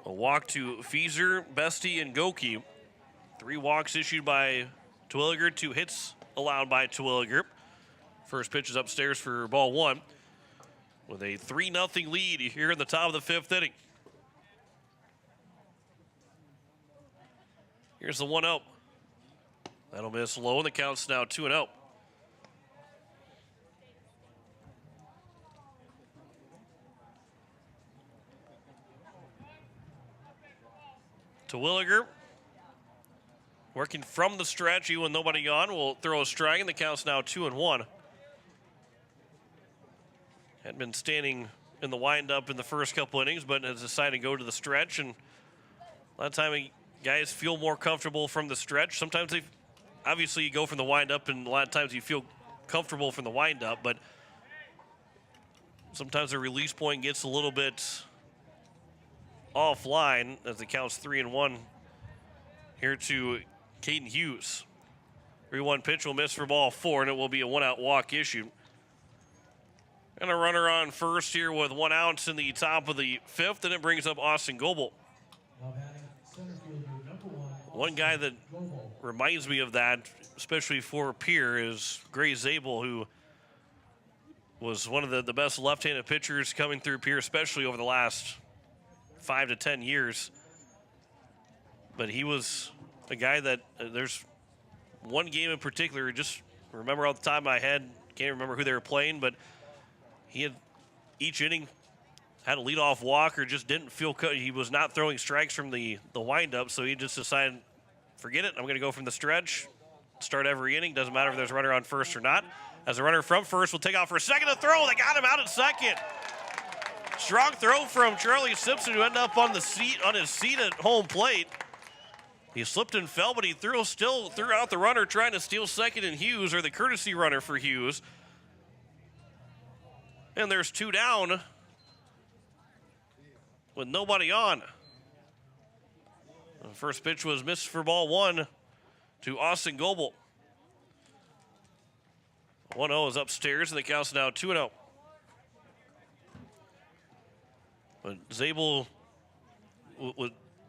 A walk to Feezer, Bestie, and Goki. 3 walks issued by Twilliger, 2 hits allowed by Twilliger. First pitch is upstairs for ball 1. With a 3-0 lead here in the top of the 5th inning. Here's the 1-0. That'll miss low, and the count's now 2-0. Twilliger, working from the stretch, even with nobody on, will throw a strike, and the count's now 2-1. Had been standing in the windup in the first couple innings, but has decided to go to the stretch, and a lot of time guys feel more comfortable from the stretch. Sometimes obviously you go from the windup, and a lot of times you feel comfortable from the windup, but sometimes the release point gets a little bit offline as it counts 3-1 here to Caden Hughes. 3-1 pitch will miss for ball 4, and it will be a 1-out walk issue. And a runner on first here with 1 out in the top of the 5th, and it brings up Austin Goebel. One guy that reminds me of that, especially for Pierre, is Gray Zabel, who was one of the best left-handed pitchers coming through Pierre, especially over the last 5 to 10 years. But he was a guy that there's one game in particular, just remember off the top of my head, can't remember who they were playing, but he had each inning had a leadoff walk or just didn't feel he was not throwing strikes from the windup, so he just decided, forget it, I'm going to go from the stretch, start every inning, doesn't matter if there's a runner on first or not. As a runner from first will take off for a second to throw, they got him out at second. Strong throw from Charlie Simpson, who ended up on his seat at home plate. He slipped and fell, but he still threw out the runner trying to steal second in Hughes, or the courtesy runner for Hughes. And there's 2 down with nobody on. The first pitch was missed for ball 1 to Austin Goebel. 1-0 is upstairs, and the count's now 2-0. But Zabel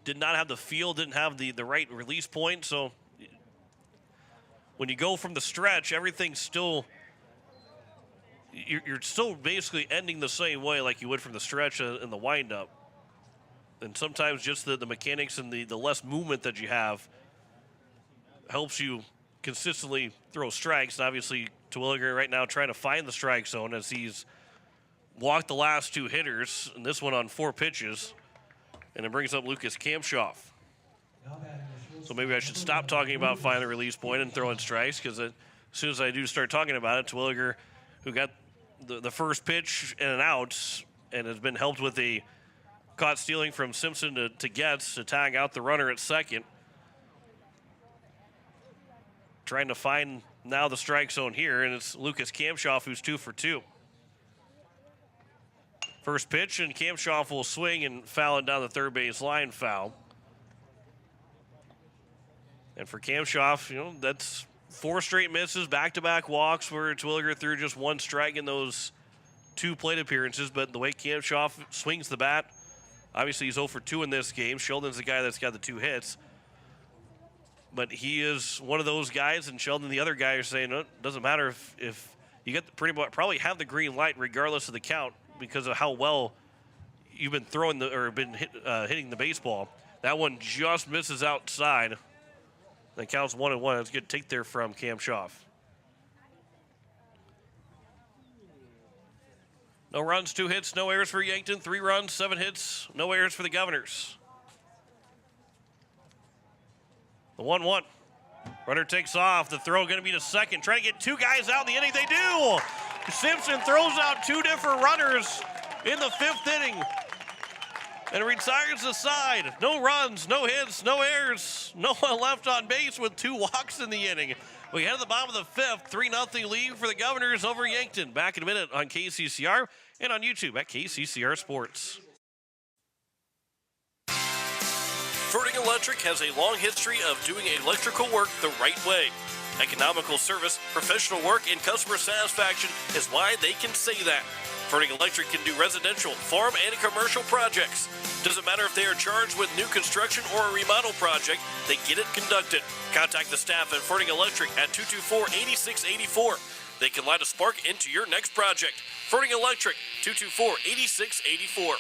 did not have the feel, didn't have the right release point, so when you go from the stretch, everything's still, you're still basically ending the same way like you would from the stretch in the windup. And sometimes just the mechanics and the less movement that you have helps you consistently throw strikes. And obviously, Twilliger right now trying to find the strike zone as he's walked the last 2 hitters, and this one on 4 pitches. And it brings up Lucas Kamshoff. So maybe I should stop talking about finding the release point and throwing strikes, because as soon as I do start talking about it, Twilliger, who got the first pitch and an out and has been helped with a caught stealing from Simpson to Getz to tag out the runner at second. Trying to find now the strike zone here, and it's Lucas Kamshoff who's 2 for 2. First pitch, and Kamshoff will swing and foul it down the third base line, foul. And for Kamshoff, that's 4 straight misses, back-to-back walks where Twilliger threw just 1 strike in those 2 plate appearances. But the way Kamshoff swings the bat, obviously he's 0 for 2 in this game. Sheldon's the guy that's got the 2 hits. But he is one of those guys, and Sheldon, the other guy, are saying, it doesn't matter if you get probably have the green light regardless of the count, because of how well you've been throwing hitting the baseball. That one just misses outside. That counts 1-1. That's a good take there from Kamshoff. No runs, 2 hits, no errors for Yankton. 3 runs, 7 hits, no errors for the Governors. The 1-1. Runner takes off. The throw going to be to second. Trying to get 2 guys out in the inning. They do. Simpson throws out 2 different runners in the 5th inning and retires the side. No runs, no hits, no errors, no one left on base with 2 walks in the inning. We head to the bottom of the 5th, 3-0 lead for the Governors over Yankton. Back in a minute on KCCR and on YouTube at KCCR Sports. Fording Electric has a long history of doing electrical work the right way. Economical service, professional work, and customer satisfaction is why they can say that. Fording Electric can do residential, farm, and commercial projects. Doesn't matter if they are charged with new construction or a remodel project, they get it conducted. Contact the staff at Fording Electric at 224-8684. They can light a spark into your next project. Fording Electric, 224-8684.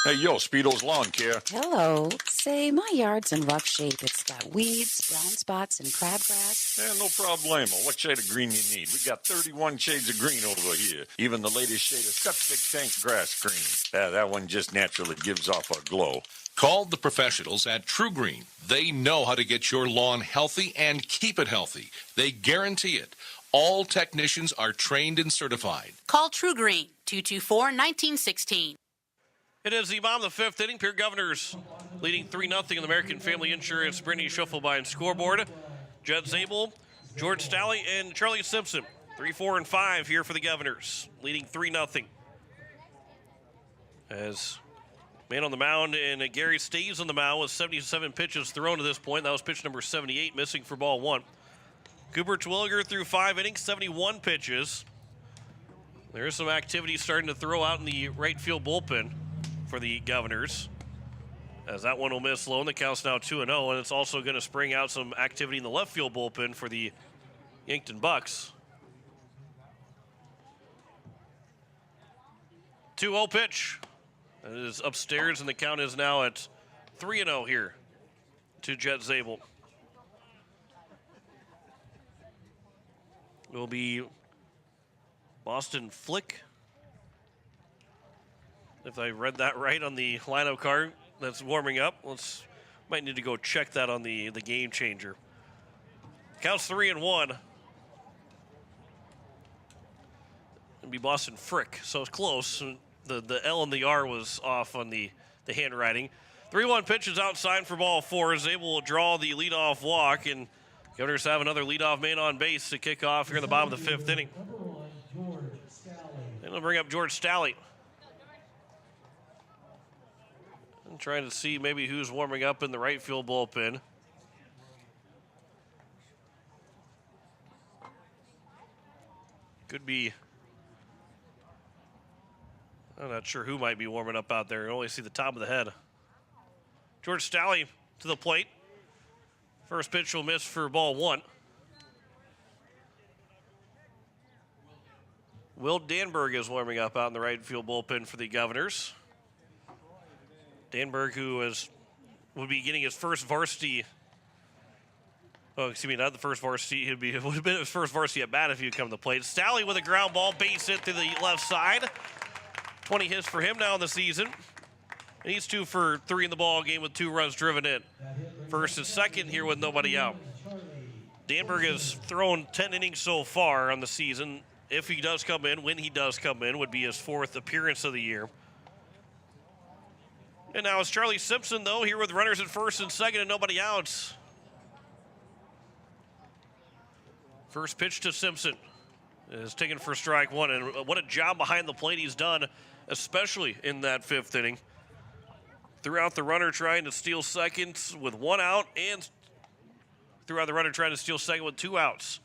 Hey, yo, Speedo's Lawn Care. Hello. Say, my yard's in rough shape. It's got weeds, brown spots, and crabgrass. Yeah, no problemo. What shade of green you need? We got 31 shades of green over here. Even the latest shade of septic tank grass green. That one just naturally gives off a glow. Call the professionals at True Green. They know how to get your lawn healthy and keep it healthy. They guarantee it. All technicians are trained and certified. Call True Green, 224-1916. It is the bottom of the fifth inning. Pierre Governors leading 3-0 in the American Family Insurance Brittany Schuffelbein scoreboard. Judd Zabel, George Stalley, and Charlie Simpson. 3, 4, and 5 here for the Governors, leading 3-0. As man on the mound, and Gary stays on the mound with 77 pitches thrown to this point. That was pitch number 78, missing for ball 1. Cooper Twilliger threw 5 innings, 71 pitches. There's some activity starting to throw out in the right field bullpen for the Governors, as that one will miss low, and the count's now 2-0, and it's also going to spring out some activity in the left field bullpen for the Yankton Bucks. 2-0 pitch. It is upstairs, and the count is now at 3-0 here to Judd Zabel. It will be Boston Flick, if I read that right on the lineup card that's warming up. Might need to go check that on the game changer. Counts 3-1. It'd be Boston Frick, so it's close. The L and the R was off on the handwriting. 3-1 pitch is outside for ball 4. Is able to draw the leadoff walk, and Governors have another leadoff man on base to kick off here in the bottom of the fifth inning. And they'll bring up George Stalley. I'm trying to see maybe who's warming up in the right field bullpen. Could be, I'm not sure who might be warming up out there. I only see the top of the head. George Stalley to the plate. First pitch will miss for ball 1. Will Danberg is warming up out in the right field bullpen for the Governors. Danberg, who would be getting his first varsity. Oh, excuse me, not the first varsity. It would have been his first varsity at bat if he would come to the plate. Stalley with a ground ball, base hit through the left side. 20 hits for him now in the season. And he's 2 for 3 in the ball game with 2 runs driven in. First and second here with nobody out. Danberg has thrown 10 innings so far on the season. If he does come in, when he does come in, would be his 4th appearance of the year. And now it's Charlie Simpson, though, here with runners at first and second and nobody out. First pitch to Simpson is taken for strike 1, and what a job behind the plate he's done, especially in that 5th inning. Threw out the runner trying to steal second with 1 out, and threw out the runner trying to steal second with 2 outs.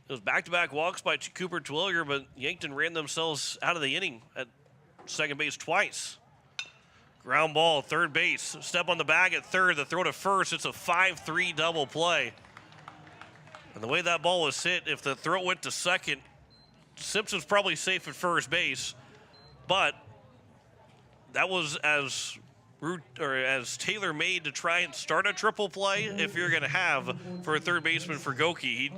It was back-to-back walks by Cooper Twilliger, but Yankton ran themselves out of the inning at second base twice. Ground ball, third base. Step on the bag at third. The throw to first. It's a 5-3 double play. And the way that ball was hit, if the throw went to second, Simpson's probably safe at first base. But that was as tailor-made to try and start a triple play if you're going to have for a third baseman for Goki. He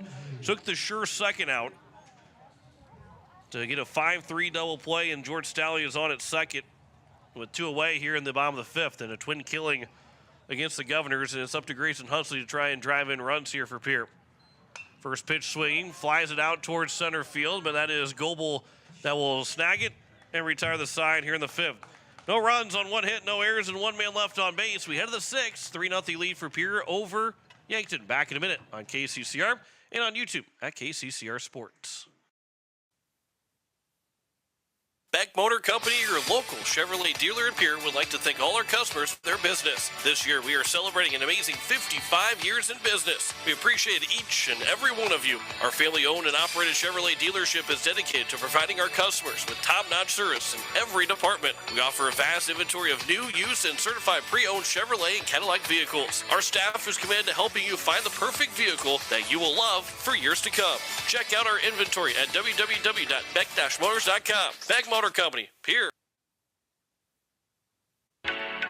took the sure second out to get a 5-3 double play, and George Stalley is on at second with 2 away here in the bottom of the 5th, and a twin killing against the Governors, and it's up to Grayson Huxley to try and drive in runs here for Pierre. First pitch swinging, flies it out towards center field, but that is Goebel that will snag it and retire the side here in the 5th. No runs on 1 hit, no errors, and 1 man left on base. We head to the 6th, 3-0 lead for Pierre over Yankton. Back in a minute on KCCR and on YouTube at KCCR Sports. Beck Motor Company, your local Chevrolet dealer in Pierre, would like to thank all our customers for their business. This year, we are celebrating an amazing 55 years in business. We appreciate each and every one of you. Our family-owned and operated Chevrolet dealership is dedicated to providing our customers with top-notch service in every department. We offer a vast inventory of new, used, and certified pre-owned Chevrolet and Cadillac vehicles. Our staff is committed to helping you find the perfect vehicle that you will love for years to come. Check out our inventory at www.beck-motors.com. Beck Motor Company, Pierre.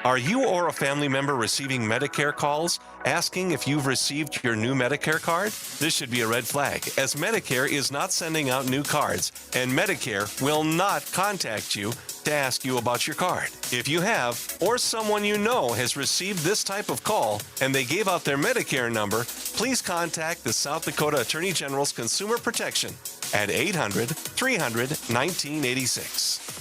Are you or a family member receiving Medicare calls asking if you've received your new Medicare card? This should be a red flag, as Medicare is not sending out new cards, and Medicare will not contact you to ask you about your card. If you have, or someone you know has received this type of call and they gave out their Medicare number, please contact the South Dakota Attorney General's Consumer Protection at 800-300-1986.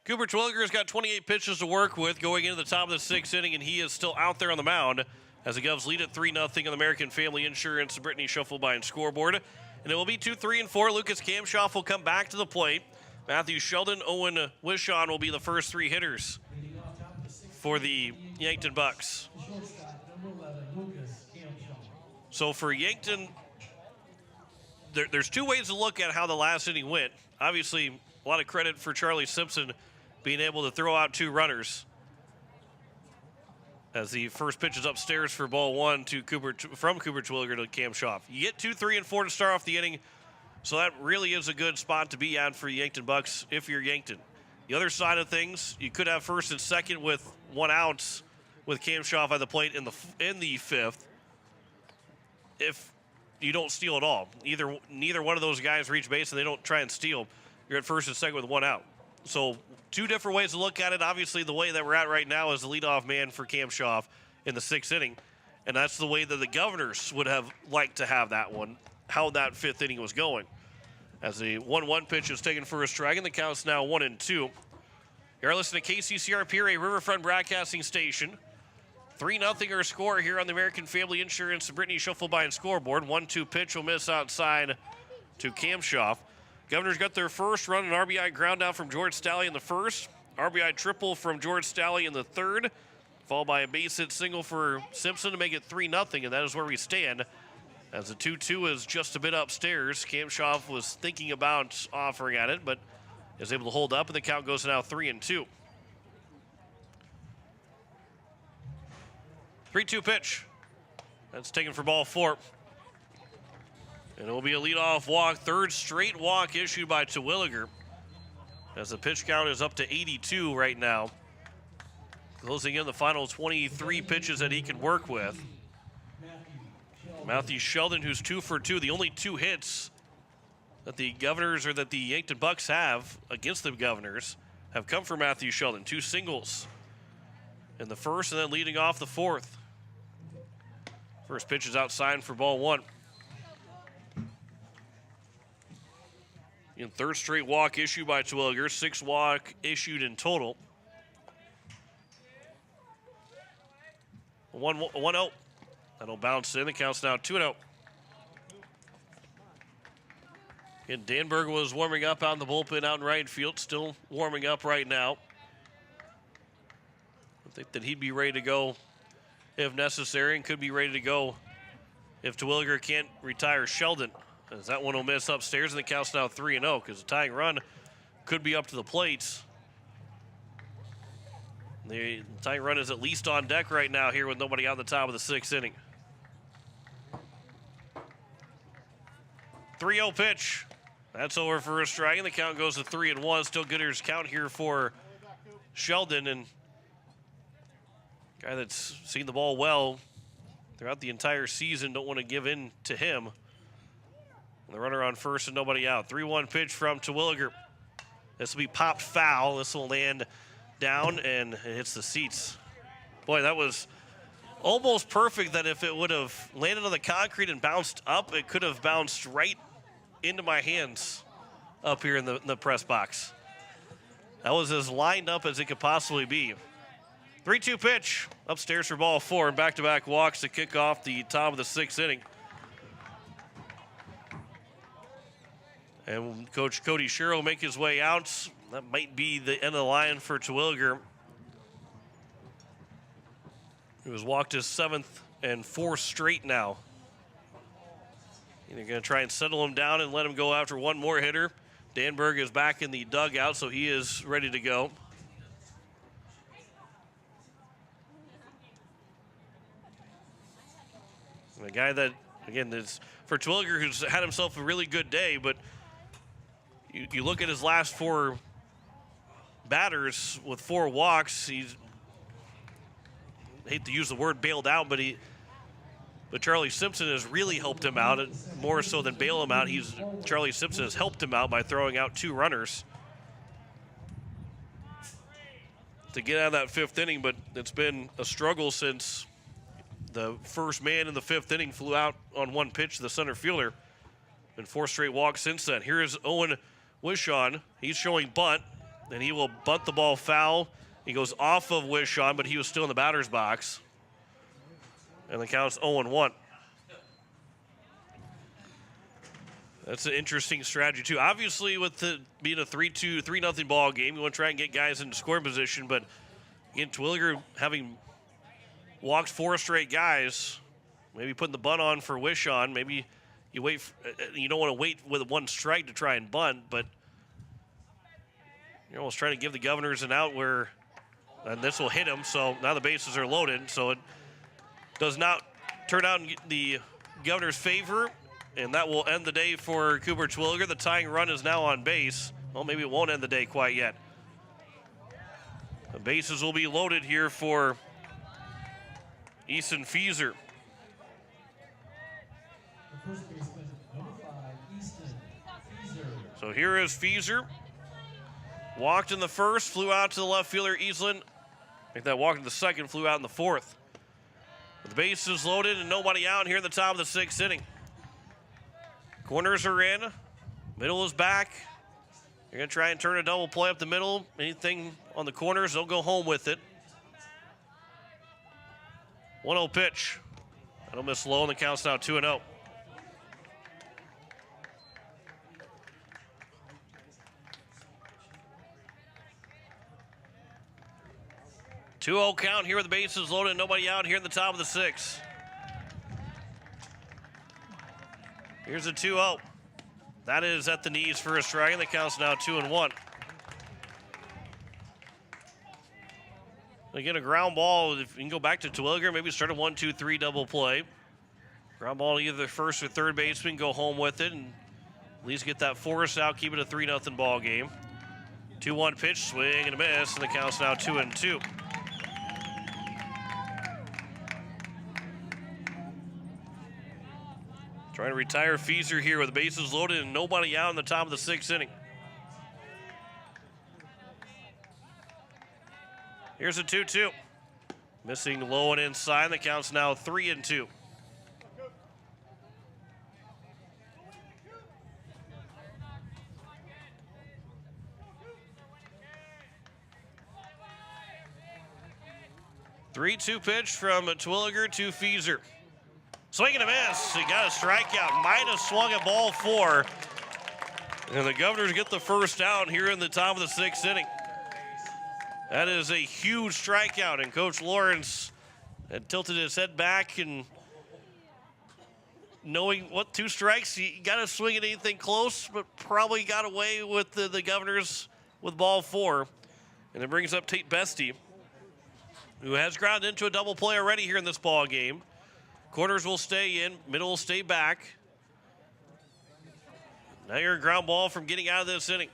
Cooper Twilliger's got 28 pitches to work with going into the top of the sixth inning, and he is still out there on the mound as the Govs lead at 3-0 on American Family Insurance Brittany Shufflebein scoreboard. And it will be 2, 3, and 4. Lucas Kamshoff will come back to the plate. Matthew Sheldon, Owen Wishon will be the first three hitters for the Yankton Bucks. So for Yankton, there's two ways to look at how the last inning went. Obviously, a lot of credit for Charlie Simpson being able to throw out two runners as the first pitch is upstairs for ball one to from Cooper Twilliger to Kamshoff. You get 2, 3, and 4 to start off the inning, so that really is a good spot to be at for Yankton Bucks if you're Yankton. The other side of things, you could have first and second with 1 out with Kamshoff at the plate in the fifth if you don't steal at all. Neither one of those guys reach base and they don't try and steal. You're at first and second with 1 out. So two different ways to look at it. Obviously, the way that we're at right now is the leadoff man for Kamshoff in the sixth inning. And that's the way that the Governors would have liked to have that one, how that fifth inning was going. As the 1-1 pitch is taken for a strike, and the count's now 1-2. You're listening to KCCR Pierre, a Riverfront Broadcasting Station. 3-0 our score here on the American Family Insurance Brittany Shufflebein scoreboard. 1-2 pitch will miss outside to Kamshoff. Governors got their first run, an RBI ground out from George Stalley in the first. RBI triple from George Stalley in the third. Followed by a base hit single for Simpson to make it 3-0, and that is where we stand. As the 2-2 is just a bit upstairs. Kamshoff was thinking about offering at it, but is able to hold up, and the count goes to now 3-2. 3-2 pitch. That's taken for ball 4. And it will be a leadoff walk, third straight walk issued by Twilliger, as the pitch count is up to 82 right now. Closing in the final 23 pitches that he can work with. Matthew Sheldon, who's 2 for 2, the only 2 hits that the Governors or that the Yankton Bucks have against the Governors have come from Matthew Sheldon. 2 singles in the first and then leading off the fourth. First pitch is outside for ball 1. In third straight walk issued by Twilliger, 6 walk issued in total. 1-0. That'll bounce in. The count's now 2-0. And Danberg was warming up out in the bullpen out in right field, still warming up right now. I think that he'd be ready to go if necessary and could be ready to go if Twilliger can't retire Sheldon. As that one will miss upstairs, and the count's now 3-0 because the tying run could be up to the plate. The tying run is at least on deck right now here with nobody out the top of the 6th inning. 3-0 pitch. That's over for a strike, and the count goes to 3-1. Still Gooder's count here for Sheldon, and guy that's seen the ball well throughout the entire season. Don't want to give in to him. And the runner on first and nobody out. 3-1 pitch from Twilliger. This will be popped foul. This will land down and it hits the seats. Boy, that was almost perfect, that if it would have landed on the concrete and bounced up, it could have bounced right into my hands up here in the press box. That was as lined up as it could possibly be. 3-2 pitch upstairs for ball 4, and back-to-back walks to kick off the top of the 6th inning. And Coach Cody Sherrill will make his way out. That might be the end of the line for Twilliger. He was walked his 7th and 4th straight now. They're going to try and settle him down and let him go after one more hitter. Danberg is back in the dugout, so he is ready to go. And a guy that, again, is for Twilliger, who's had himself a really good day, but you look at his last 4 batters with 4 walks. He's, I hate to use the word bailed out, but Charlie Simpson has really helped him out, more so than bail him out. Charlie Simpson has helped him out by throwing out 2 runners to get out of that 5th inning, but it's been a struggle since the first man in the 5th inning flew out on 1 pitch to the center fielder. Been 4 straight walks since then. Here is Owen Wishon. He's showing bunt, and he will bunt the ball foul. He goes off of Wishon, but he was still in the batter's box. And the count's 0-1. That's an interesting strategy, too. Obviously, with the being a 3-0 ball game, you want to try and get guys into scoring position. But, again, Twilliger having walked 4 straight guys, maybe putting the bunt on for Wishon. Maybe you wait. You don't want to wait with 1 strike to try and bunt, but you're almost trying to give the Governors an out where, and this will hit him. So now the bases are loaded. So it does not turn out in the Governors' favor, and that will end the day for Cooper Twilliger. The tying run is now on base. Well, maybe it won't end the day quite yet. The bases will be loaded here for Easton Fieser. First baseman, number 5, Easton Fieser. So here is Fieser. Walked in the 1st, flew out to the left fielder, Eastland. Make that walk in the 2nd, flew out in the 4th. The bases loaded and nobody out here in the top of the 6th inning. Corners are in. Middle is back. You're going to try and turn a double play up the middle. Anything on the corners, they'll go home with it. 1-0 pitch. That'll miss low, and the count's now 2-0. 2-0 count here with the bases loaded, nobody out here in the top of the 6th. Here's a 2-0. That is at the knees for a strike, and the count's now 2-1. Again, a ground ball. If you can go back to Twilliger, maybe start a 1-2-3 double play. Ground ball to either first or third baseman, go home with it, and at least get that force out, keep it a 3-0 ball game. 2-1 pitch, swing and a miss, and the count's now 2-2. Trying to retire Fieser here with the bases loaded and nobody out in the top of the 6th inning. Here's a 2-2. Missing low and inside. The count's now 3-2. Three-two pitch from Twilliger to Fieser. Swing and a miss. He got a strikeout. Might have swung at ball 4. And the Governors get the first out here in the top of the 6th inning. That is a huge strikeout, and Coach Lawrence had tilted his head back, and knowing what 2 strikes, he got to swing at anything close, but probably got away with the Governors with ball 4. And it brings up Tate Bestie, who has grounded into a double play already here in this ball game. Corners will stay in, middle will stay back. Now you're a ground ball from getting out of this inning.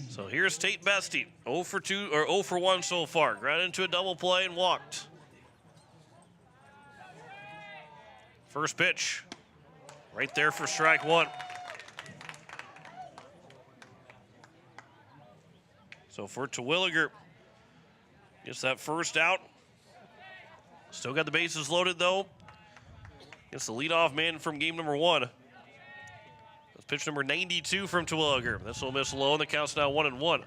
So here's Tate Bestie, 0 for 2 or 0 for 1 so far. Grounded into a double play and walked. First pitch, right there for strike 1. So for Twilliger, gets that first out. Still got the bases loaded though. Gets the leadoff man from game number 1. That's pitch number 92 from Twilliger. This will miss low, and the count's now 1-1.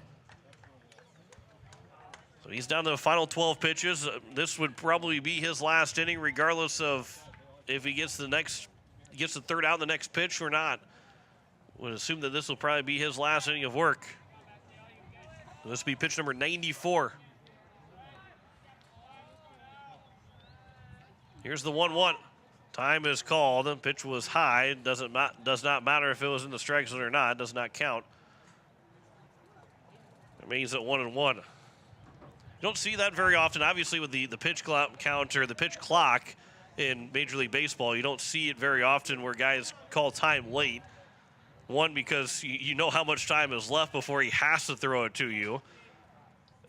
So he's down to the final 12 pitches. This would probably be his last inning, regardless of if he gets the next gets the third out in the next pitch or not. Would assume that this will probably be his last inning of work. This will be pitch number 94. Here's the 1-1. Time is called. The pitch was high. Does not matter if it was in the strike zone or not. It does not count. It means at 1-1. You don't see that very often. Obviously, with the pitch clock counter, the pitch clock in Major League Baseball, you don't see it very often where guys call time late. One, because you know how much time is left before he has to throw it to you.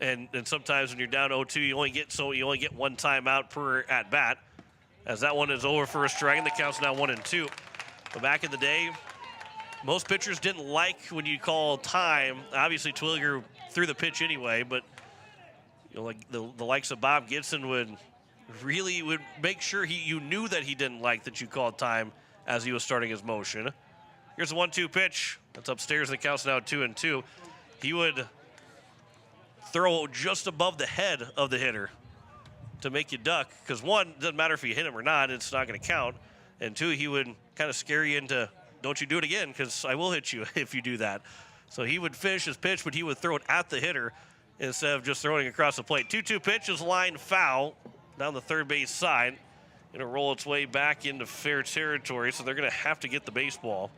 And sometimes when you're down 0-2, you only get one timeout per at bat. As that one is over for a strike, and the count's now 1-2. But back in the day, most pitchers didn't like when you call time. Obviously, Twilliger threw the pitch anyway, but like the likes of Bob Gibson would make sure you knew that he didn't like that you called time as he was starting his motion. Here's the 1-2 pitch. That's upstairs, and the count's now 2-2. He would throw just above the head of the hitter to make you duck, because one, it doesn't matter if you hit him or not, it's not going to count. And two, he would kind of scare you into, don't you do it again, because I will hit you if you do that. So he would finish his pitch, but he would throw it at the hitter instead of just throwing it across the plate. 2-2 pitch is line foul down the third base side. Going to roll its way back into fair territory, so they're going to have to get the baseball.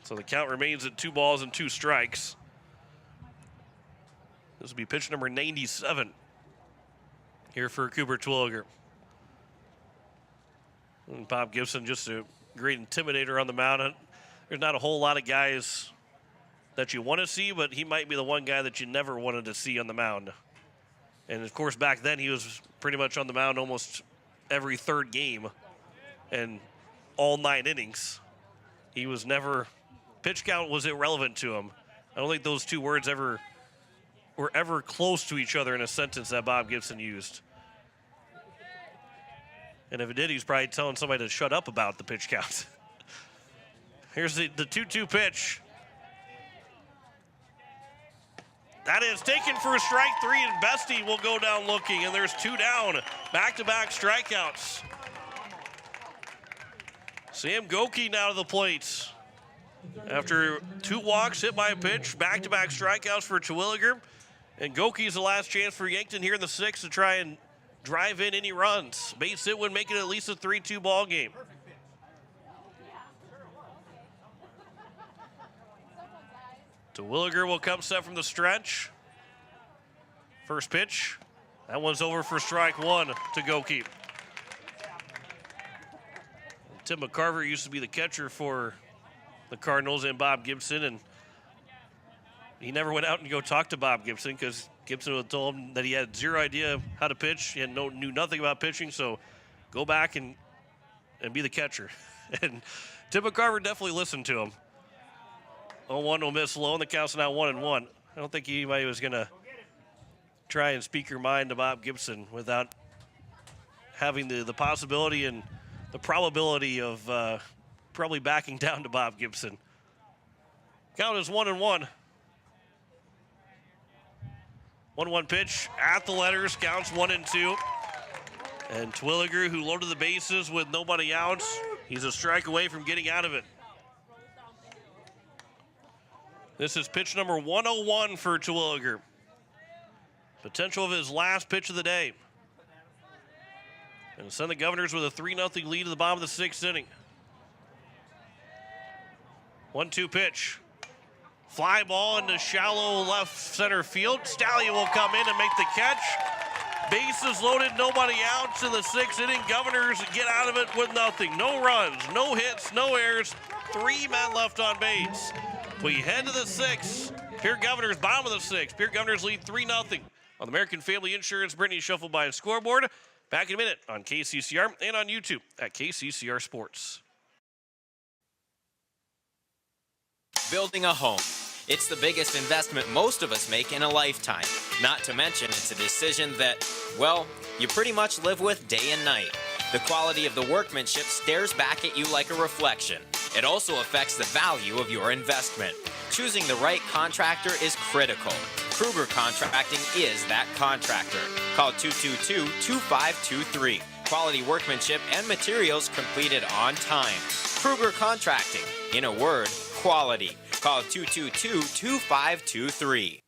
So the count remains at 2 strikes. This will be pitch number 97 here for Cooper Twilliger. And Bob Gibson, just a great intimidator on the mound. There's not a whole lot of guys that you want to see, but he might be the one guy that you never wanted to see on the mound. And, of course, back then he was pretty much on the mound almost every third game and all 9 innings. He was never – pitch count was irrelevant to him. I don't think those two words were ever close to each other in a sentence that Bob Gibson used. And if it did, he's probably telling somebody to shut up about the pitch count. Here's the 2-2 pitch. That is taken for a strike 3, and Bestie will go down looking, and there's 2 down. Back-to-back strikeouts. Sam Goki now to the plate. After 2 walks hit by a pitch, back-to-back strikeouts for Twilliger. And Goki's the last chance for Yankton here in the 6th to try and drive in any runs. Base hit would make it at least a 3-2 ball game. Twilliger will come set from the stretch. First pitch. That one's over for strike 1 to Goki. Tim McCarver used to be the catcher for the Cardinals and Bob Gibson, and he never went out and go talk to Bob Gibson because Gibson would have told him that he had zero idea how to pitch. He knew nothing about pitching, so go back and be the catcher. And Tim McCarver definitely listened to him. 0-1 will miss low, and the count's now 1-1. I don't think anybody was going to try and speak your mind to Bob Gibson without having the possibility and the probability of probably backing down to Bob Gibson. Count is 1-1. 1-1 pitch at the letters, counts 1-2. And Twilliger, who loaded the bases with nobody out, he's a strike away from getting out of it. This is pitch number 101 for Twilliger. Potential of his last pitch of the day. And send the Governors with a 3-0 lead at the bottom of the 6th inning. 1-2 pitch. Fly ball into shallow left center field. Stallion will come in and make the catch. Bases loaded, nobody out to the 6th inning. Governors get out of it with nothing. No runs, no hits, no errors. 3 men left on base. We head to the 6th. Pierre Governors, bottom of the 6th. Pierre Governors lead 3-0 on the American Family Insurance Brittany Shuffle by Scoreboard. Back in a minute on KCCR and on YouTube at KCCR Sports. Building a home. It's the biggest investment most of us make in a lifetime. Not to mention, it's a decision that, well, you pretty much live with day and night. The quality of the workmanship stares back at you like a reflection. It also affects the value of your investment. Choosing the right contractor is critical. Kruger Contracting is that contractor. Call 222-2523. Quality workmanship and materials completed on time. Kruger Contracting. In a word, quality. Call 222-2523.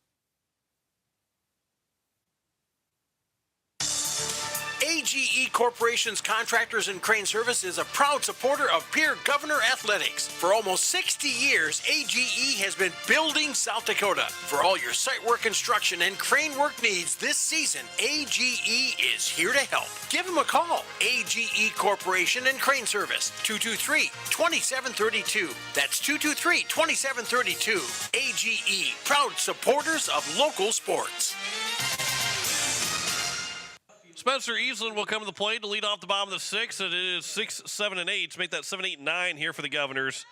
AGE Corporation's Contractors and Crane Service is a proud supporter of Pierre Governor Athletics. For almost 60 years, AGE has been building South Dakota. For all your site work construction and crane work needs this season, AGE is here to help. Give them a call. AGE Corporation and Crane Service, 223-2732. That's 223-2732. AGE, proud supporters of local sports. Spencer Eastland will come to the plate to lead off the bottom of the sixth. It is 6, 7, and 8 to make that 7, 8, 9 here for the Governors.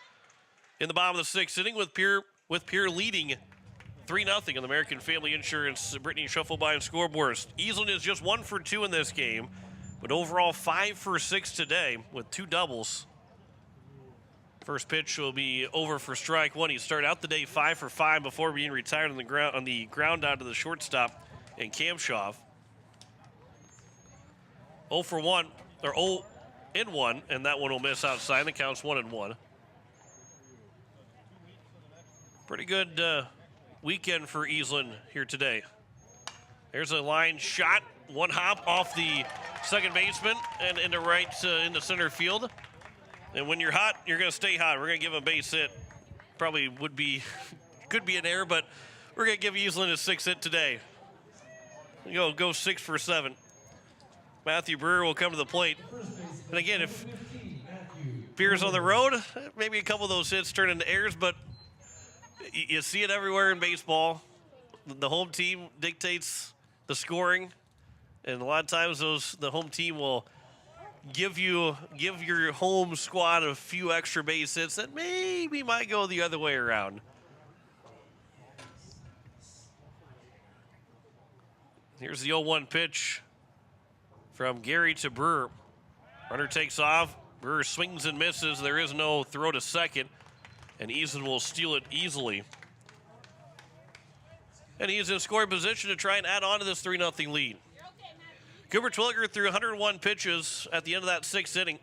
In the bottom of the sixth inning with Pierre leading 3-0 on the American Family Insurance Brittany Shufflebein scoreboard. Eastland is just 1 for 2 in this game, but overall 5 for 6 today with 2 doubles. First pitch will be over for strike one. He started out the day 5 for 5 before being retired on the ground out to the shortstop in Kamshoff. 0 for 1, or 0 in 1, and that one will miss outside. The count's 1-1. Pretty good weekend for Eastland here today. There's a line shot, one hop off the second baseman and into into center field. And when you're hot, you're going to stay hot. We're going to give him a base hit. Probably could be an error, but we're going to give Eastland a 6 hit today. Go 6 for 7. Matthew Brewer will come to the plate. And again, if Pierre's on the road, maybe a couple of those hits turn into errors, but you see it everywhere in baseball. The home team dictates the scoring, and a lot of times the home team will give your home squad a few extra base hits that maybe might go the other way around. Here's the 0-1 pitch from Gary to Brewer. Runner takes off. Brewer swings and misses. There is no throw to second, and Eastland will steal it easily. And he is in scoring position to try and add on to this 3-0 lead. Cooper Twilliger threw 101 pitches at the end of that 6th inning.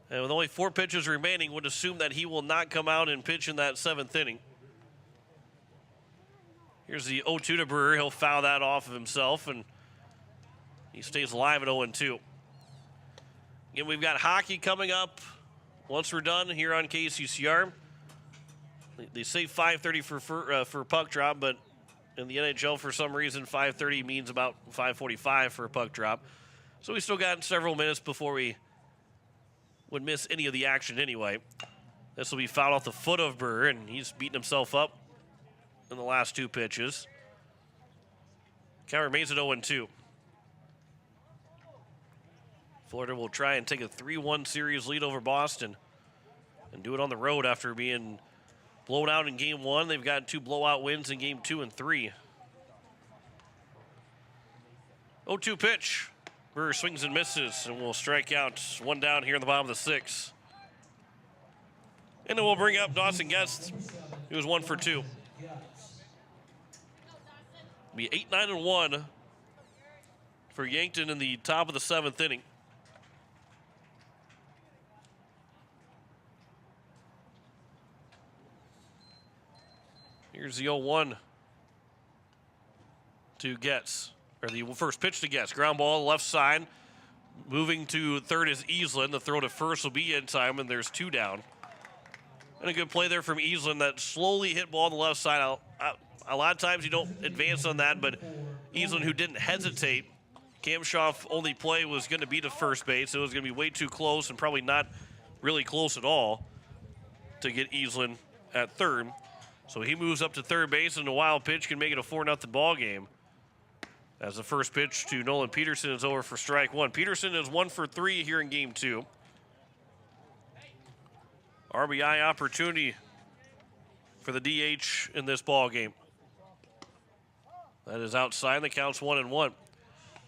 And with only 4 pitches remaining, would assume that he will not come out and pitch in that 7th inning. Here's the 0-2 to Brewer. He'll foul that off of himself, and he stays alive at 0-2. Again, we've got hockey coming up once we're done here on KCCR. They say 5:30 for puck drop, but in the NHL, for some reason, 5:30 means about 5:45 for a puck drop. So we still got several minutes before we would miss any of the action anyway. This will be fouled off the foot of Brewer, and he's beating himself up in the last 2 pitches. Count remains at 0-2. Florida will try and take a 3-1 series lead over Boston and do it on the road after being blown out in Game 1. They've got 2 blowout wins in Game 2 and 3. 0-2 pitch. Brewer swings and misses and will strike out. 1 down here in the bottom of the 6th. And then we'll bring up Dawson Guest, who was 1 for 2. It'll be 8, 9, and 1 for Yankton in the top of the 7th inning. Here's the 0-1 to Getz, or the first pitch to Getz. Ground ball left side. Moving to third is Eastland. The throw to first will be in time, and there's 2 down. And a good play there from Eastland. That slowly hit ball on the left side. A lot of times you don't advance on that, but Eastland, who didn't hesitate, Kamshoff's only play was going to be to first base. It was going to be way too close and probably not really close at all to get Eastland at third. So he moves up to third base, and a wild pitch can make it a 4-0 ball game. As the first pitch to Nolan Peterson is over for strike 1. Peterson is 1 for 3 here in Game 2. RBI opportunity for the DH in this ball game. That is outside. The count's 1-1.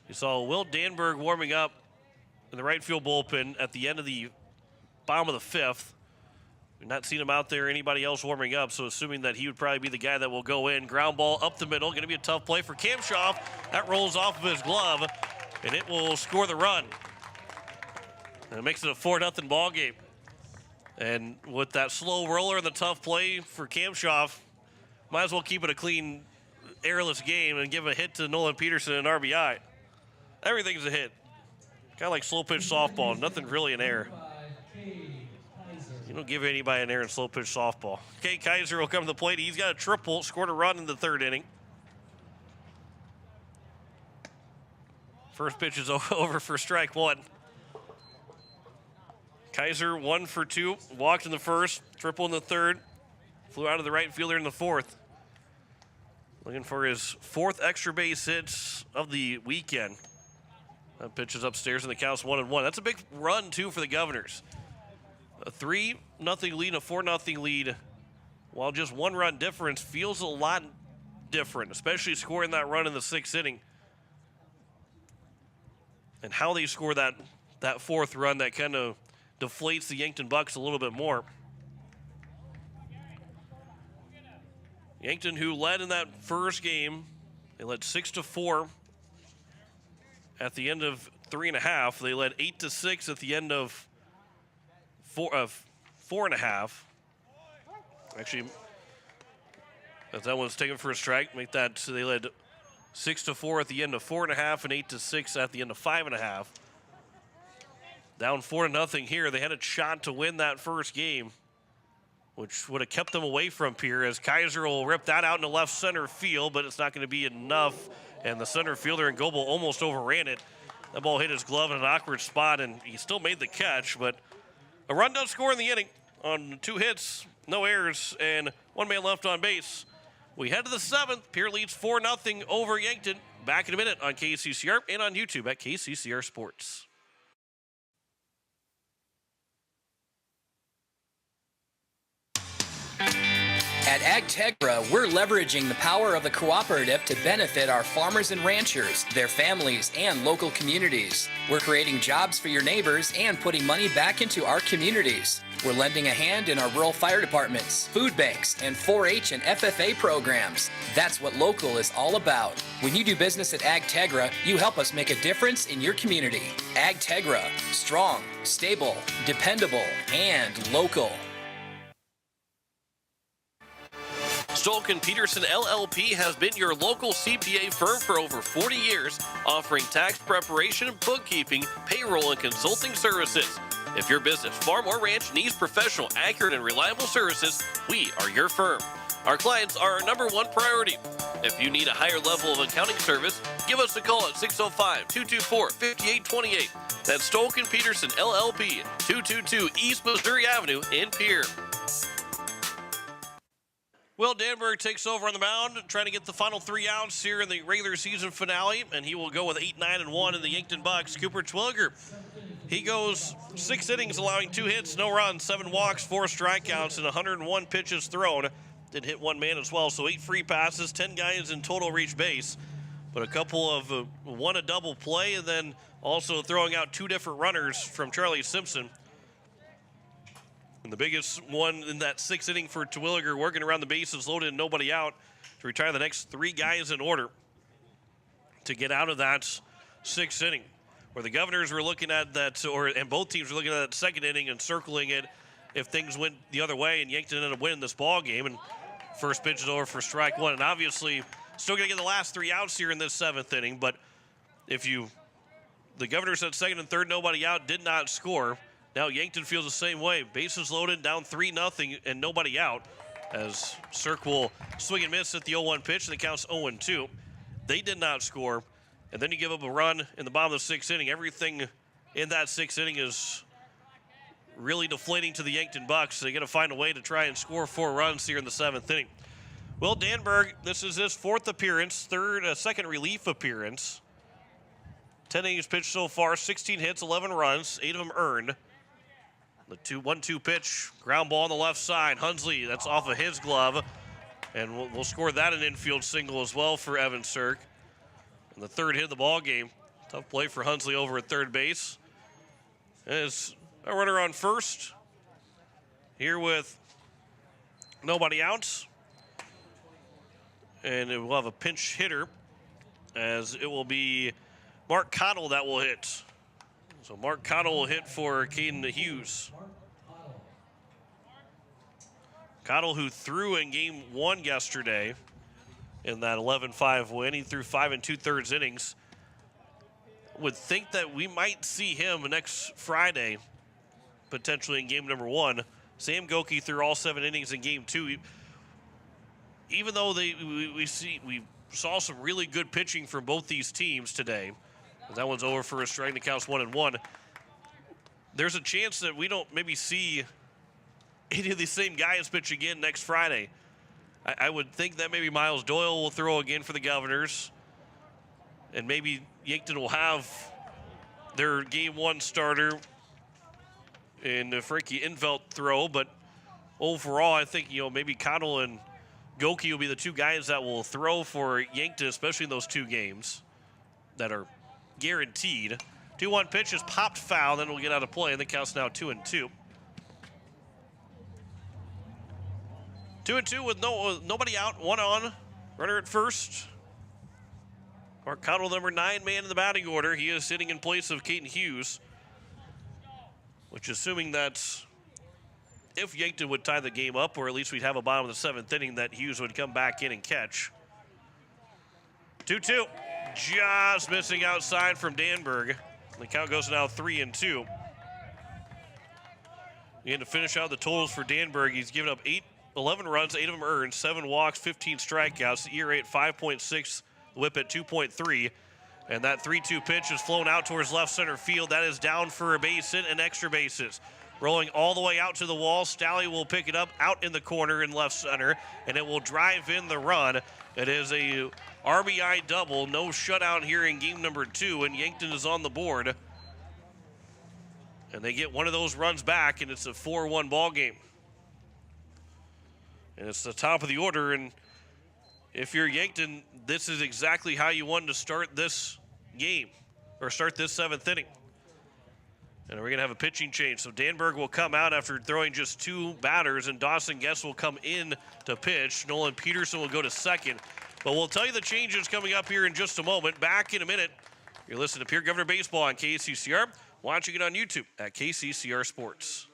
You saw Will Danberg warming up in the right field bullpen at the end of the bottom of the 5th. We've not seen him out there, anybody else warming up, so assuming that he would probably be the guy that will go in. Ground ball up the middle, going to be a tough play for Kamshoff. That rolls off of his glove, and it will score the run. And it makes it a 4-0 ball game. And with that slow roller and the tough play for Kamshoff, might as well keep it a clean, airless game and give a hit to Nolan Peterson and RBI. Everything's a hit. Kind of like slow pitch softball. Nothing really an error. You don't give anybody an error in slow pitch softball. Okay, Kaiser will come to the plate. He's got a triple, scored a run in the 3rd inning. First pitch is over for strike 1. Kaiser 1 for 2, walked in the 1st, triple in the 3rd, flew out of the right fielder in the 4th. Looking for his 4th extra base hits of the weekend. That pitch is upstairs and the count's 1-1. That's a big run, too, for the Governors. A 3-0 lead, a 4-0 lead, while just 1 run difference feels a lot different, especially scoring that run in the 6th inning. And how they score that 4th run, that kind of deflates the Yankton Bucks a little bit more. Yankton, who led in that first game, they led 6-4 at the end of 3.5. They led 8-6 at the end of 4.5. Actually, that one's taken for a strike. Make that so they led 6-4 at the end of 4.5 and 8-6 at the end of 5.5. Down 4-0 here. They had a shot to win that first game, which would have kept them away from Pierre, as Kaiser will rip that out into left center field, but it's not going to be enough. And the center fielder in Goebel almost overran it. That ball hit his glove in an awkward spot, and he still made the catch, but a run does score in the inning on 2 hits, no errors, and 1 man left on base. We head to the 7th. Pierre leads 4-0 over Yankton. Back in a minute on KCCR and on YouTube at KCCR Sports. At AgTegra, we're leveraging the power of the cooperative to benefit our farmers and ranchers, their families, and local communities. We're creating jobs for your neighbors and putting money back into our communities. We're lending a hand in our rural fire departments, food banks, and 4-H and FFA programs. That's what local is all about. When you do business at AgTegra, you help us make a difference in your community. AgTegra, strong, stable, dependable, and local. Stolken Peterson LLP has been your local CPA firm for over 40 years, offering tax preparation, bookkeeping, payroll, and consulting services. If your business, farm, or ranch needs professional, accurate, and reliable services, we are your firm. Our clients are our #1 priority. If you need a higher level of accounting service, give us a call at 605-224-5828. That's Stolken Peterson LLP, 222 East Missouri Avenue in Pierre. Will Danberg takes over on the mound, trying to get the final 3 outs here in the regular season finale, and he will go with 8-9-1 in the Yankton Bucks. Cooper Twilliger, he goes 6 innings, allowing 2 hits, no runs, 7 walks, 4 strikeouts, and 101 pitches thrown. Did hit 1 man as well, so 8 free passes, 10 guys in total reach base, but a couple of one a double play, and then also throwing out 2 different runners from Charlie Simpson. And the biggest one in that 6th inning for Twilliger, working around the bases, loaded and nobody out, to retire the next 3 guys in order to get out of that 6th inning. Where the Governors were looking at that, and both teams were looking at that 2nd inning and circling it if things went the other way, and Yankton ended up winning this ball game. And first pitch is over for strike 1. And obviously, still going to get the last 3 outs here in this 7th inning. But the Governors had 2nd and 3rd, nobody out, did not score. Now Yankton feels the same way. Bases loaded, down 3-0, and nobody out. As Cirque will swing and miss at the 0-1 pitch, and the count's 0-2. They did not score. And then you give up a run in the bottom of the 6th inning. Everything in that 6th inning is really deflating to the Yankton Bucks. They got to find a way to try and score 4 runs here in the 7th inning. Will Danberg, this is his 4th appearance, 2nd relief appearance. 10 innings pitched so far, 16 hits, 11 runs, 8 of them earned. The 1-2 pitch, ground ball on the left side. Hunsley, that's off of his glove. And we'll score that an infield single as well for Evan Cirque. And the 3rd hit of the ball game. Tough play for Hunsley over at 3rd base. As a runner on 1st. Here with nobody out. And we'll have a pinch hitter, as it will be Mark Cottle that will hit. So Mark Cottle will hit for Caden Hughes. Cottle, who threw in game 1 yesterday in that 11-5 win. He threw 5 2/3 innings. Would think that we might see him next Friday, potentially in game number 1. Sam Goki threw all 7 innings in game 2. Even though we saw some really good pitching from both these teams today, that one's over for a strike. The count's 1-1. There's a chance that we don't maybe see any of these same guys pitch again next Friday. I would think that maybe Miles Doyle will throw again for the Governors, and maybe Yankton will have their game 1 starter in Frankie Infelt throw. But overall, I think maybe Cottle and Goki will be the 2 guys that will throw for Yankton, especially in those 2 games that are guaranteed. 2-1 pitch is popped foul, then we'll get out of play, and the count's now 2-2. 2-2 with nobody out, 1 on. Runner at first. Mark Cottle, number 9 man in the batting order. He is sitting in place of Caden Hughes, which, assuming that if Yankton would tie the game up, or at least we'd have a bottom of the 7th inning, that Hughes would come back in and catch. 2-2. Just missing outside from Danberg. The count goes now 3-2. Again, to finish out the totals for Danberg, he's given up 11 runs, 8 of them earned, 7 walks, 15 strikeouts. The ERA at 5.6, the whip at 2.3. And that 3-2 pitch is flown out towards left center field. That is down for a base hit and extra bases. Rolling all the way out to the wall. Stalley will pick it up out in the corner in left center, and it will drive in the run. It is a RBI double. No shutout here in game number 2, and Yankton is on the board. And they get one of those runs back, and it's a 4-1 ball game. And it's the top of the order, and if you're Yankton, this is exactly how you wanted to start this game, or start this 7th inning. And we're going to have a pitching change. So Danberg will come out after throwing just 2 batters, and Dawson Guess will come in to pitch. Nolan Peterson will go to second. But we'll tell you the changes coming up here in just a moment. Back in a minute. You're listening to Pierre Governor Baseball on KCCR. Watching it on YouTube at KCCR Sports.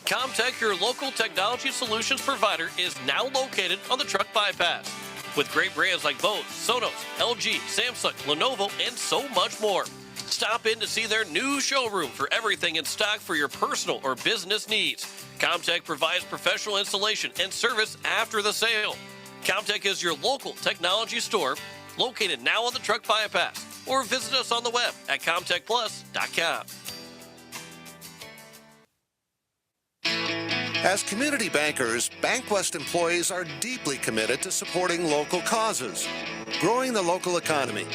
Comtech, your local technology solutions provider, is now located on the truck bypass. With great brands like Bose, Sonos, LG, Samsung, Lenovo, and so much more. Stop in to see their new showroom for everything in stock for your personal or business needs. Comtech provides professional installation and service after the sale. Comtech is your local technology store, located now on the truck bypass, or visit us on the web at comtechplus.com. As community bankers, BankWest employees are deeply committed to supporting local causes, growing the local economy,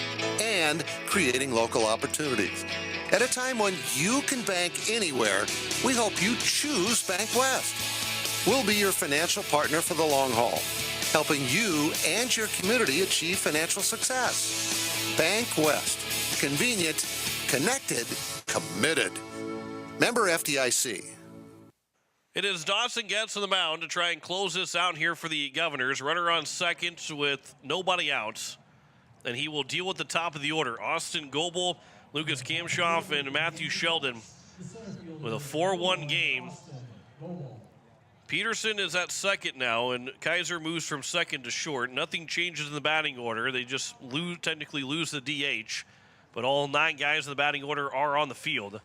and creating local opportunities. At a time when you can bank anywhere, we hope you choose BankWest. We'll be your financial partner for the long haul, helping you and your community achieve financial success. BankWest. Convenient, connected, committed. Member FDIC. It is Dawson Getz on the mound to try and close this out here for the Governors. Runner on second with nobody out. And he will deal with the top of the order. Austin Goebel, Lucas Kamshoff, and Matthew Sheldon with a 4-1 game. Peterson is at second now, and Kaiser moves from second to short. Nothing changes in the batting order. They just technically lose the DH. But all 9 guys in the batting order are on the field.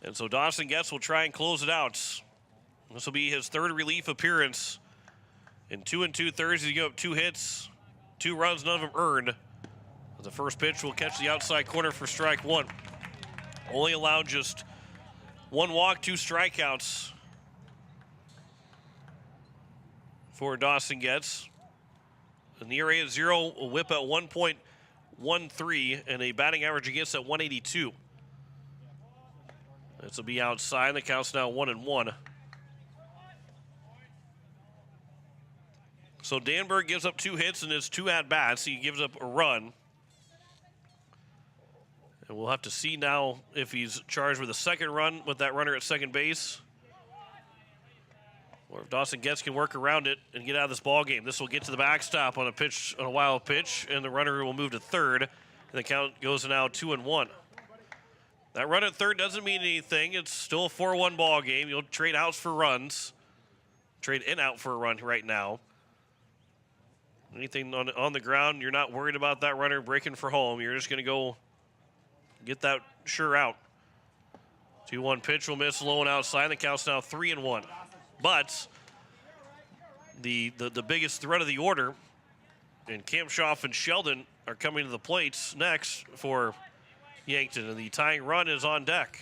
And so Dawson Getz will try and close it out. This will be his 3rd relief appearance. In 2 2/3, he gave up 2 hits, 2 runs, none of them earned. The first pitch will catch the outside corner for strike 1. Only allowed just 1 walk, 2 strikeouts for Dawson Getz. An ERA at 0, a whip at 1.13, and a batting average against at 182. This will be outside. The count's now 1-1. So Danberg gives up 2 hits in his 2 at-bats. He gives up a run. And we'll have to see now if he's charged with a second run with that runner at second base. Or if Dawson Getz can work around it and get out of this ball game, this will get to the backstop on a wild pitch, and the runner will move to third, and the count goes to now 2-1. That run at third doesn't mean anything. It's still a 4-1 ball game. You'll trade outs for runs. Trade in out for a run right now. Anything on the ground, you're not worried about that runner breaking for home. You're just going to go get that sure out. 2-1 pitch will miss low and outside. The count's now 3-1. But the biggest threat of the order, and Kamshoff and Sheldon are coming to the plates next for Yankton, and the tying run is on deck.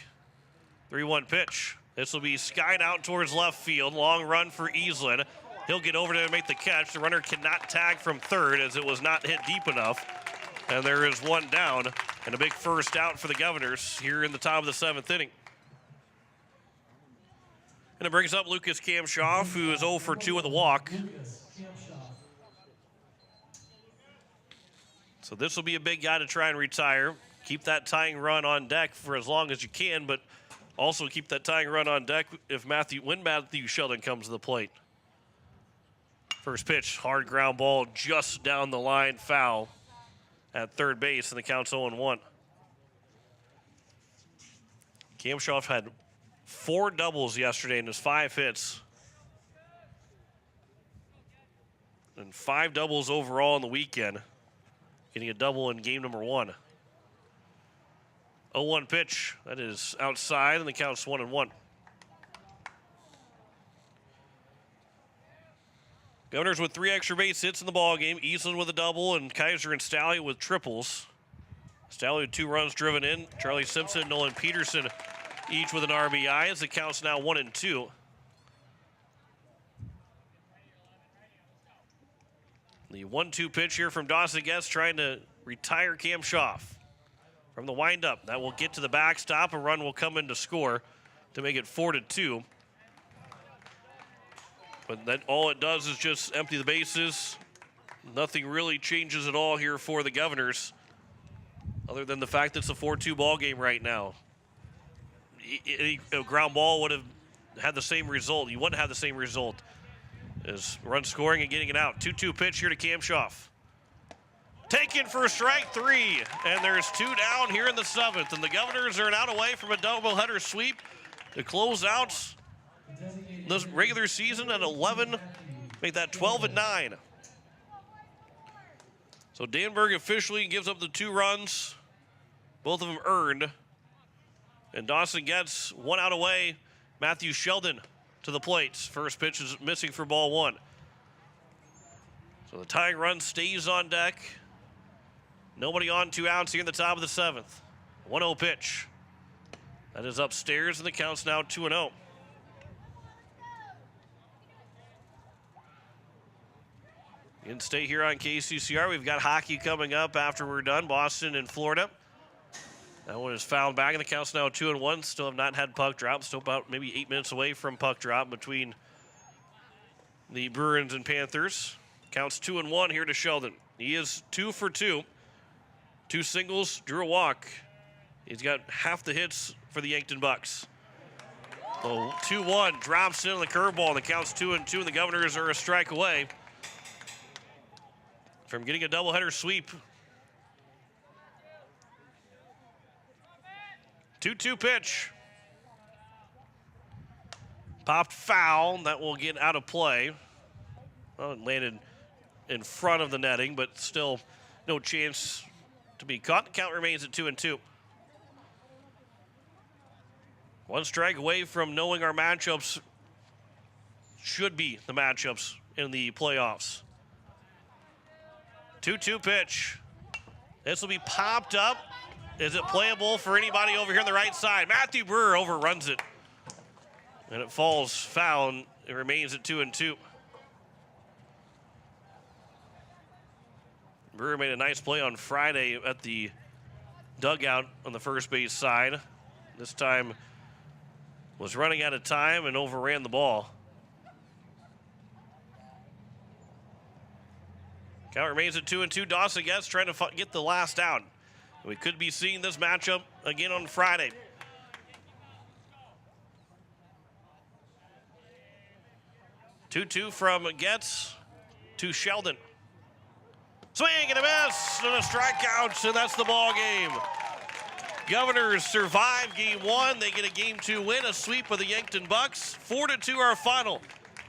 3-1 pitch. This will be skied out towards left field. Long run for Easlin. He'll get over there and make the catch. The runner cannot tag from third as it was not hit deep enough. And there is one down and a big first out for the Governors here in the top of the 7th inning. And it brings up Lucas Kamshoff, who is 0 for 2 with a walk. So this will be a big guy to try and retire. Keep that tying run on deck for as long as you can, but also keep that tying run on deck when Matthew Sheldon comes to the plate. First pitch, hard ground ball just down the line, foul at third base, and the count's 0-1. Kamshoff had 4 doubles yesterday in his 5 hits. And 5 doubles overall in the weekend. Getting a double in game number 1. 0-1 pitch. That is outside, and the count's 1-1. Governors with 3 extra base hits in the ballgame. Eastland with a double, and Kaiser and Stallion with triples. Stallion with 2 runs driven in. Charlie Simpson, Nolan Peterson each with an RBI as the count's now 1-2. The 1-2 pitch here from Dawson Getz trying to retire Kamshoff. From the windup, that will get to the backstop. A run will come in to score to make it 4-2. But that all it does is just empty the bases. Nothing really changes at all here for the Governors, other than the fact that it's a 4-2 ball game right now. A ground ball would have had the same result. You wouldn't have the same result as run scoring and getting it out. 2-2 pitch here to Kamshoff. Taken for strike 3, and there's 2 down here in the 7th, and the Governors are an out away from a doubleheader sweep to close out the regular season at 11, make that 12-9. So Danberg officially gives up the 2 runs, both of them earned, and Dawson gets 1 out away. Matthew Sheldon to the plate. First pitch is missing for ball 1. So the tying run stays on deck. Nobody on, 2 outs here in the top of the 7th. 1-0 pitch. That is upstairs, and the count's now 2-0. You can stay here on KCCR. We've got hockey coming up after we're done. Boston and Florida. That one is fouled back, and the count's now 2-1. Still have not had puck drop. Still about maybe 8 minutes away from puck drop between the Bruins and Panthers. Counts 2-1 here to Sheldon. He is 2 for 2. 2 singles, drew a walk. He's got half the hits for the Yankton Bucks. So 2-1, drops in on the curveball, and the count's 2-2, and the Governors are a strike away from getting a doubleheader sweep. 2-2 pitch. Popped foul. That will get out of play. Well, it landed in front of the netting, but still no chance to be caught. The count remains at 2-2. 1 strike away from knowing our matchups should be the matchups in the playoffs. 2-2 pitch. This will be popped up. Is it playable for anybody over here on the right side? Matthew Brewer overruns it. And it falls foul, and it remains at 2-2. Brewer made a nice play on Friday at the dugout on the first base side. This time was running out of time and overran the ball. Count remains at 2-2. Dawson Getz trying to get the last out. We could be seeing this matchup again on Friday. 2-2 from Getz to Sheldon. Swing and a miss and a strikeout, and that's the ball game. Governors survive game 1. They get a game 2 win, a sweep of the Yankton Bucks. 4-2 our final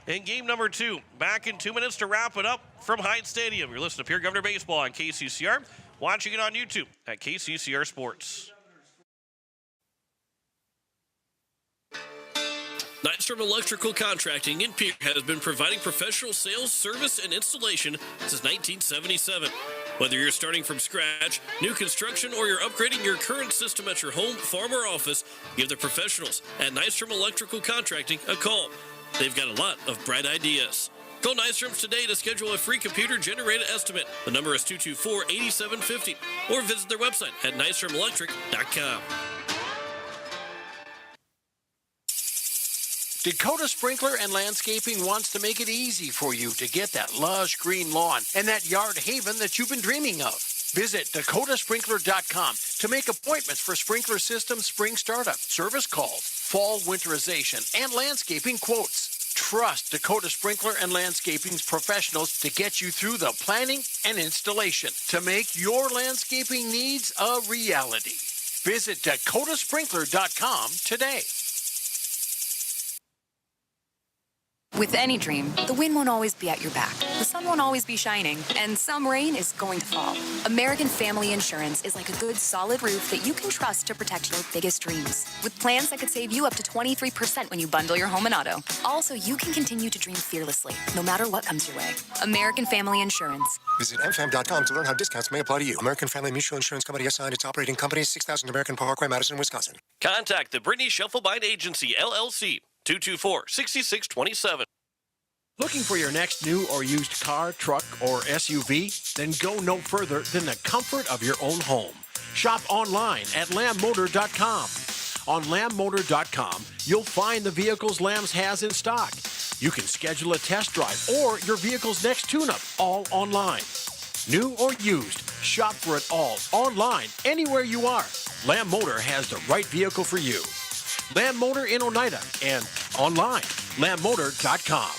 in game number 2. Back in 2 minutes to wrap it up from Hyde Stadium. You're listening to Pierre Governor Baseball on KCCR. Watching it on YouTube at KCCR Sports. Nystrom Electrical Contracting in Pierre has been providing professional sales, service, and installation since 1977. Whether you're starting from scratch, new construction, or you're upgrading your current system at your home, farm, or office, give the professionals at Nystrom Electrical Contracting a call. They've got a lot of bright ideas. Call Nystrom's today to schedule a free computer-generated estimate. The number is 224-8750, or visit their website at nystromelectric.com. Dakota Sprinkler and Landscaping wants to make it easy for you to get that lush green lawn and that yard haven that you've been dreaming of. Visit dakotasprinkler.com to make appointments for sprinkler system spring startup, service calls, fall winterization, and landscaping quotes. Trust Dakota Sprinkler and Landscaping's professionals to get you through the planning and installation to make your landscaping needs a reality. Visit dakotasprinkler.com today. With any dream, the wind won't always be at your back. The sun won't always be shining, and some rain is going to fall. American Family Insurance is like a good, solid roof that you can trust to protect your biggest dreams. With plans that could save you up to 23% when you bundle your home and auto. Also, you can continue to dream fearlessly, no matter what comes your way. American Family Insurance. Visit mfam.com to learn how discounts may apply to you. American Family Mutual Insurance Company assigned its operating company, 6000 American Parkway, Madison, Wisconsin. Contact the Brittany Shufflebind Agency, LLC, 224-6627. Looking for your next new or used car, truck, or SUV? Then go no further than the comfort of your own home. Shop online at lambmotor.com. On lambmotor.com, you'll find the vehicles Lambs has in stock. You can schedule a test drive or your vehicle's next tune-up, all online. New or used, shop for it all online, anywhere you are. Lamb Motor has the right vehicle for you. Lamb Motor in Oneida and online, lambmotor.com.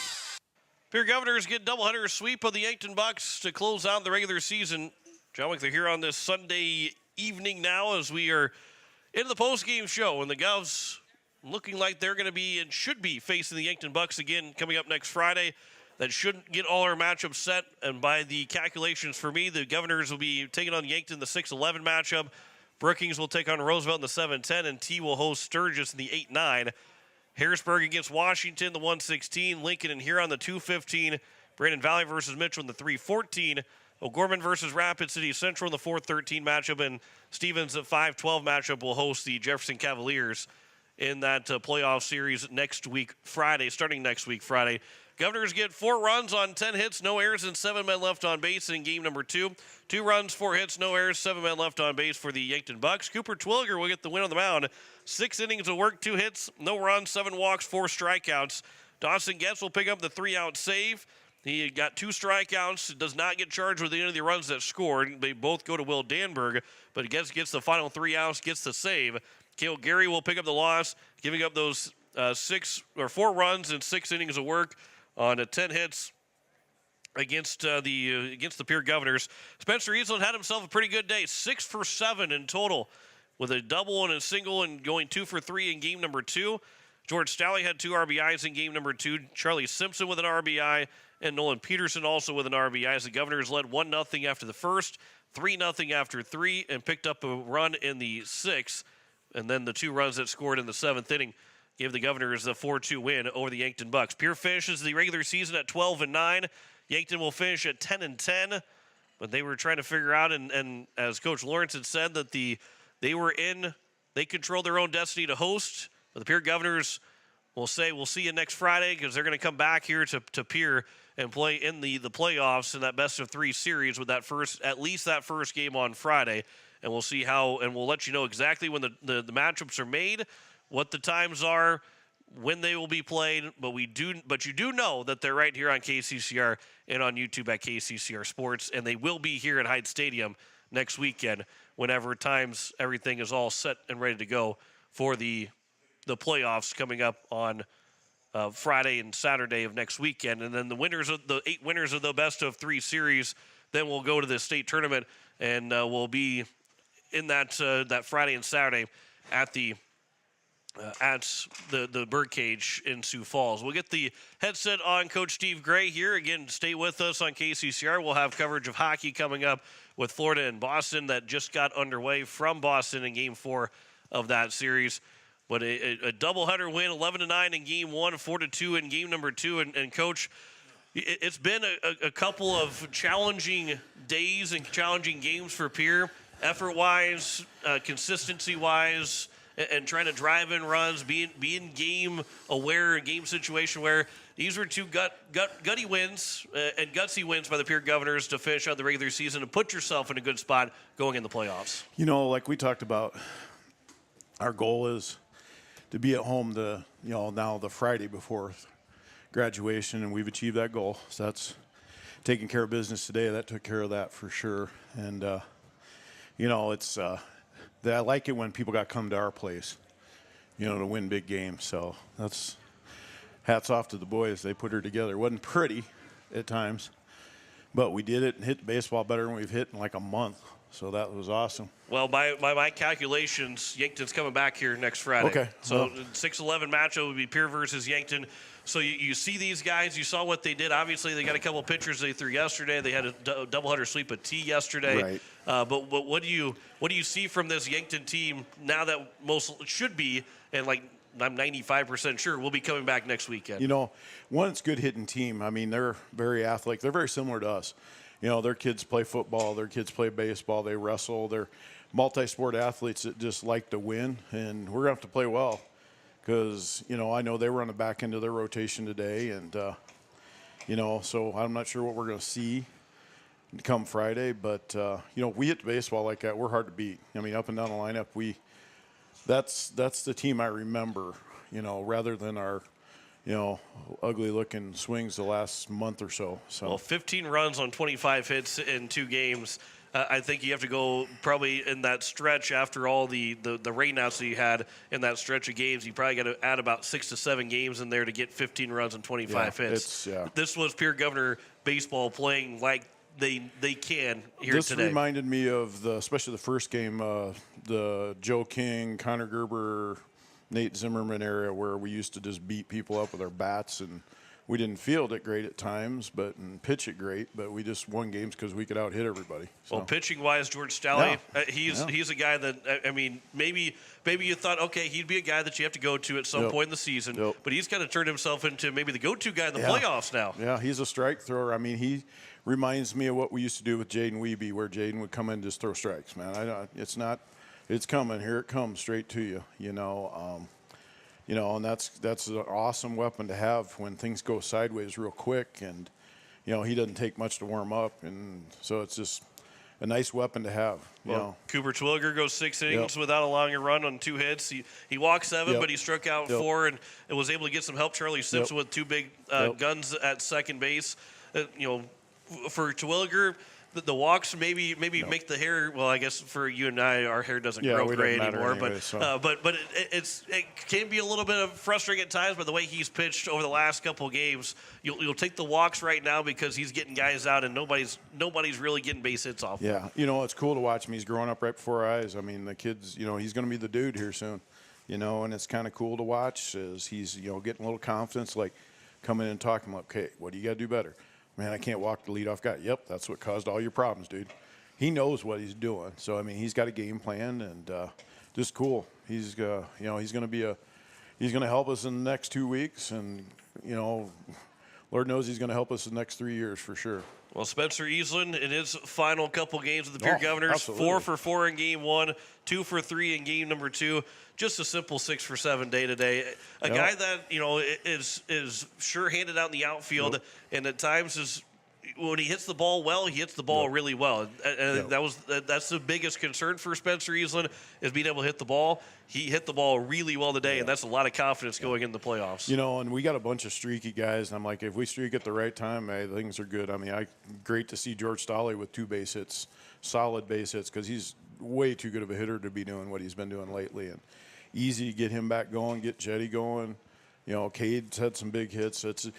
Pierre Governors get doubleheader sweep of the Yankton Bucks to close out the regular season. John Wick, they're here on this Sunday evening now as we are into the postgame show, and the Govs looking like they're going to be and should be facing the Yankton Bucks again coming up next Friday. That should get all our matchups set, and by the calculations for me, the Governors will be taking on Yankton the 6-11 matchup. Brookings will take on Roosevelt in the 7-10, and T will host Sturgis in the 8-9. Harrisburg against Washington, the 1-16. Lincoln and Huron, the 2-15. Brandon Valley versus Mitchell in the 3-14. O'Gorman versus Rapid City Central in the 4-13 matchup. And Stevens at 5-12 matchup will host the Jefferson Cavaliers in that playoff series next week, Friday, starting next week, Friday. Governors get 4 runs on 10 hits, no errors, and 7 men left on base in game number 2. 2 runs, 4 hits, no errors, 7 men left on base for the Yankton Bucks. Cooper Twilliger will get the win on the mound. 6 innings of work, 2 hits, no runs, 7 walks, 4 strikeouts. Dawson Getz will pick up the 3-out save. He got 2 strikeouts, does not get charged with any of the runs that scored. They both go to Will Danberg, but Getz gets the final 3 outs, gets the save. Cale Gary will pick up the loss, giving up those 4 runs and 6 innings of work on 10 hits against the Pierre Governors. Spencer Eastland had himself a pretty good day, 6 for 7 in total, with a double and a single and going 2 for 3 in game number 2. George Stalley had 2 RBIs in game number 2. Charlie Simpson with an RBI, and Nolan Peterson also with an RBI. As the Governors led 1-0 after the first, 3-0 after 3, and picked up a run in the 6th. And then the 2 runs that scored in the 7th inning gave the Governors the 4-2 win over the Yankton Bucks. Pierre finishes the regular season at 12-9. Yankton will finish at 10-10. But they were trying to figure out, and as Coach Lawrence had said, that they control their own destiny to host. But the Pierre Governors will say, we'll see you next Friday, because they're going to come back here to Pierre and play in the playoffs in that best-of-3 series with at least that first game on Friday. And we'll see how, and we'll let you know exactly when the matchups are made, what the times are, when they will be played. But you do know that they're right here on KCCR and on YouTube at KCCR Sports, and they will be here at Hyde Stadium next weekend whenever everything is all set and ready to go for the playoffs coming up on Friday and Saturday of next weekend. And then the 8 winners of the best of 3 series then will go to the state tournament, and will be in that Friday and Saturday at the Birdcage in Sioux Falls. We'll get the headset on Coach Steve Gray here. Again, stay with us on KCCR. We'll have coverage of hockey coming up with Florida and Boston that just got underway from Boston in Game 4 of that series. But a doubleheader win, 11-9 in Game 1, 4-2 in Game number 2. And Coach, it's been a couple of challenging days and challenging games for Pierre, effort-wise, consistency-wise, and trying to drive in runs, being game aware, game situation where these were 2 gutty wins and gutsy wins by the Pierre Governors to finish out the regular season and put yourself in a good spot going in the playoffs. Like we talked about, our goal is to be at home now the Friday before graduation, and we've achieved that goal. So that's taking care of business today. That took care of that for sure. And it's I like it when people got come to our place, to win big games. So that's hats off to the boys. They put her together. It wasn't pretty at times, but we did it and hit the baseball better than we've hit in like a month. So that was awesome. Well, by my calculations, Yankton's coming back here next Friday. Okay. So 6-11 matchup would be Pierre versus Yankton. So you see these guys. You saw what they did. Obviously, they got a couple of pitchers they threw yesterday. They had a doubleheader sweep of T yesterday. Right. But what do you see from this Yankton team now that most should be, and like I'm 95% sure we'll be coming back next weekend? One, it's a good hitting team. I mean, they're very athletic. They're very similar to us. Their kids play football, their kids play baseball, they wrestle. They're multi-sport athletes that just like to win, and we're going to have to play well because, I know they were on the back end of their rotation today, and, so I'm not sure what we're going to see come Friday, but, we hit the baseball like that. We're hard to beat. I mean, up and down the lineup, that's the team I remember, rather than our ugly-looking swings the last month or so. Well, 15 runs on 25 hits in 2 games. I think you have to go probably in that stretch after all the rainouts that you had in that stretch of games. You probably got to add about 6 to 7 games in there to get 15 runs and 25 hits. This was Pierre Governor baseball playing like they can here today. This reminded me of especially the first game, the Joe King, Connor Gerber, Nate Zimmerman area where we used to just beat people up with our bats, and we didn't field it great at times, and pitch it great, but we just won games because we could out-hit everybody. So. Well, pitching-wise, George Stalley, he's a guy that, I mean, maybe you thought, okay, he'd be a guy that you have to go to at some point in the season, but he's kind of turned himself into maybe the go-to guy in the playoffs now. Yeah, he's a strike thrower. I mean, he reminds me of what we used to do with Jaden Wiebe, where Jaden would come in and just throw strikes, man. It's coming. Here it comes straight to you, and that's an awesome weapon to have when things go sideways real quick. And, he doesn't take much to warm up. And so it's just a nice weapon to have. Cooper Twilliger goes 6 innings without allowing a run on 2 hits. He walked 7, but he struck out 4 and was able to get some help. Charlie Simpson with 2 big guns at second base. For Twilliger, the walks maybe make the hair. Well, I guess for you and I, our hair doesn't grow gray anymore. Anyway, but it can be a little bit of frustrating at times. But the way he's pitched over the last couple of games, you'll take the walks right now because he's getting guys out and nobody's really getting base hits off. Yeah, it's cool to watch him. He's growing up right before our eyes. I mean, the kid's he's going to be the dude here soon. And it's kind of cool to watch as he's getting a little confidence, like coming in and talking like, okay, what do you got to do better? Man, I can't walk the leadoff guy. Yep, that's what caused all your problems, dude. He knows what he's doing. So I mean, he's got a game plan, and just cool. He's he's going to help us in the next 2 weeks, and Lord knows he's going to help us the next 3 years for sure. Well, Spencer Easlin in his final couple games with the Pierre Governors, absolutely. 4 for 4 in Game 1, 2 for 3 in Game number 2. Just a simple 6 for 7 day to day. A guy that is sure-handed out in the outfield, and at times when he hits the ball well, he hits the ball really well. And that's the biggest concern for Spencer Easlin is being able to hit the ball. He hit the ball really well today, and that's a lot of confidence going in the playoffs. And we got a bunch of streaky guys, and I'm like, if we streak at the right time, things are good. I mean, great to see George Stalley with 2 base hits, solid base hits, because he's way too good of a hitter to be doing what he's been doing lately. And easy to get him back going, get Jetty going. Cade's had some big hits. It's,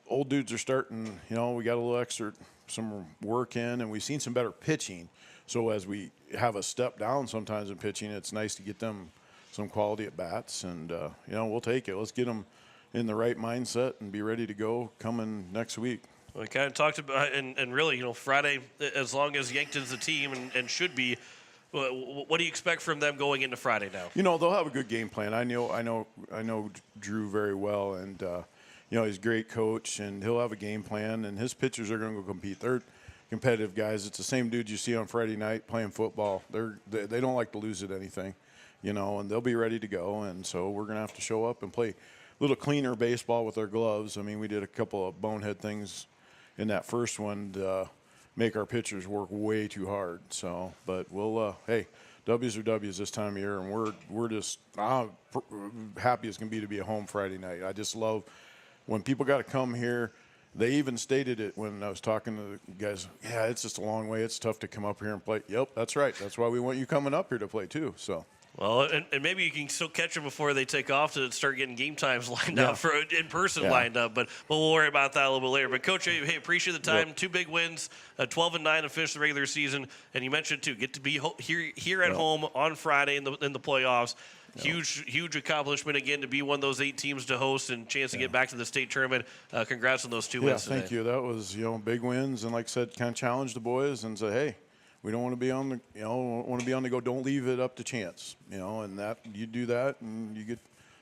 old dudes are starting, we got a little extra, some work in, and we've seen some better pitching. So as we have a step down sometimes in pitching, it's nice to get them some quality at bats, and, we'll take it. Let's get them in the right mindset and be ready to go coming next week. We kind of talked about, and really, Friday, as long as Yankton's the team and should be, what do you expect from them going into Friday now? They'll have a good game plan. I know Drew very well, and he's a great coach, and he'll have a game plan, and his pitchers are going to go compete. They're competitive guys. It's the same dude you see on Friday night playing football. They don't like to lose at anything, and they'll be ready to go, and so we're going to have to show up and play a little cleaner baseball with our gloves. I mean, we did a couple of bonehead things in that first one to make our pitchers work way too hard. So, but we'll, W's are W's this time of year, and we're just happy as can be to be at home Friday night. I just love when people got to come here. They even stated it when I was talking to the guys. Yeah, it's just a long way. It's tough to come up here and play. Yep, that's right. That's why we want you coming up here to play too. So. Well, and maybe you can still catch them before they take off to start getting game times lined up for in person lined up. But we'll worry about that a little bit later. But Coach, hey, appreciate the time. Yep. 2 big wins, 12-9 to finish the regular season, and you mentioned too, get to be here at home on Friday in the playoffs. Huge accomplishment again to be one of those 8 teams to host and chance to get back to the state tournament. Congrats on those 2 wins today. Thank you. That was big wins, and like I said, kind of challenged the boys and said, hey. We don't want to be on the go. Don't leave it up to chance, and that you do that, and you get,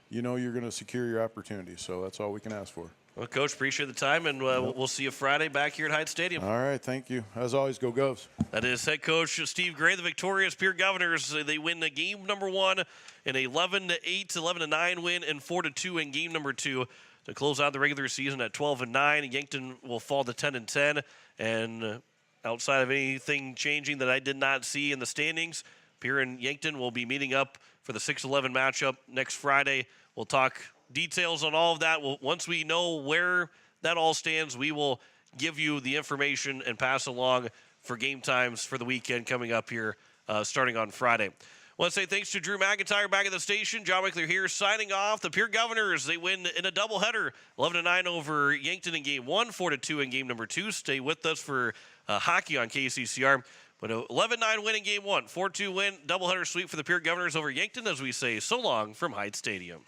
you're going to secure your opportunity. So that's all we can ask for. Well, Coach, appreciate the time, and we'll see you Friday back here at Hyde Stadium. All right, thank you. As always, go Govs. That is head coach Steve Gray, the victorious Pierre Governors. They win the game number 1, an 11-8, 11-9 win, and 4-2 in game number 2 to close out the regular season at 12-9. Yankton will fall to 10-10, and outside of anything changing that I did not see in the standings, Pierre and Yankton will be meeting up for the 6-11 matchup next Friday. We'll talk details on all of that. Once we know where that all stands, we will give you the information and pass along for game times for the weekend coming up here starting on Friday. I want to say thanks to Drew McIntyre back at the station. John Wickler here signing off. The Pierre Governors, they win in a doubleheader, 11-9 over Yankton in game 1, 4-2 in game number 2. Stay with us for hockey on KCCR. But an 11-9 win in game 1, 4-2 win, doubleheader sweep for the Pierre Governors over Yankton as we say so long from Hyde Stadium.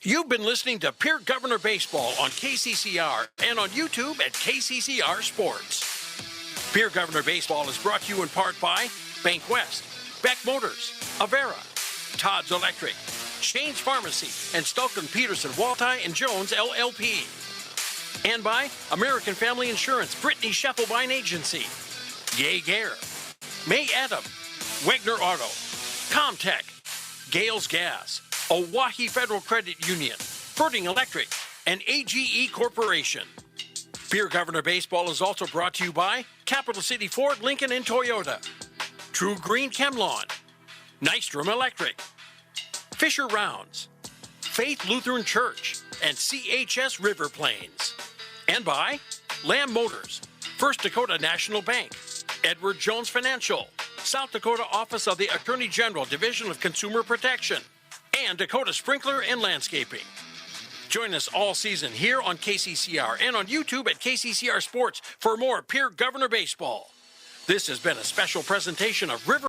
You've been listening to Pierre Governor Baseball on KCCR and on YouTube at KCCR Sports. Pierre Governor Baseball is brought to you in part by Bank West, Beck Motors, Avera, Todd's Electric, Shane's Pharmacy, and Stulkin Peterson, Walti & Jones, LLP. And by American Family Insurance, Brittany Scheffelbein Agency, Gay Gare, May Adam, Wegner Auto, Comtech, Gales Gas, Owyhee Federal Credit Union, Ferding Electric, and AGE Corporation. Pierre Governor Baseball is also brought to you by Capital City Ford, Lincoln, and Toyota, True Green ChemLawn, Nystrom Electric, Fisher Rounds, Faith Lutheran Church, and CHS River Plains. And by Lamb Motors, First Dakota National Bank, Edward Jones Financial, South Dakota Office of the Attorney General, Division of Consumer Protection, and Dakota Sprinkler and Landscaping. Join us all season here on KCCR and on YouTube at KCCR Sports for more Pierre Governor Baseball. This has been a special presentation of River